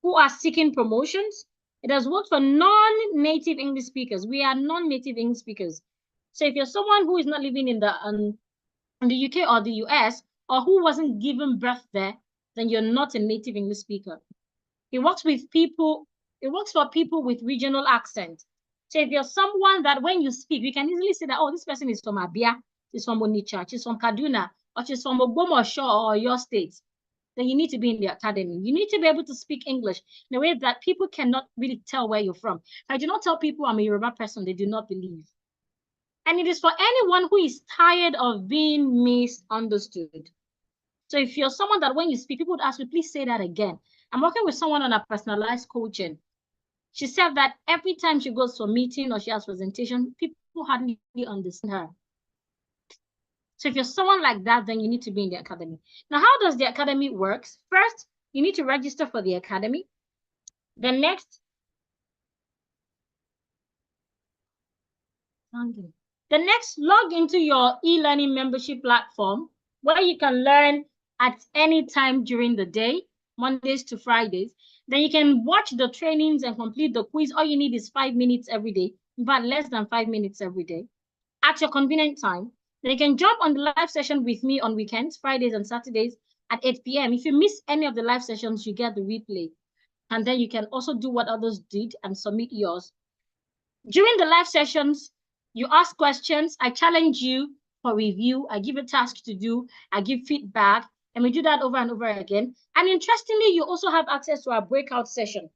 who are seeking promotions. It has worked for non-native English speakers. We are non-native English speakers. So if you're someone who is not living in the UK or the US, or who wasn't given birth there, then you're not a native English speaker. It works with people. It works for people with regional accent. So if you're someone that when you speak, we can easily say that, oh, this person is from Abia, she's from Onitsha, she's from Kaduna, or she's from Ogbomoso or your state, then you need to be in the academy. You need to be able to speak English in a way that people cannot really tell where you're from. If I do not tell people I'm a Yoruba person, they do not believe. And it is for anyone who is tired of being misunderstood. So if you're someone that when you speak, people would ask you, please say that again. I'm working with someone on a personalized coaching. She said that every time she goes to a meeting or she has presentation, people hardly understand her. So if you're someone like that, then you need to be in the academy. Now, how does the academy work? First, you need to register for the academy. Then next, log into your e-learning membership platform where you can learn at any time during the day, Mondays to Fridays. Then you can watch the trainings and complete the quiz. All you need is 5 minutes every day, in fact, less than 5 minutes every day at your convenient time. Then you can jump on the live session with me on weekends, Fridays and Saturdays at 8 p.m. If you miss any of the live sessions, you get the replay. And then you can also do what others did and submit yours. During the live sessions, you ask questions, I challenge you for review, I give a task to do, I give feedback, and we do that over and over again. And interestingly, you also have access to our breakout session.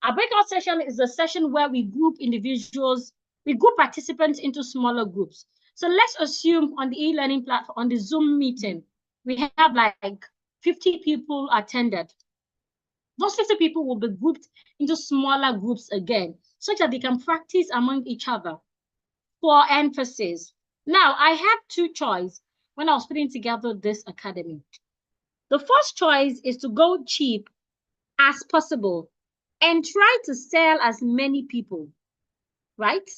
Our breakout session is a session where we group individuals, we group participants into smaller groups. So let's assume on the e-learning platform, on the Zoom meeting, we have like 50 people attended. Those 50 people will be grouped into smaller groups again, such that they can practice among each other for emphasis. Now, I had two choices when I was putting together this academy. The first choice is to go cheap as possible and try to sell as many people, right?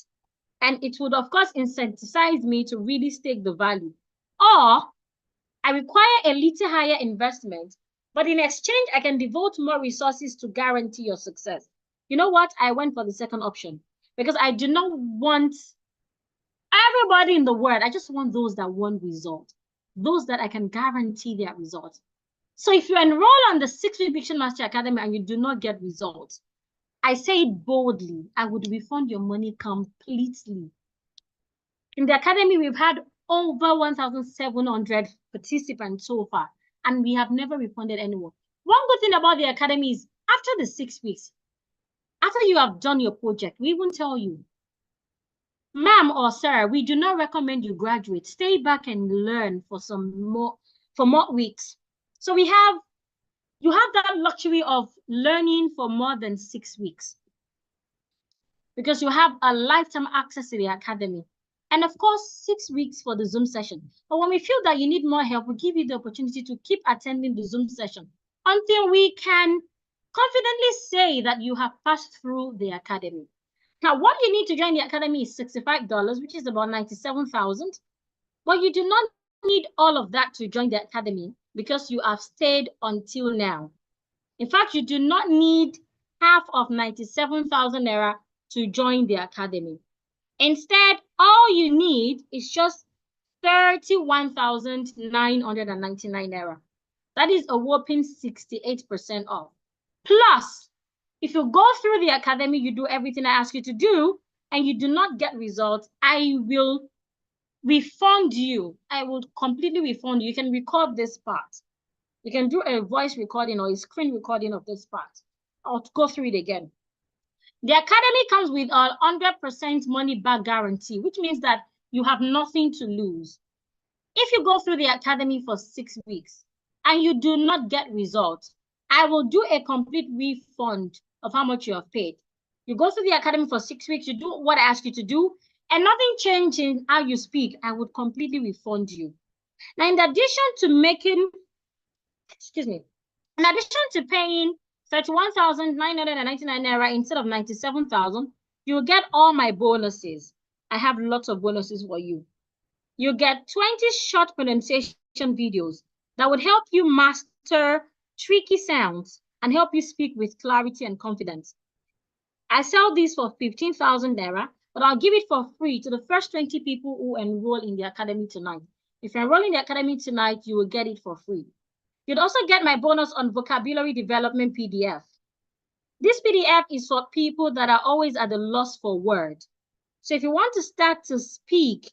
And it would, of course, incentivize me to really stake the value. Or I require a little higher investment, but in exchange, I can devote more resources to guarantee your success. You know what? I went for the second option because I do not want everybody in the world. I just want those that want result, those that I can guarantee their results. So if you enroll on the 6-week Diction Master Academy and you do not get results, I say it boldly, I would refund your money completely. In the academy, we've had over 1,700 participants so far, and we have never refunded anyone. One good thing about the academy is after the 6 weeks, after you have done your project, we won't tell you, ma'am or sir, we do not recommend you graduate. Stay back and learn for more weeks. So you have that luxury of learning for more than 6 weeks because you have a lifetime access to the academy. And of course, 6 weeks for the Zoom session. But when we feel that you need more help, we give you the opportunity to keep attending the Zoom session until we can confidently say that you have passed through the academy. Now, what you need to join the academy is $65, which is about $97,000. But you do not need all of that to join the academy because you have stayed until now. In fact, you do not need half of 97,000 naira to join the academy. Instead, all you need is just 31,999 naira. That is a whopping 68% off. Plus, if you go through the academy, you do everything I ask you to do, and you do not get results, I will refund you. I will completely refund you. You can record this part. You can do a voice recording or a screen recording of this part. I'll go through it again. The academy comes with a 100% money back guarantee, which means that you have nothing to lose. If you go through the academy for 6 weeks and you do not get results, I will do a complete refund of how much you have paid. You go through the academy for 6 weeks, you do what I ask you to do, and nothing changes in how you speak, I would completely refund you. Now, in addition to paying 31,999 naira instead of 97,000, you'll get all my bonuses. I have lots of bonuses for you. You get 20 short pronunciation videos that would help you master tricky sounds and help you speak with clarity and confidence. I sell these for 15,000 naira, but I'll give it for free to the first 20 people who enroll in the academy tonight. If you enroll in the academy tonight, you will get it for free. You'd also get my bonus on vocabulary development PDF. This PDF is for people that are always at a loss for words. So if you want to start to speak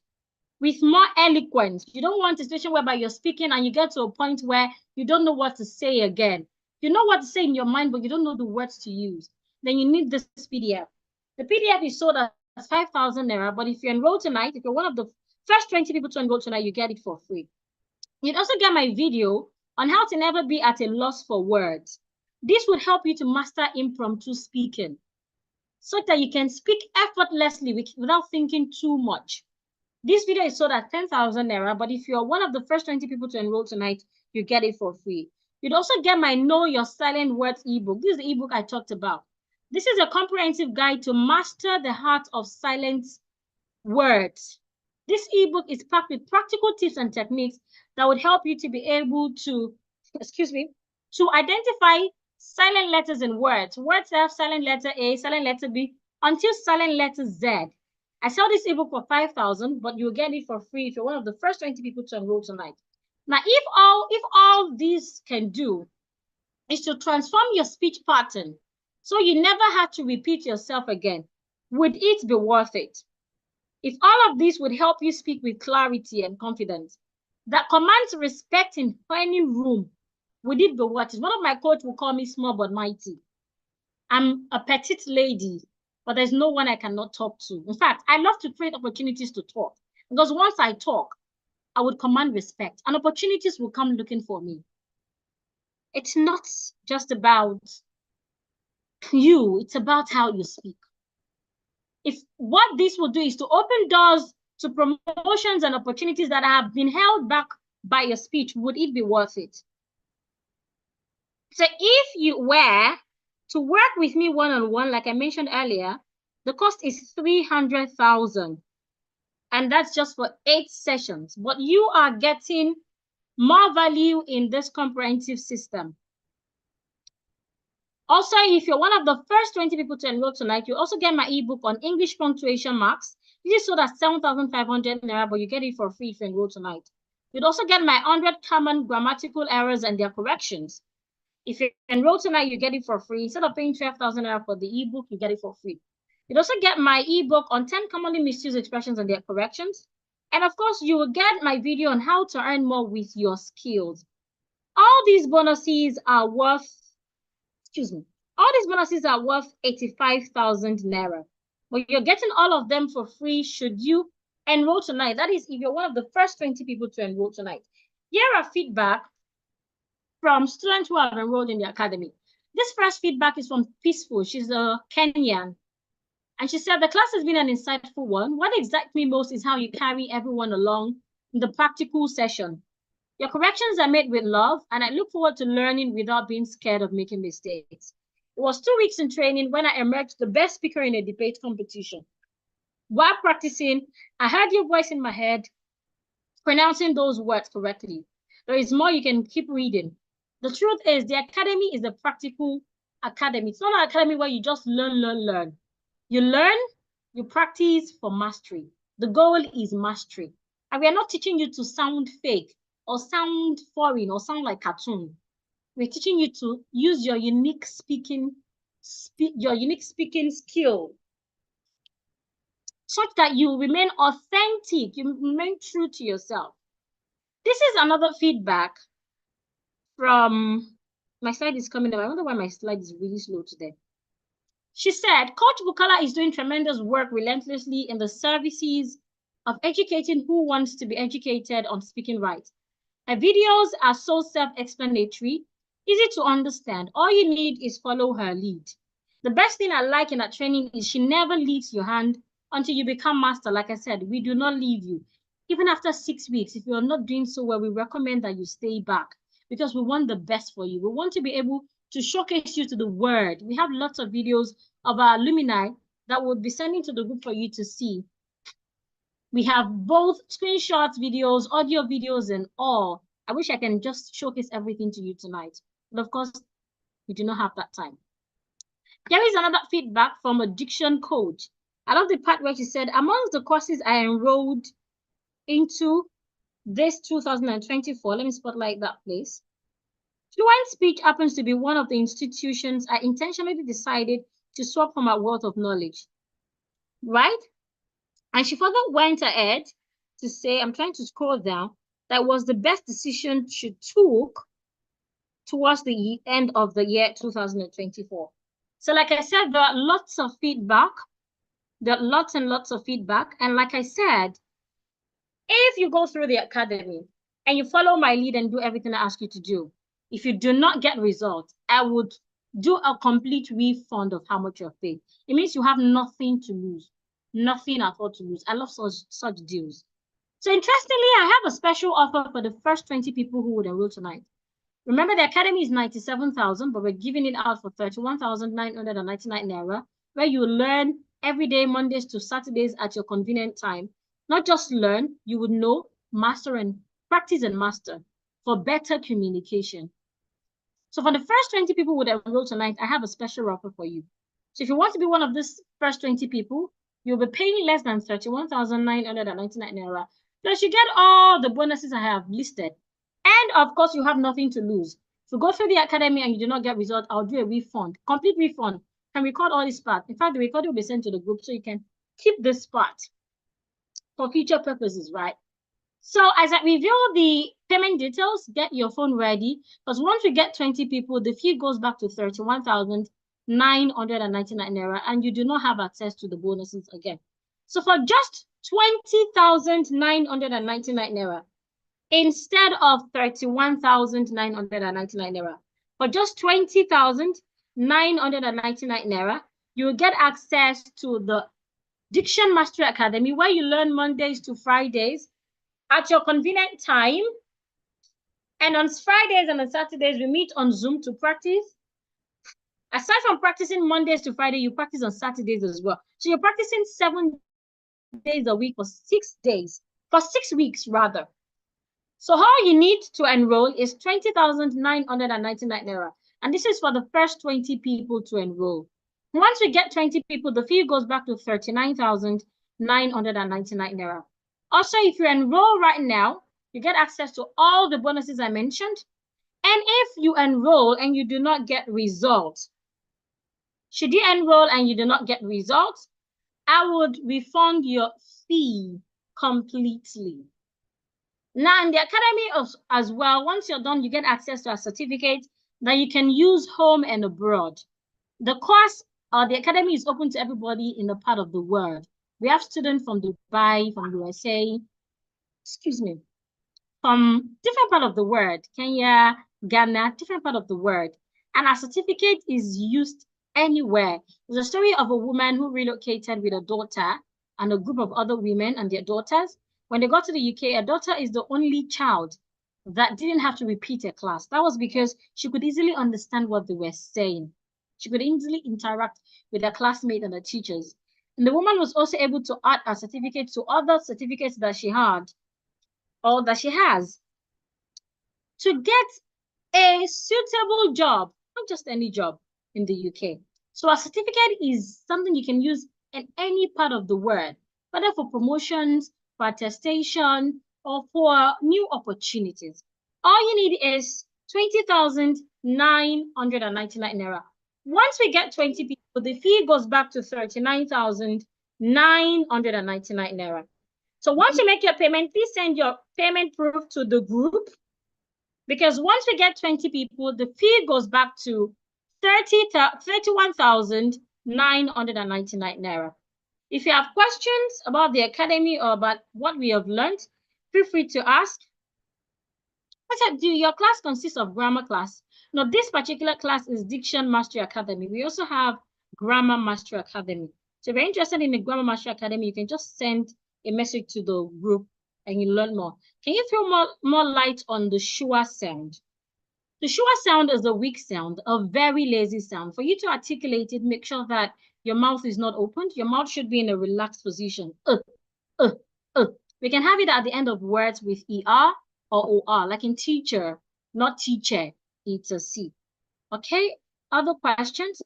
with more eloquence, you don't want a situation whereby you're speaking and you get to a point where you don't know what to say again. You know what to say in your mind, but you don't know the words to use. Then you need this PDF. The PDF is sold as 5,000 naira, but if you enroll tonight, if you're one of the first 20 people to enroll tonight, you get it for free. You'd also get my video on how to never be at a loss for words. This would help you to master impromptu speaking so that you can speak effortlessly without thinking too much. This video is sold at 10,000 naira, but if you're one of the first 20 people to enroll tonight, you get it for free. You'd also get my Know Your Silent Words ebook. This is the ebook I talked about. This is a comprehensive guide to master the art of silent words. This ebook is packed with practical tips and techniques that would help you to be able to, to identify silent letters in words. Words that have silent letter A, silent letter B, until silent letter Z. I sell this ebook for 5,000, but you'll get it for free if you're one of the first 20 people to enroll tonight. Now, if all these can do is to transform your speech pattern so you never have to repeat yourself again, would it be worth it? If all of this would help you speak with clarity and confidence, that commands respect in any room, would it be worth it? One of my coaches will call me small but mighty. I'm a petite lady, but there's no one I cannot talk to. In fact, I love to create opportunities to talk because once I talk, I would command respect and opportunities will come looking for me. It's not just about you, it's about how you speak. If what this will do is to open doors to promotions and opportunities that have been held back by your speech, would it be worth it? So if you were to work with me one-on-one, like I mentioned earlier, the cost is 300,000. And that's just for 8 sessions. But you are getting more value in this comprehensive system. Also, if you're one of the first 20 people to enroll tonight, you also get my ebook on English punctuation marks. This is sold at 7,500 naira, but you get it for free if you enroll tonight. You'd also get my 100 common grammatical errors and their corrections. If you enroll tonight, you get it for free. Instead of paying 12,000 naira for the ebook, you get it for free. You'd also get my ebook on 10 commonly misused expressions and their corrections. And of course, you will get my video on how to earn more with your skills. All these bonuses are worth, all these bonuses are worth 85,000 naira. But you're getting all of them for free should you enroll tonight. That is, if you're one of the first 20 people to enroll tonight. Here are feedback from students who have enrolled in the academy. This first feedback is from Peaceful. She's a Kenyan. And she said, the class has been an insightful one. What excites me most is how you carry everyone along in the practical session. Your corrections are made with love, and I look forward to learning without being scared of making mistakes. It was 2 weeks in training when I emerged the best speaker in a debate competition. While practicing, I heard your voice in my head, pronouncing those words correctly. There is more you can keep reading. The truth is, the academy is a practical academy. It's not an academy where you just learn. You learn, you practice for mastery. The goal is mastery. And we are not teaching you to sound fake or sound foreign or sound like cartoon. We're teaching you to use your unique speaking skill such that you remain authentic, you remain true to yourself. This is another feedback from, my slide is coming up. I wonder why my slide is really slow today. She said, Coach Bukala is doing tremendous work relentlessly in the services of educating who wants to be educated on speaking right. Her videos are so self-explanatory, easy to understand. All you need is follow her lead. The best thing I like in her training is she never leaves your hand until you become master. Like I said, we do not leave you. Even after 6 weeks, if you're not doing so well, we recommend that you stay back because we want the best for you. We want to be able to showcase you to the world. We have lots of videos of our alumni that we'll be sending to the group for you to see. We have both screenshots, videos, audio videos, and all. I wish I can just showcase everything to you tonight. But of course, we do not have that time. Here is another feedback from a diction coach. I love the part where she said, amongst the courses I enrolled into this 2024, let me spotlight that place. Fluent speech happens to be one of the institutions I intentionally decided to swap for my wealth of knowledge, right? And she further went ahead to say, I'm trying to scroll down, that was the best decision she took towards the end of the year 2024. So like I said, there are lots of feedback. There are lots and lots of feedback. And like I said, if you go through the academy and you follow my lead and do everything I ask you to do, if you do not get results, I would do a complete refund of how much you have paid. It means you have nothing to lose. Nothing at all to lose. I love such deals. So interestingly, I have a special offer for the first 20 people who would enroll tonight. Remember, the academy is 97,000, but we're giving it out for 31,999 naira, where you learn every day, Mondays to Saturdays at your convenient time. Not just learn, you would know, master and practice and master for better communication. So for the first 20 people who would enroll tonight, I have a special offer for you. So if you want to be one of these first 20 people, you'll be paying less than 31,999 naira. Plus, you get all the bonuses I have listed. And of course, you have nothing to lose. If you go through the academy and you do not get results, I'll do a refund, complete refund. Can record all this part. In fact, the recording will be sent to the group so you can keep this part for future purposes, right? So as I reveal the payment details, get your phone ready, because once we get 20 people, the fee goes back to 31,999 naira, and you do not have access to the bonuses again. So for just 20,999 naira, instead of 31,999 naira, for just 20,999 naira, you will get access to the Diction Mastery Academy, where you learn Mondays to Fridays at your convenient time. And on Fridays and on Saturdays, we meet on Zoom to practice. Aside from practicing Mondays to Friday, you practice on Saturdays as well. So you're practicing 7 days a week for 6 days, for 6 weeks rather. So all you need to enroll is 20,999 naira. And this is for the first 20 people to enroll. Once we get 20 people, the fee goes back to 39,999 naira. Also, if you enroll right now, you get access to all the bonuses I mentioned. And if you enroll and you do not get results, should you enroll and you do not get results, I would refund your fee completely. Now, in the academy as well, once you're done, you get access to a certificate that you can use home and abroad. The course or the academy is open to everybody in the part of the world. We have students from Dubai, from USA, from different part of the world, Kenya, Ghana, different part of the world. And our certificate is used anywhere. There's a story of a woman who relocated with a daughter and a group of other women and their daughters. When they got to the UK, a daughter is the only child that didn't have to repeat a class. That was because she could easily understand what they were saying. She could easily interact with her classmates and her teachers. And the woman was also able to add a certificate to other certificates that she had or that she has to get a suitable job, not just any job in the UK. So a certificate is something you can use in any part of the world, whether for promotions, for attestation, or for new opportunities. All you need is 20,999 naira. Once we get 20 people, the fee goes back to 39,999 naira. So once you make your payment, please send your payment proof to the group, because once we get 20 people, the fee goes back to 31,999 naira. If you have questions about the academy or about what we have learned, feel free to ask. Do your class consist of grammar class? No, this particular class is Diction Mastery Academy. We also have Grammar Mastery Academy. So if you're interested in the Grammar Mastery Academy, you can just send a message to the group and you learn more. Can you throw more light on the schwa sound? The schwa sound is a weak sound, a very lazy sound. For you to articulate it, make sure that your mouth is not opened. Your mouth should be in a relaxed position. We can have it at the end of words with ER or OR, like in teacher, not teacher. It's a C. Okay, other questions?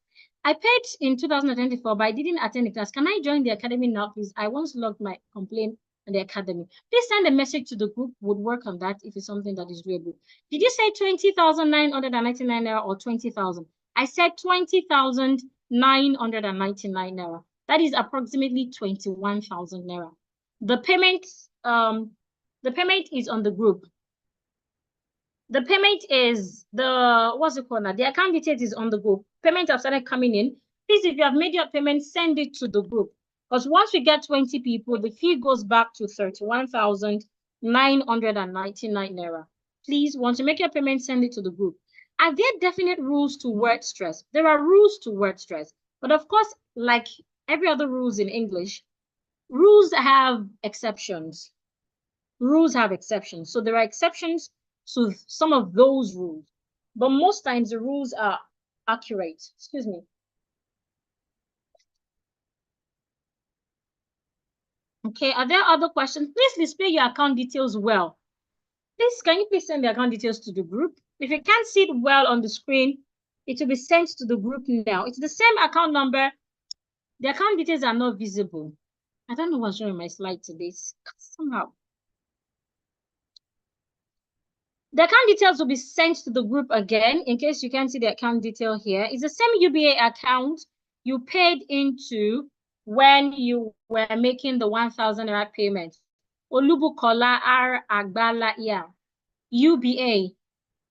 I paid in 2024, but I didn't attend the class. Can I join the academy now, please? I once logged my complaint on the academy. Please send a message to the group. Would work on that if it's something that is doable. Did you say 20,999 naira or 20,000? I said 20,999 naira. That is approximately 21,000 naira. The payment is on the group. The payment is what's it called now? The account details is on the group. Payment have started coming in. Please, if you have made your payment, send it to the group. Because once we get 20 people, the fee goes back to 31,999 naira. Please, once you make your payment, send it to the group. Are there definite rules to word stress? There are rules to word stress. But of course, like every other rules in English, rules have exceptions. Rules have exceptions. So there are exceptions to some of those rules. But most times the rules are accurate. Excuse me. Okay, are there other questions? Please display your account details well. Please, can you please send the account details to the group? If you can't see it well on the screen, it will be sent to the group now. It's the same account number. The account details are not visible. I don't know what's wrong with my slide today. Somehow. The account details will be sent to the group again, in case you can't see the account detail here. It's the same UBA account you paid into when you were making the 1,000 naira payment. Olubukola R. Agbala, yeah. UBA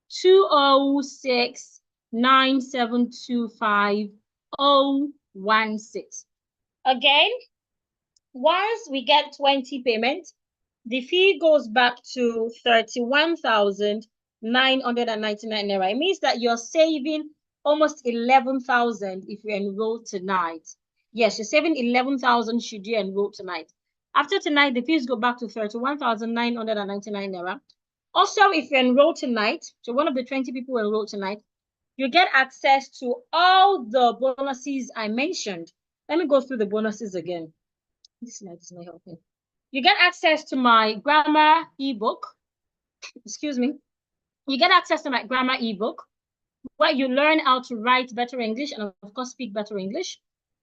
20697250016. Again, once we get 20 payments, the fee goes back to 31,999 naira. It means that you're saving almost 11,000 if you enroll tonight. Yes, you're saving 11,000 should you enroll tonight. After tonight, the fees go back to 31,999 naira. Also, if you enroll tonight, so one of the 20 people who enroll tonight, you get access to all the bonuses I mentioned. Let me go through the bonuses again. This slide is not helping. You get access to my grammar ebook. Excuse me. You get access to my grammar ebook. where you learn how to write better English and, of course, speak better English.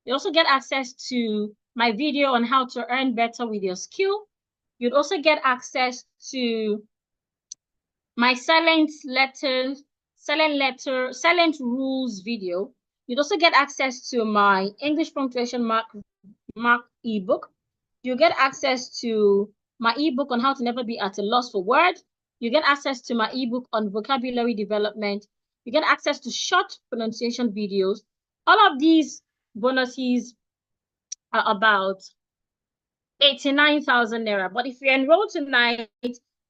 You also get access to my video on how to earn better with your skill. You'd also get access to my silent rules video. You'd also get access to my English punctuation mark ebook. You get access to my ebook on how to never be at a loss for words. You get access to my ebook on vocabulary development. You get access to short pronunciation videos. All of these bonuses are about 89,000 naira. But if you enroll tonight,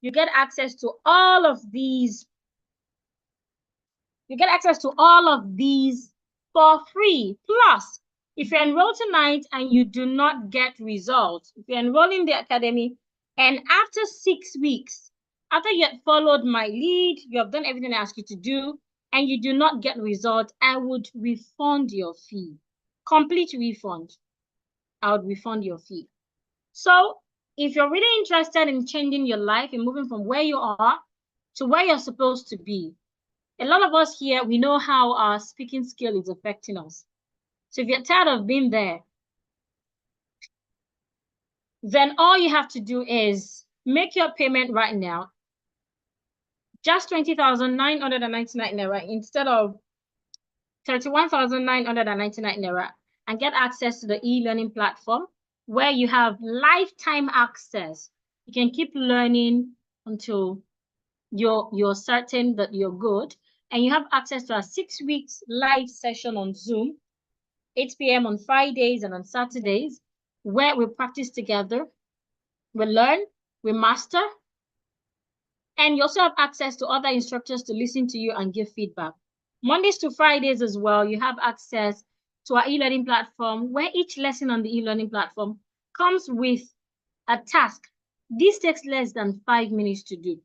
you get access to all of these. You get access to all of these for free. Plus, if you enroll tonight and you do not get results, if you enroll in the academy and after 6 weeks, after you have followed my lead, you have done everything I asked you to do, and you do not get results, I would refund your fee. Complete refund. I would refund your fee. So if you're really interested in changing your life and moving from where you are to where you're supposed to be, a lot of us here, we know how our speaking skill is affecting us. So if you're tired of being there, then all you have to do is make your payment right now. Just 20,999 naira instead of 31,999 naira, and get access to the e-learning platform where you have lifetime access. You can keep learning until you're certain that you're good, and you have access to a 6 weeks live session on Zoom, 8 p.m. on Fridays and on Saturdays, where we practice together, we learn, we master, and you also have access to other instructors to listen to you and give feedback. Mondays to Fridays as well, you have access to our e-learning platform, where each lesson on the e-learning platform comes with a task. This takes less than 5 minutes to do.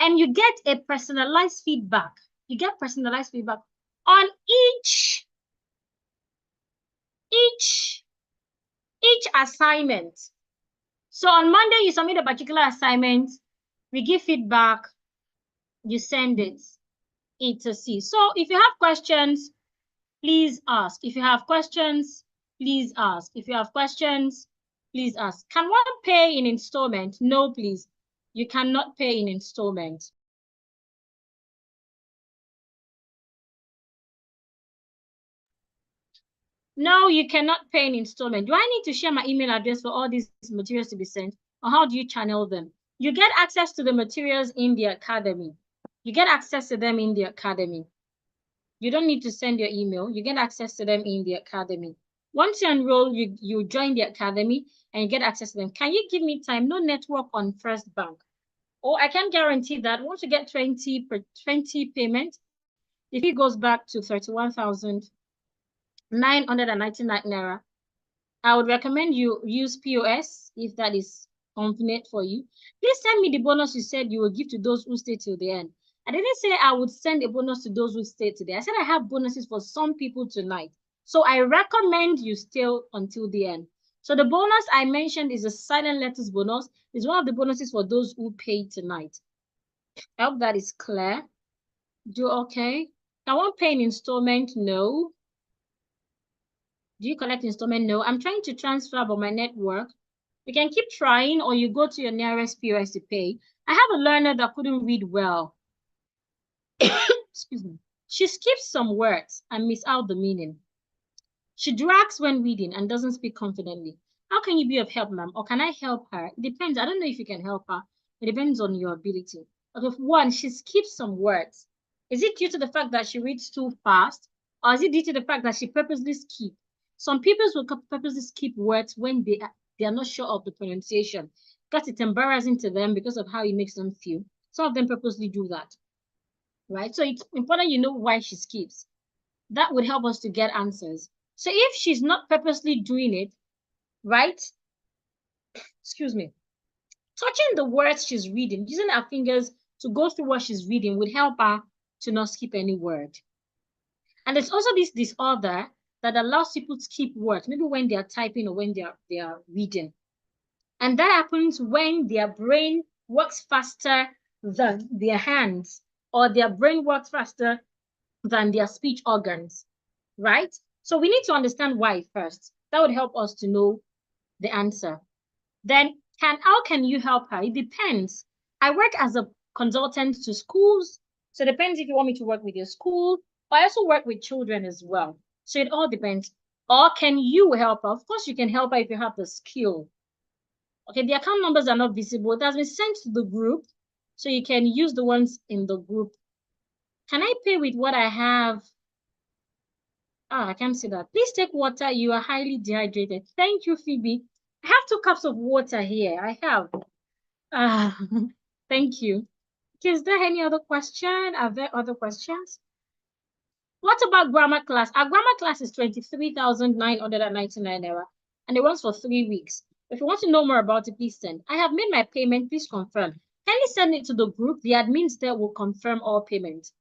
And you get a personalized feedback. You get personalized feedback on each assignment. So on Monday, you submit a particular assignment, we give feedback, you send it, etc. So if you have questions, please ask. If you have questions, please ask. If you have questions, please ask. Can one pay in installment? No, please. You cannot pay in installment. No, you cannot pay in installment. Do I need to share my email address for all these materials to be sent? Or how do you channel them? You get access to the materials in the academy. You get access to them in the academy. You don't need to send your email. You get access to them in the academy. Once you enroll, you join the academy and you get access to them. Can you give me time? No network on First Bank. Oh, I can guarantee that once you get 20 payment, the fee goes back to 31,999 naira. I would recommend you use POS if that is convenient for you. Please send me the bonus you said you will give to those who stay till the end. I didn't say I would send a bonus to those who stay today. I said I have bonuses for some people tonight. So I recommend you stay until the end. So the bonus I mentioned is a silent letters bonus. It's one of the bonuses for those who pay tonight. I hope that is clear. Do okay? I won't pay an installment. No. Do you collect installment? No. I'm trying to transfer but my network. You can keep trying, or you go to your nearest POS to pay. I have a learner that couldn't read well. Excuse me. She skips some words and miss out the meaning. She drags when reading and doesn't speak confidently. How can you be of help, ma'am? Or can I help her? It depends. I don't know if you can help her. It depends on your ability. But if one, she skips some words. Is it due to the fact that she reads too fast? Or is it due to the fact that she purposely skips? Some people will purposely skip words when they are not sure of the pronunciation because it's embarrassing to them because of how it makes them feel. Some of them purposely do that, right? So it's important you know why she skips. That would help us to get answers. So if she's not purposely doing it, right? Excuse me. Touching the words she's reading, using her fingers to go through what she's reading would help her to not skip any word. And there's also this disorder that allows people to skip words, maybe when they are typing or when they are reading. And that happens when their brain works faster than their hands, or their brain works faster than their speech organs, right? So we need to understand why first. That would help us to know the answer. Then how can you help her? It depends. I work as a consultant to schools. So it depends if you want me to work with your school. I also work with children as well. So it all depends. Or can you help her? Of course, you can help her if you have the skill. Okay, the account numbers are not visible. It has been sent to the group. So you can use the ones in the group. Can I pay with what I have? I can't see that. Please take water. You are highly dehydrated. Thank you, Phoebe. I have 2 cups of water here. I have. Thank you. Is there any other question? Are there other questions? What about grammar class? Our grammar class is 23,999 naira, and it runs for 3 weeks. If you want to know more about it, please send. I have made my payment. Please confirm. Kindly send it to the group. The admins there will confirm all payment.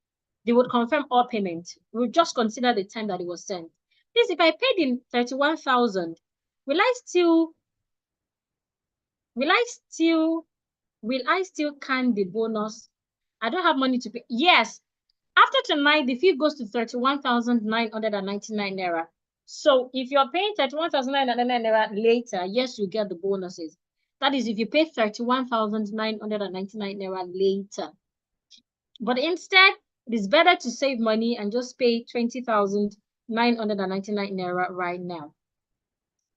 They would confirm all payment. We'll just consider the time that it was sent. Please, if I paid in 31,000, will I still can the bonus? I don't have money to pay. Yes. After tonight, the fee goes to 31,999 naira. So if you're paying 31,999 naira later, yes, you get the bonuses. That is if you pay 31,999 naira later. But instead, it is better to save money and just pay 20,999 naira right now.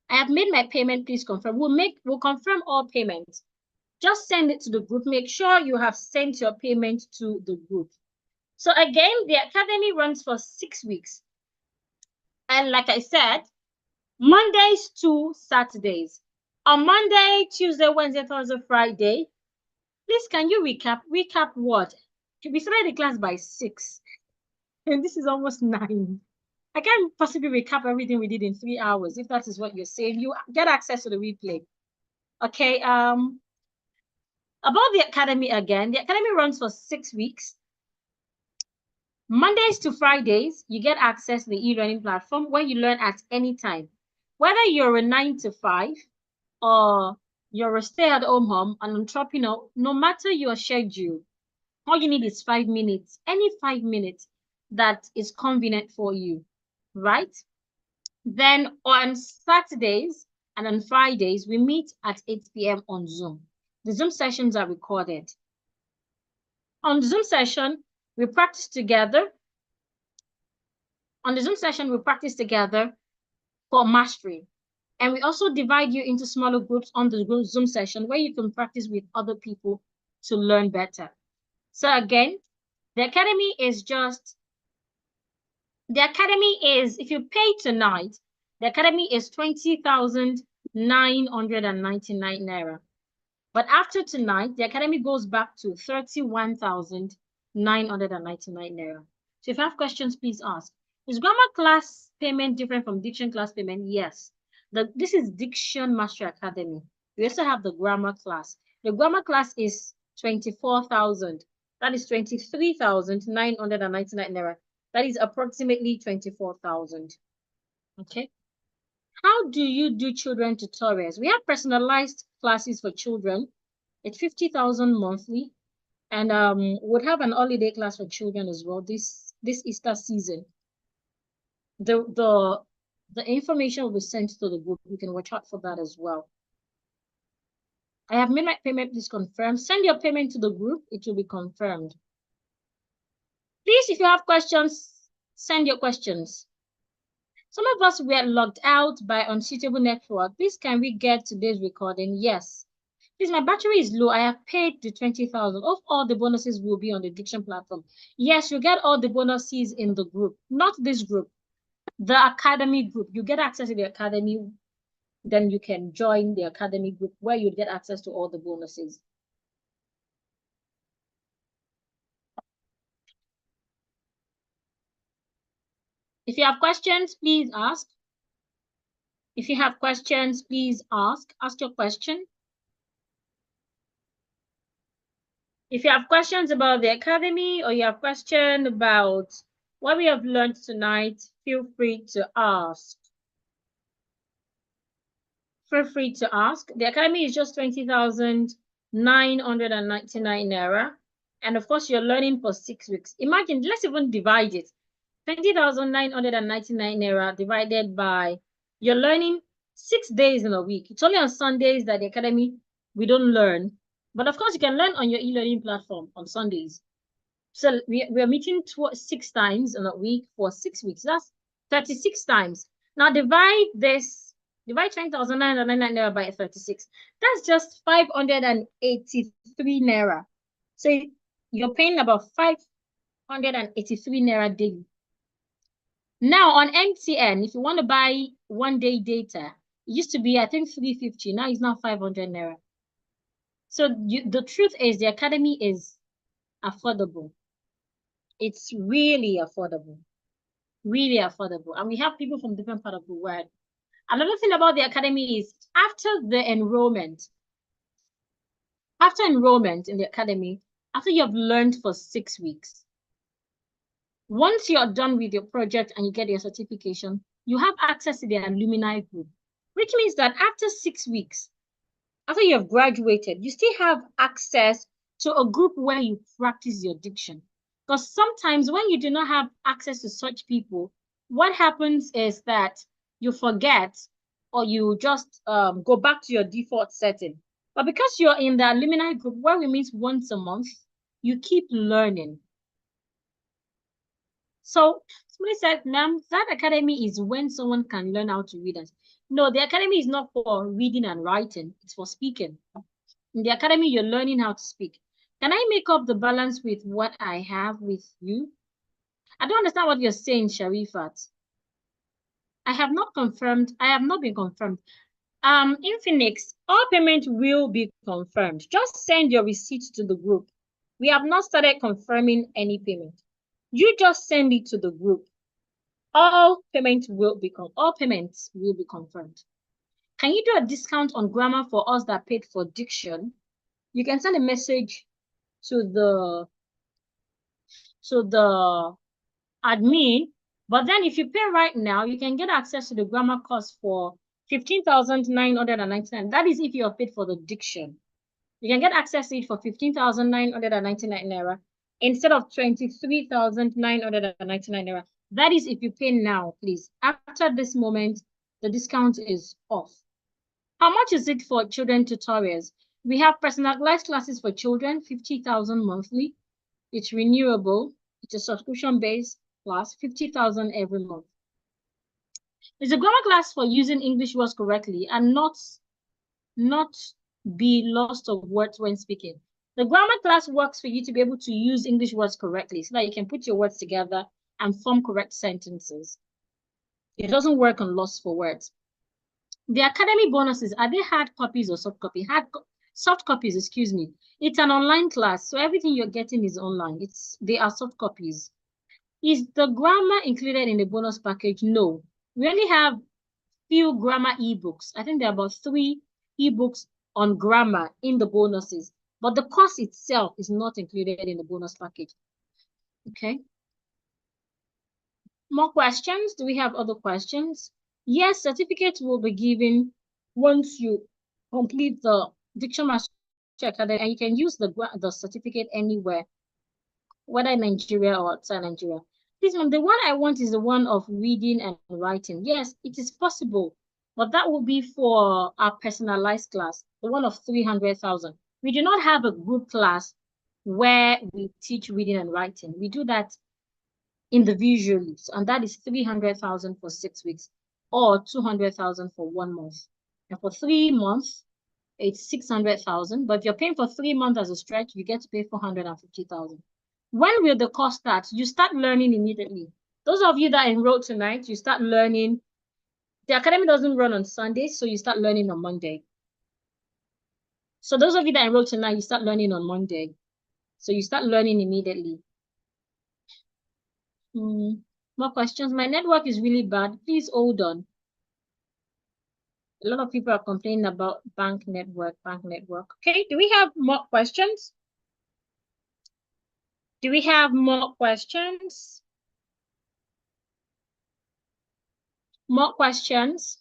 I have made my payment. Please confirm. We'll confirm all payments. Just send it to the group. Make sure you have sent your payment to the group. So again, the academy runs for 6 weeks. And like I said, Mondays to Saturdays. On Monday, Tuesday, Wednesday, Thursday, Friday. Please, can you recap? Recap what? We started the class by 6. And this is almost 9. I can't possibly recap everything we did in 3 hours. If that is what you're saying, you get access to the replay. Okay. About the academy again, the academy runs for 6 weeks. Mondays to Fridays, you get access to the e-learning platform where you learn at any time. Whether you're a 9 to 5 or you're a stay-at-home mom, an entrepreneur, no matter your schedule, all you need is 5 minutes, any 5 minutes that is convenient for you, right? Then on Saturdays and on Fridays, we meet at 8 p.m. on Zoom. The Zoom sessions are recorded. On the Zoom session, we practice together. On the Zoom session, we practice together for mastery. And we also divide you into smaller groups on the Zoom session where you can practice with other people to learn better. So again, the academy is, if you pay tonight, the academy is 20,999 naira. But after tonight, the academy goes back to 31,999 naira. So if you have questions, please ask. Is grammar class payment different from diction class payment? Yes. This is Diction Mastery Academy. We also have the grammar class. The grammar class is 24,000. That is 23,999 naira. That is approximately 24,000. Okay. How do you do children tutorials? We have personalized classes for children. It's 50,000 monthly. And we'll have an holiday class for children as well this Easter season. The information will be sent to the group. You can watch out for that as well. I have made my payment. Please confirm. Send your payment to the group. It will be confirmed. Please, if you have questions, send your questions. Some of us were logged out by unsuitable network. Please, can we get today's recording? Yes. Please, my battery is low. I have paid the 20,000. Of all the bonuses will be on the Diction platform. Yes, you get all the bonuses in the group, not this group. The academy group. You get access to the academy, then you can join the academy group where you get access to all the bonuses. If you have questions, please ask. If you have questions, please ask. Ask your question. If you have questions about the academy or you have questions about what we have learned tonight, feel free to ask. Feel free to ask. The academy is just 20,999 naira. And of course, you're learning for 6 weeks. Imagine, let's even divide it. 20,999 naira divided by, you're learning 6 days in a week. It's only on Sundays that the academy, we don't learn. But of course, you can learn on your e-learning platform on Sundays. So we're meeting 6 times in a week for 6 weeks. That's 36 times. Now divide 20,999 naira by 36. That's just 583 naira. So you're paying about 583 naira daily. Now on MTN, if you want to buy 1 day data, it used to be, I think, 350. Now it's now 500 naira. So the truth is the academy is affordable. It's really affordable. Really affordable. And we have people from different parts of the world. Another thing about the academy is after enrollment in the academy, after you have learned for 6 weeks, once you're done with your project and you get your certification, you have access to the alumni group, which means that after 6 weeks, after you have graduated, you still have access to a group where you practice your diction. Because sometimes when you do not have access to such people, what happens is that you forget or you just go back to your default setting. But because you're in the alumni group where we meet once a month, you keep learning. So somebody said, ma'am, that academy is when someone can learn how to read. No, the academy is not for reading and writing. It's for speaking. In the academy, you're learning how to speak. Can I make up the balance with what I have with you? I don't understand what you're saying, Sharifat. I have not been confirmed. In Phoenix, all payment will be confirmed. Just send your receipts to the group. We have not started confirming any payment. You just send it to the group. All payments will be confirmed. Can you do a discount on grammar for us that paid for diction? You can send a message to the admin, but then if you pay right now, you can get access to the grammar course for 15,999. That is if you have paid for the diction. You can get access to it for 15,999 naira instead of 23,999 naira. That is if you pay now, please. After this moment, the discount is off. How much is it for children tutorials? We have personalized classes for children, 50,000 monthly. It's renewable. It's a subscription-based class, 50,000 every month. It's a grammar class for using English words correctly and not be lost of words when speaking. The grammar class works for you to be able to use English words correctly so that you can put your words together and form correct sentences. It doesn't work on loss for words. The academy bonuses, are they hard copies or soft copy? Soft copies, excuse me. It's an online class, so everything you're getting is online. They are soft copies. Is the grammar included in the bonus package? No. We only have few grammar ebooks. I think there are about 3 ebooks on grammar in the bonuses, but the course itself is not included in the bonus package. Okay. More questions? Do we have other questions? Yes, certificates will be given once you complete the Diction Master Academy, and you can use the certificate anywhere, whether in Nigeria or outside Nigeria. This one, the one I want is the one of reading and writing. Yes, it is possible, but that will be for our personalized class, the one of 300,000. We do not have a group class where we teach reading and writing. We do that individually, and that is 300,000 for 6 weeks or 200,000 for 1 month. And for 3 months, it's 600,000. But if you're paying for 3 months as a stretch, you get to pay 450,000. When will the course start? You start learning immediately. Those of you that enrolled tonight, you start learning. The academy doesn't run on Sundays, so you start learning on Monday. So those of you that enrolled tonight, you start learning on Monday. So you start learning immediately. More questions? My network is really bad. Please hold on. A lot of people are complaining about bank network. Okay, do we have more questions? Do we have more questions? More questions?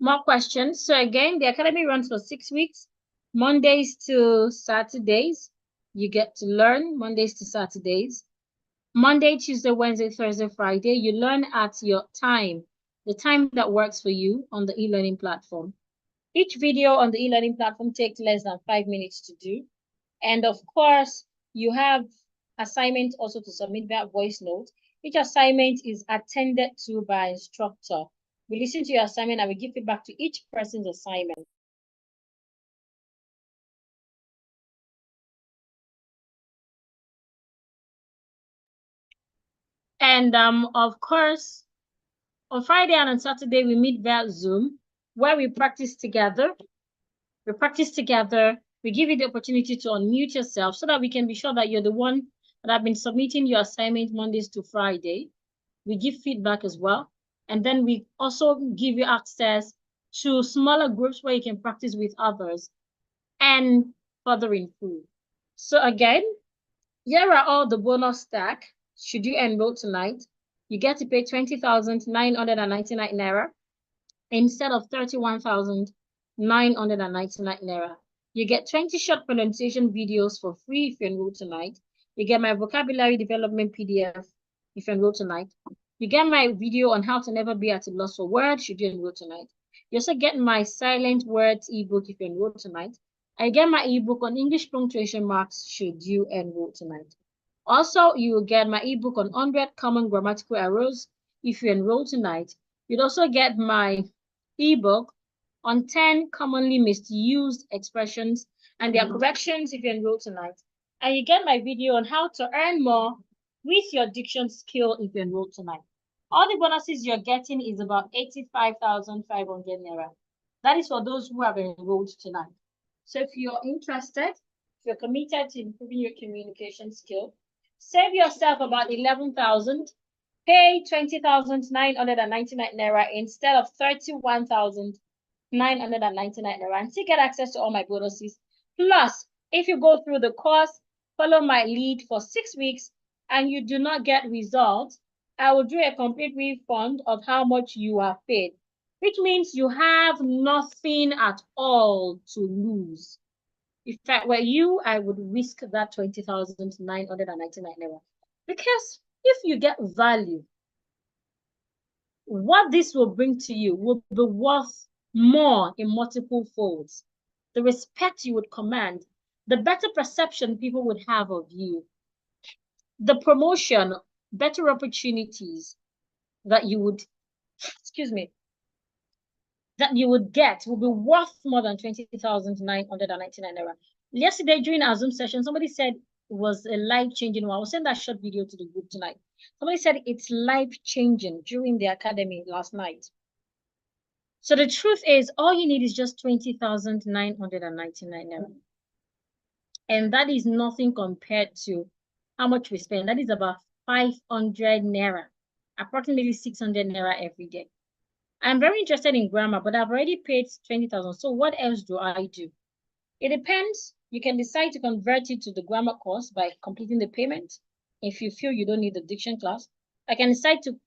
More questions? So again, the academy runs for 6 weeks, Mondays to Saturdays. You get to learn Mondays to Saturdays. Monday, Tuesday, Wednesday, Thursday, Friday, you learn at your time, the time that works for you on the e-learning platform. Each video on the e-learning platform takes less than 5 minutes to do. And of course, you have assignments also to submit via voice note. Each assignment is attended to by instructor. We listen to your assignment and we give feedback to each person's assignment. And of course, on Friday and on Saturday, we meet via Zoom, where we practice together. We practice together. We give you the opportunity to unmute yourself so that we can be sure that you're the one that have been submitting your assignment Mondays to Friday. We give feedback as well. And then we also give you access to smaller groups where you can practice with others and further improve. So again, here are all the bonus stack. Should you enroll tonight, you get to pay 20,999 Naira instead of 31,999 Naira. You get 20 short pronunciation videos for free if you enroll tonight. You get my vocabulary development PDF if you enroll tonight. You get my video on how to never be at a loss for words should you enroll tonight. You also get my silent words ebook if you enroll tonight. I get my ebook on English punctuation marks should you enroll tonight. Also, you will get my ebook on 100 common grammatical errors if you enroll tonight. You'd also get my ebook on 10 commonly misused expressions and their corrections if you enroll tonight. And you get my video on how to earn more with your diction skill if you enroll tonight. All the bonuses you're getting is about 85,500 Naira. That is for those who have enrolled tonight. So if you're interested, if you're committed to improving your communication skill, save yourself about 11,000, pay 20,999 Naira instead of 31,999 Naira and still get access to all my bonuses. Plus, if you go through the course, follow my lead for 6 weeks, and you do not get results, I will do a complete refund of how much you have paid, which means you have nothing at all to lose. If I were you, I would risk that 20,999 Naira. Because if you get value, what this will bring to you will be worth more in multiple folds. The respect you would command, the better perception people would have of you, the promotion, better opportunities that you would, that you would get will be worth more than 20,999 Naira. Yesterday during our Zoom session, somebody said it was a life-changing one. I will send that short video to the group tonight. Somebody said it's life-changing during the academy last night. So the truth is, all you need is just 20,999 Naira. And that is nothing compared to how much we spend. That is about 500 Naira, approximately 600 Naira every day. I'm very interested in grammar, but I've already paid 20,000. So what else do I do? It depends. You can decide to convert it to the grammar course by completing the payment. If you feel you don't need the diction class, I can decide to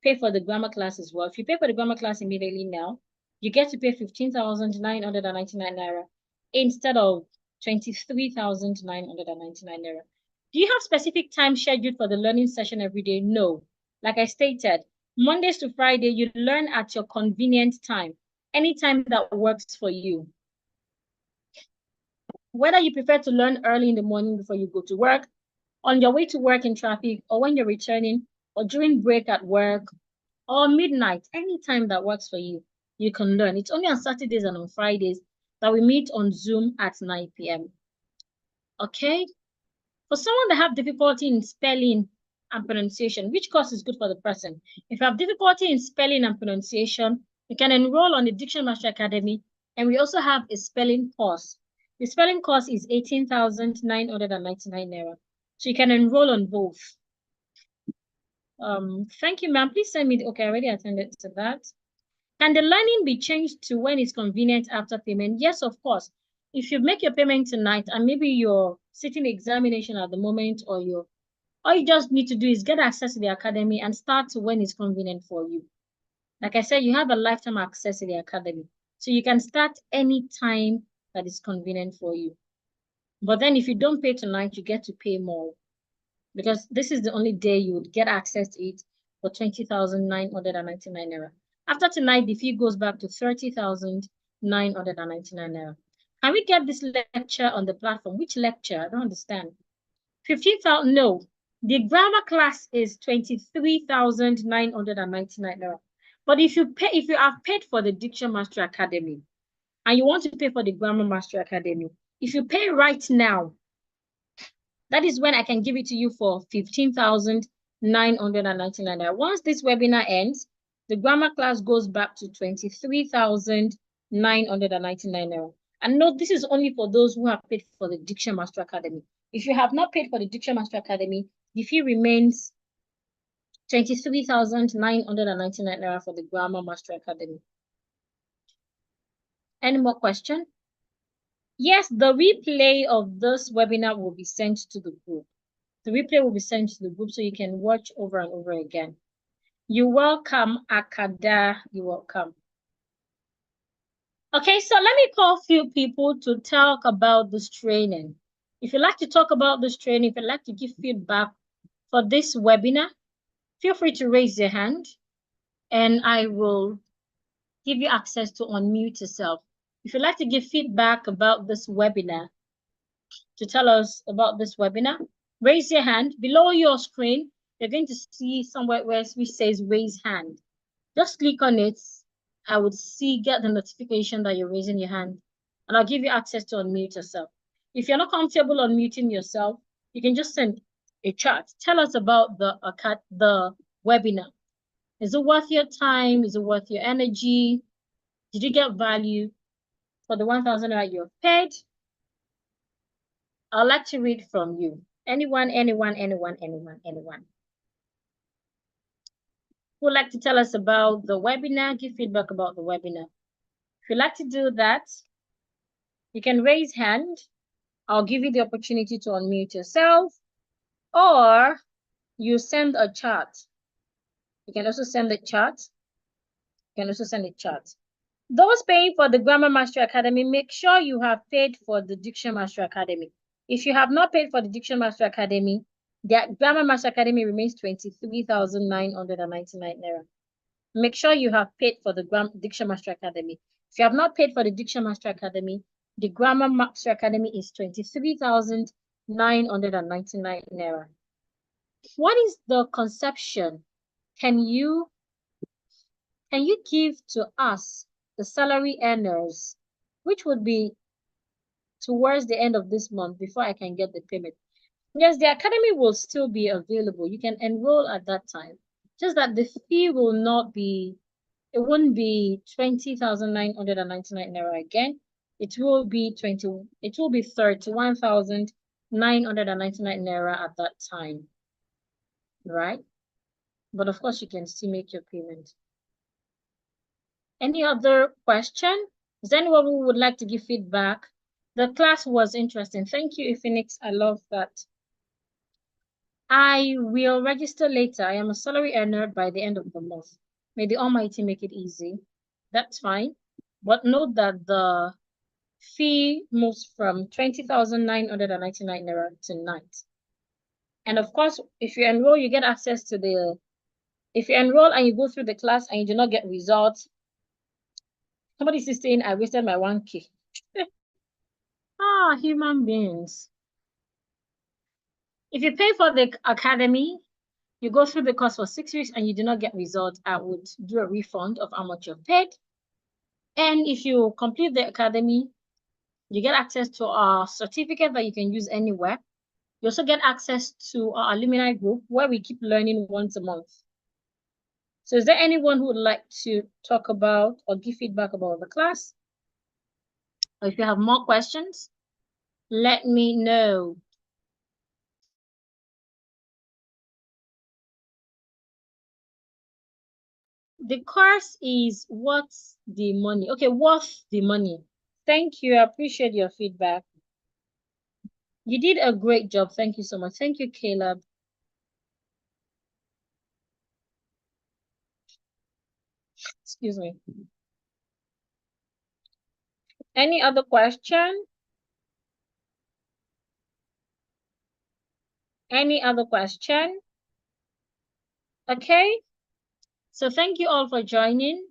pay for the grammar class as well. If you pay for the grammar class immediately now, you get to pay 15,999 Naira instead of 23,999 Naira. Do you have specific time scheduled for the learning session every day? No. Like I stated, Mondays to Friday, you learn at your convenient time, anytime that works for you. Whether you prefer to learn early in the morning before you go to work, on your way to work in traffic, or when you're returning, or during break at work, or midnight, anytime that works for you, you can learn. It's only on Saturdays and on Fridays that we meet on Zoom at 9 p.m. Okay? For someone that have difficulty in spelling and pronunciation, which course is good for the person? If you have difficulty in spelling and pronunciation, you can enroll on the Diction Master Academy, and we also have a spelling course. The spelling course is 18,999 Naira. So you can enroll on both. Thank you, ma'am. Please send me okay, I already attended to that. Can the learning be changed to when it's convenient after payment? Yes, of course. If you make your payment tonight and maybe you're sitting examination at the moment, or all you just need to do is get access to the academy and start when it's convenient for you. Like I said, you have a lifetime access to the academy. So you can start any time that is convenient for you. But then if you don't pay tonight, you get to pay more. because this is the only day you would get access to it for 20,999 naira. After tonight, the fee goes back to 30,999 naira. Can we get this lecture on the platform? Which lecture? I don't understand. 15,000, no. The grammar class is 23,999 naira. But if you have paid for the Diction Master Academy and you want to pay for the Grammar Master Academy, if you pay right now, that is when I can give it to you for 15,999 naira. Once this webinar ends, the grammar class goes back to 23,999 naira. And note, this is only for those who have paid for the Diction Master Academy. If you have not paid for the Diction Master Academy, the fee remains 23,999 naira for the Grammar Master Academy. Any more questions? Yes, the replay of this webinar will be sent to the group. The replay will be sent to the group so you can watch over and over again. You're welcome, Akada. You're welcome. Okay, so let me call a few people to talk about this training. If you'd like to talk about this training, if you'd like to give feedback for this webinar, feel free to raise your hand and I will give you access to unmute yourself. If you'd like to give feedback about this webinar, to tell us about this webinar, raise your hand. Below your screen, you're going to see somewhere where it says raise hand. Just click on it. I would get the notification that you're raising your hand, and I'll give you access to unmute yourself. If you're not comfortable unmuting yourself, you can just send a chat. Tell us about the webinar. Is it worth your time? Is it worth your energy? Did you get value for the 1,000 that you have paid? I'd like to read from you. Anyone? Who would like to tell us about the webinar? Give feedback about the webinar. If you'd like to do that, you can raise hand. I'll give you the opportunity to unmute yourself, or you send a chat. You can also send a chat. Those paying for the Grammar Master Academy, make sure you have paid for the Diction Master Academy. If you have not paid for the Diction Master Academy, the Grammar Master Academy remains 23,999 naira. Make sure you have paid for the Diction Master Academy. If you have not paid for the Diction Master Academy, the Grammar Master Academy is 23,999 naira. What is the conception? Can you give to us, the salary earners, which would be towards the end of this month before I can get the payment? Yes, the academy will still be available. You can enroll at that time. Just that the fee will not be, it wouldn't be 20,999 naira again. It will be 31,999 naira at that time. Right? But of course you can still make your payment. Any other question? Is there anyone who would like to give feedback? The class was interesting. Thank you, Phoenix. I love that. I will register later. I am a salary earner by the end of the month. May the Almighty make it easy. That's fine. But note that the fee moves from 20,999 naira tonight. And of course, if you enroll, you get access to if you enroll and you go through the class and you do not get results, somebody is saying I wasted my 1K. Human beings. If you pay for the academy, you go through the course for 6 weeks and you do not get results, I would do a refund of how much you've paid. And if you complete the academy, you get access to a certificate that you can use anywhere. You also get access to our alumni group where we keep learning once a month. So is there anyone who would like to talk about or give feedback about the class? Or if you have more questions, let me know. The course is worth the money. Okay, worth the money. Thank you. I appreciate your feedback. You did a great job. Thank you so much. Thank you, Caleb. Excuse me. Any other question? Any other question? Okay. So thank you all for joining.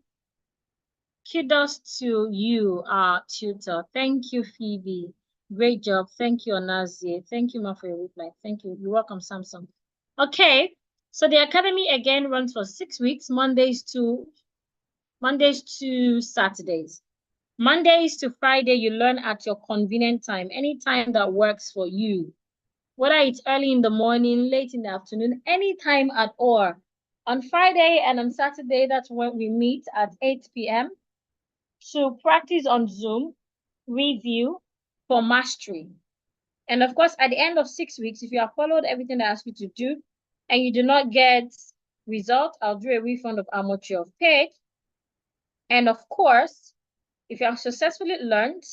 Kudos to you, our tutor. Thank you, Phoebe. Great job. Thank you, Anazie. Thank you, Ma, for your reply. Thank you. You're welcome, Samson. Okay. So the academy again runs for 6 weeks, Mondays to Saturdays. Mondays to Friday, you learn at your convenient time, any time that works for you. Whether it's early in the morning, late in the afternoon, any time at all. On Friday and on Saturday, that's when we meet at 8 p.m. to practice on Zoom, review for mastery. And of course, at the end of 6 weeks, if you have followed everything I asked you to do and you do not get result, I'll do a refund of how much you have paid. And of course, if you have successfully learned,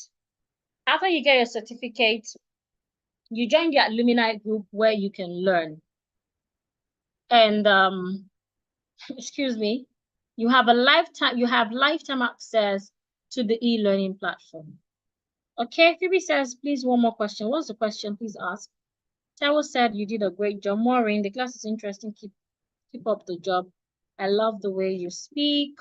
after you get your certificate, you join the alumni group where you can learn. And excuse me, you have lifetime access to the e-learning platform. Okay, Phoebe says, please, one more question. What's the question? Please ask. Cheryl said you did a great job. Maureen, the class is interesting. Keep up the job. I love the way you speak.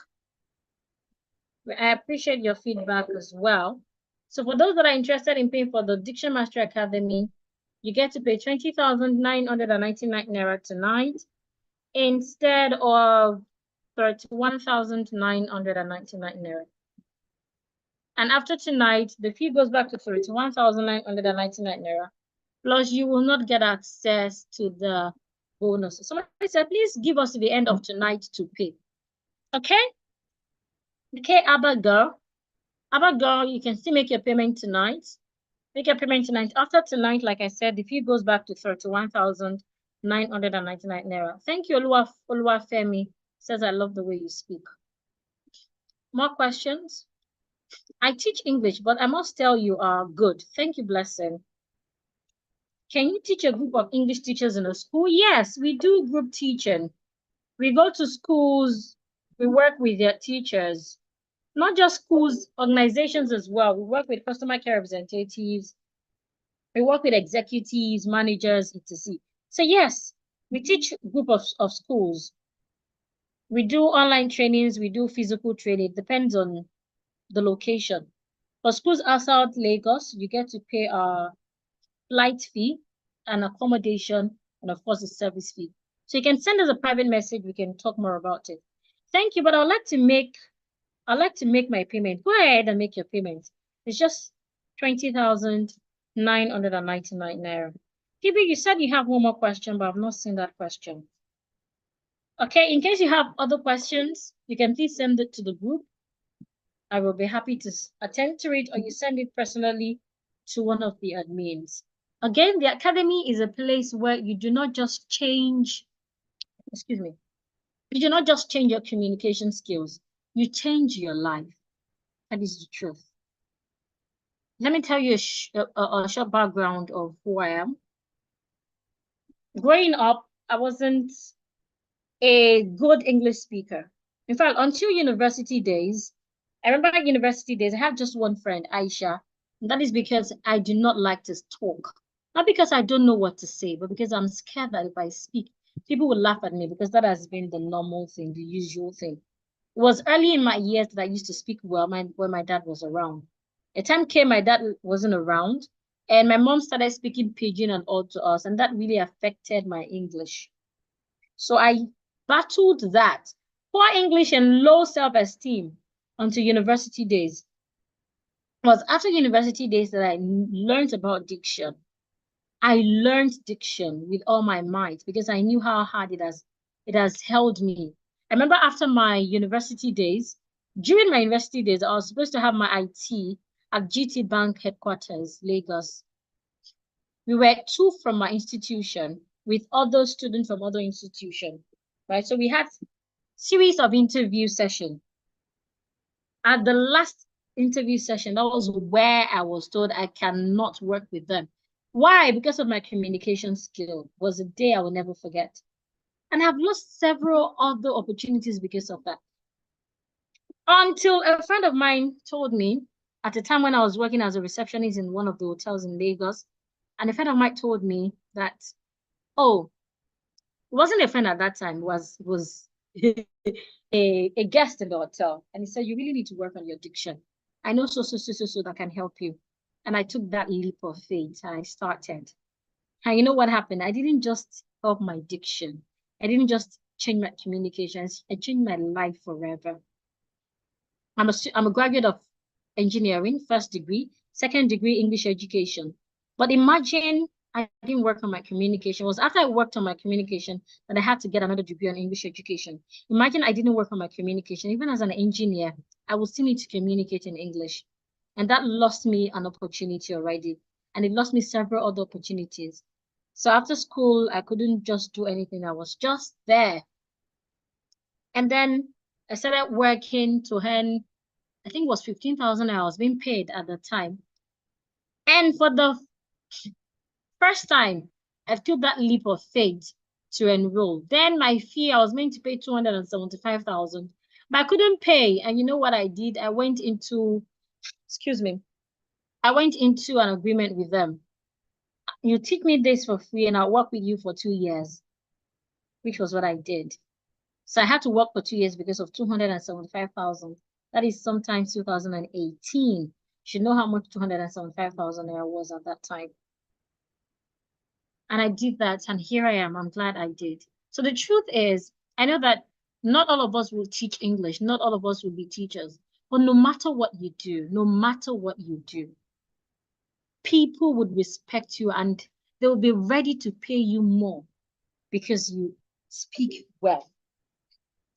I appreciate your feedback as well. So for those that are interested in paying for the Diction Mastery Academy, you get to pay 20,999 Naira tonight instead of 31,999 Naira. And after tonight, the fee goes back to 31,999 Naira. Plus, you will not get access to the bonus. Somebody said, please give us to the end of tonight to pay. Okay? Okay, Abba girl, you can still make your payment tonight. Make your payment tonight. After tonight, like I said, the fee goes back to 31,999 Naira. Thank you, Oluwafemi. Says, I love the way you speak. More questions? I teach English, but I must tell you are good. Thank you, Blessing. Can you teach a group of English teachers in a school? Yes, we do group teaching. We go to schools, we work with their teachers. Not just schools, organizations as well. We work with customer care representatives. We work with executives, managers, etc. So yes, we teach a group of schools. We do online trainings, we do physical training. It depends on the location. For schools outside Lagos, you get to pay a flight fee and accommodation, and of course, the service fee. So you can send us a private message. We can talk more about it. Thank you, but I'd like to make my payment. Go ahead and make your payment. It's just 20,999 Naira. Phoebe, you said you have one more question, but I've not seen that question. Okay, in case you have other questions, you can please send it to the group. I will be happy to attend to it, or you send it personally to one of the admins. Again, the academy is a place where you do not just change, you do not just change your communication skills, you change your life. That is the truth. Let me tell you a short background of who I am. Growing up, I wasn't a good English speaker. In fact, until university days, I remember at university days, I have just one friend, Aisha. And that is because I do not like to talk. Not because I don't know what to say, but because I'm scared that if I speak, people will laugh at me because that has been the normal thing, the usual thing. It was early in my years that I used to speak well when my dad was around. A time came, my dad wasn't around, and my mom started speaking pidgin and all to us, and that really affected my English. So I battled that. Poor English and low self-esteem until university days. It was after university days that I learned about diction. I learned diction with all my might because I knew how hard it has held me. I remember after my university days, during my university days, I was supposed to have my IT at GT Bank headquarters, Lagos. We were 2 from my institution with other students from other institutions, right? So we had series of interview sessions. At the last interview session, that was where I was told I cannot work with them. Why? Because of my communication skill. It was a day I will never forget. And I've lost several other opportunities because of that. Until a friend of mine told me at the time when I was working as a receptionist in one of the hotels in Lagos, and a friend of mine told me that Oh, it wasn't a friend at that time. It was a guest in the hotel. And he said, you really need to work on your diction. I know so that can help you. And I took that leap of faith and I started. And you know what happened? I didn't just help my diction. I didn't just change my communications. I changed my life forever. I'm a graduate of engineering, first degree, second degree English education. But imagine I didn't work on my communication. It was after I worked on my communication that I had to get another degree on English education. Imagine I didn't work on my communication. Even as an engineer, I would still need to communicate in English. And that lost me an opportunity already. And it lost me several other opportunities. So after school, I couldn't just do anything. I was just there. And then I started working to earn, I think it was 15,000 I was being paid at the time. And for the first time, I took that leap of faith to enroll. Then my fee, I was meant to pay 275,000, but I couldn't pay. And you know what I did? I went into an agreement with them. You teach me this for free and I'll work with you for 2 years, which was what I did. So I had to work for 2 years because of 275,000. That is sometimes 2018. You should know how much 275,000 there was at that time. And I did that, and here I am. I'm glad I did. So the truth is, I know that not all of us will teach English. Not all of us will be teachers. But no matter what you do, people would respect you and they will be ready to pay you more because you speak well.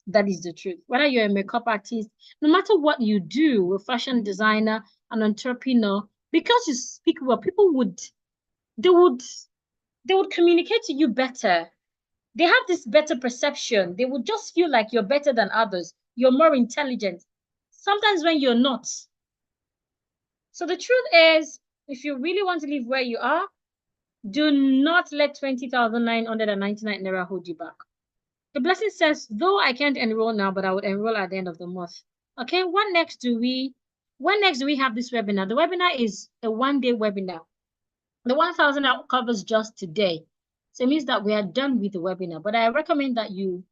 That is the truth. Whether you're a makeup artist, no matter what you do, a fashion designer, an entrepreneur, because you speak well, they would communicate to you better. They have this better perception. They would just feel like you're better than others. You're more intelligent. Sometimes when you're not. So the truth is, if you really want to live where you are, do not let 20,999 naira hold you back. The blessing says, though I can't enroll now, but I would enroll at the end of the month. Okay, when next do we have this webinar? The webinar is a one-day webinar. The 1,000 covers just today. So it means that we are done with the webinar. But I recommend that you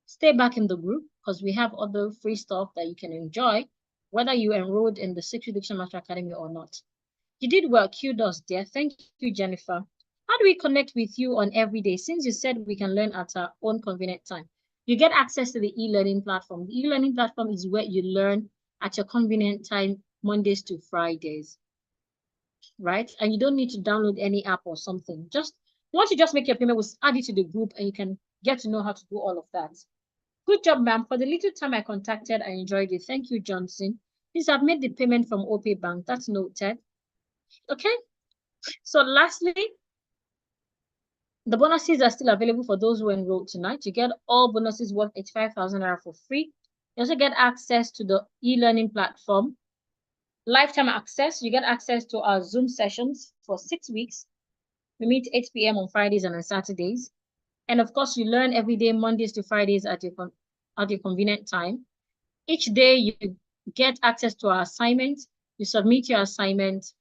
stay back in the group because we have other free stuff that you can enjoy, whether you enrolled in the 60 Diction Master Academy or not. You did well. Kudos, dear. Thank you, Jennifer. How do we connect with you on every day? Since you said we can learn at our own convenient time, you get access to the e-learning platform. The e-learning platform is where you learn at your convenient time, Mondays to Fridays, right? And you don't need to download any app or something. Once you just make your payment, we'll add it to the group and you can get to know how to do all of that. Good job, ma'am. For the little time I contacted, I enjoyed it. Thank you, Johnson. Please, I've made the payment from OP Bank. That's noted. Okay. So lastly, the bonuses are still available for those who enrolled tonight. You get all bonuses worth 85,000 naira for free. You also get access to the e-learning platform, lifetime access. You get access to our Zoom sessions for 6 weeks. We meet 8 p.m. on Fridays and on Saturdays. And of course, you learn every day, Mondays to Fridays at your convenient time. Each day, you get access to our assignment. You submit your assignment,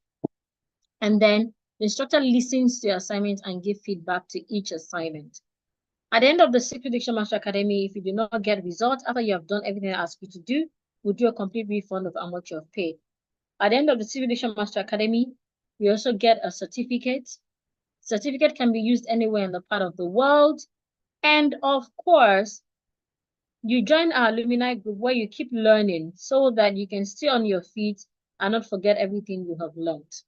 and then the instructor listens to your assignment and give feedback to each assignment. At the end of the Secret Diction Master Academy, if you do not get results after you have done everything I asked you to do, we'll do a complete refund of how much you have paid. At the end of the Secret Diction Master Academy, we also get a certificate. Certificate can be used anywhere in the part of the world. And of course, you join our alumni group where you keep learning so that you can stay on your feet and not forget everything you have learned.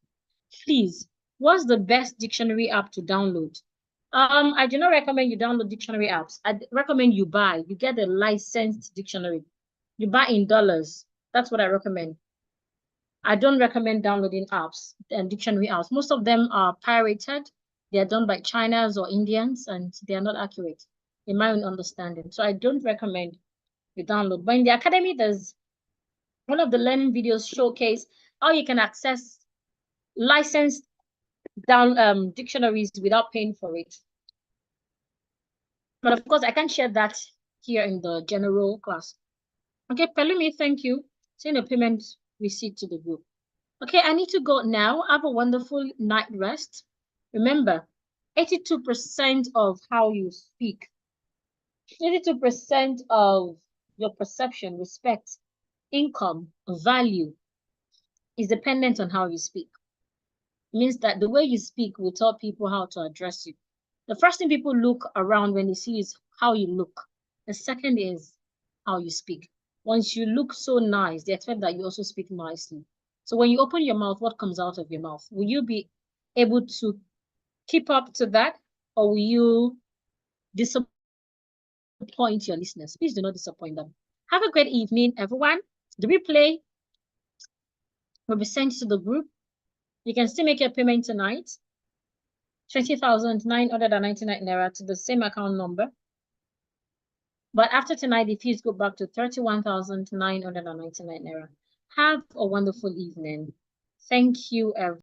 Please, what's the best dictionary app to download? I do not recommend you download dictionary apps. I recommend you buy. You get a licensed dictionary. You buy in dollars. That's what I recommend. I don't recommend downloading apps and dictionary apps. Most of them are pirated. They are done by Chinese or Indians, and they are not accurate, in my own understanding. So I don't recommend you download. But in the academy, there's one of the learning videos showcase how you can access licensed dictionaries without paying for it. But of course, I can't share that here in the general class. Okay, Pelumi, thank you. Send a payment receipt to the group. Okay, I need to go now. Have a wonderful night rest. Remember, 82% of how you speak, 82% of your perception, respect, income, value is dependent on how you speak. It means that the way you speak will tell people how to address you. The first thing people look around when they see is how you look. The second is how you speak. Once you look so nice, they expect that you also speak nicely. So when you open your mouth, what comes out of your mouth? Will you be able to keep up to that, or will you disappoint your listeners? Please do not disappoint them. Have a great evening, everyone. The replay will be sent to the group. You can still make your payment tonight. 20,999 naira to the same account number. But after tonight, the fees go back to 31,999 naira. Have a wonderful evening. Thank you, everyone.